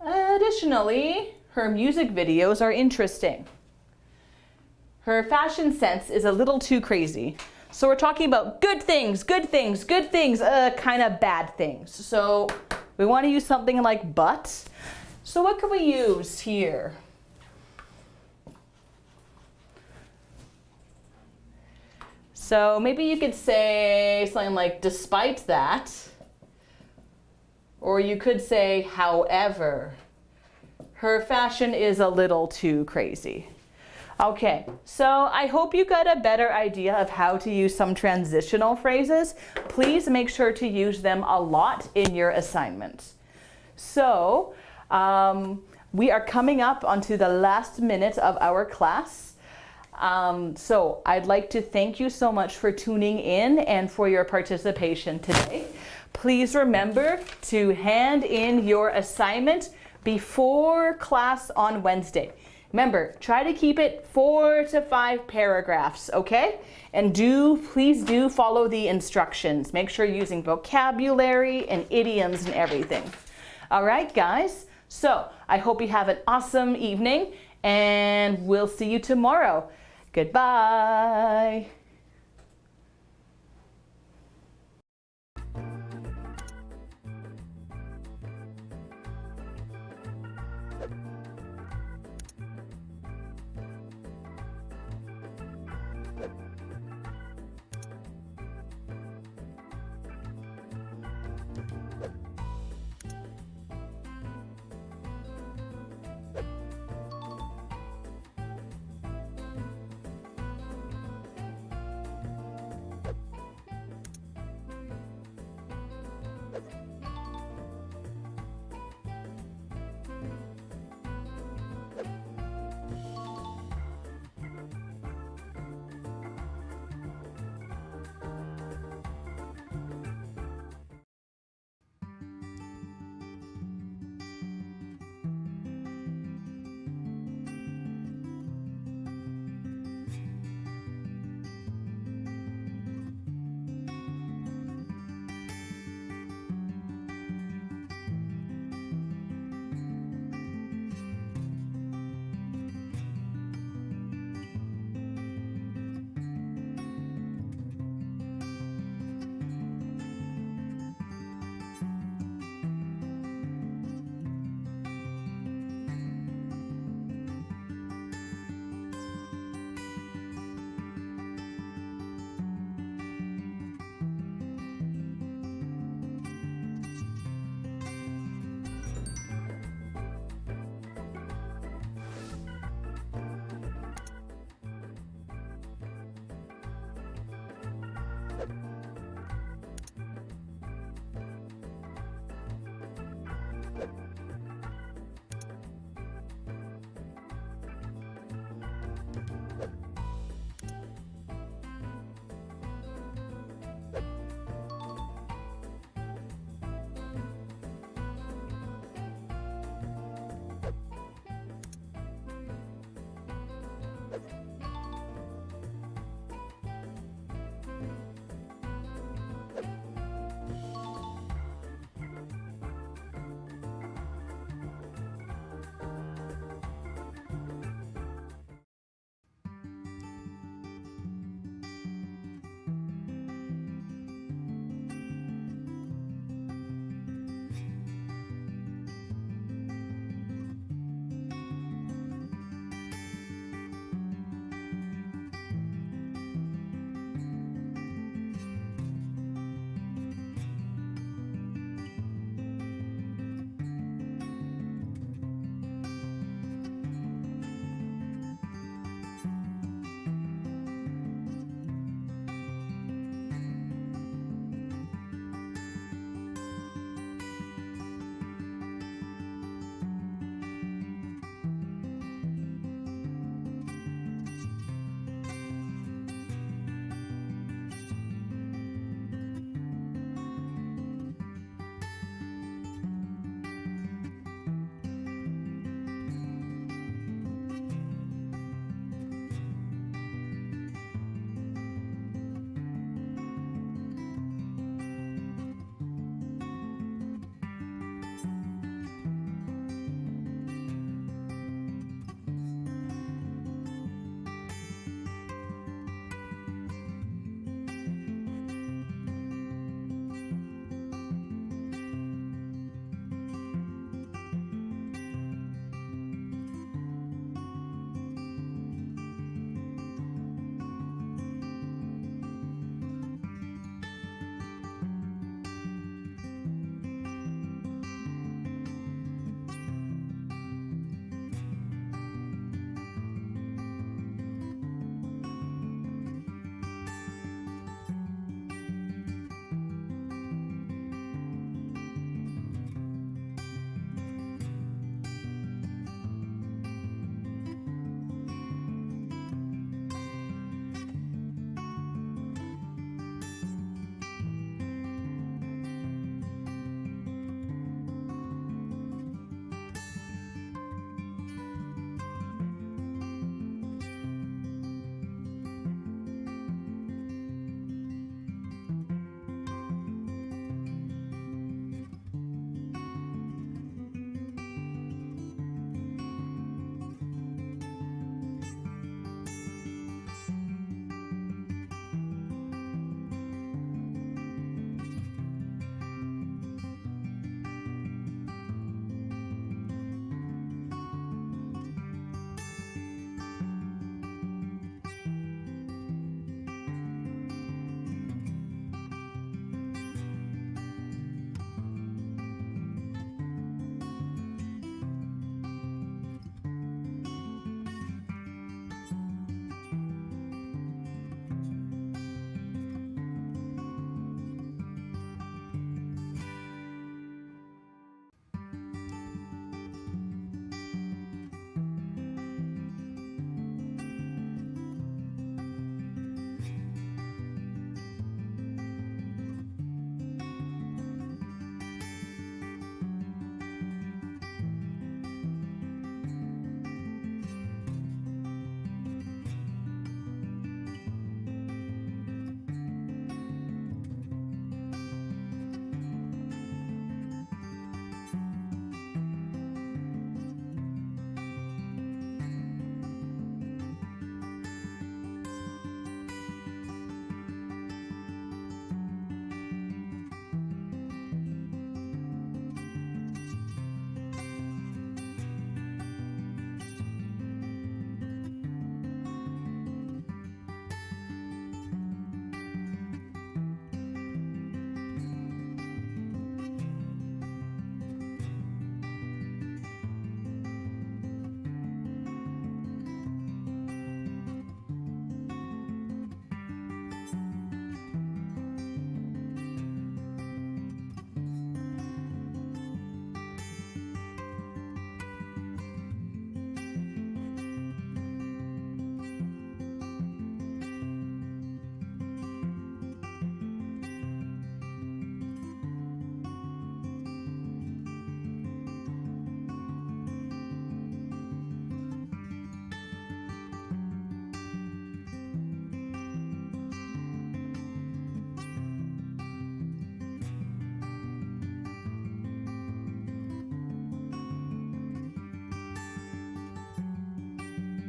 Additionally, her music videos are interesting. Her fashion sense is a little too crazy. So we're talking about good things, kind of bad things. So we want to use something like but. So what can we use here? So maybe you could say something like despite that, or you could say however, her fashion is a little too crazy. Okay, so I hope you got a better idea of how to use some transitional phrases. Please make sure to use them a lot in your assignment. So we are coming up onto the last minute of our class. So I'd like to thank you so much for tuning in and for your participation today. Please remember to hand in your assignment before class on Wednesday. Remember, try to keep it 4 to 5 paragraphs, okay? And please do follow the instructions. Make sure you're using vocabulary and idioms and everything. All right, guys? So I hope you have an awesome evening, and we'll see you tomorrow. Goodbye.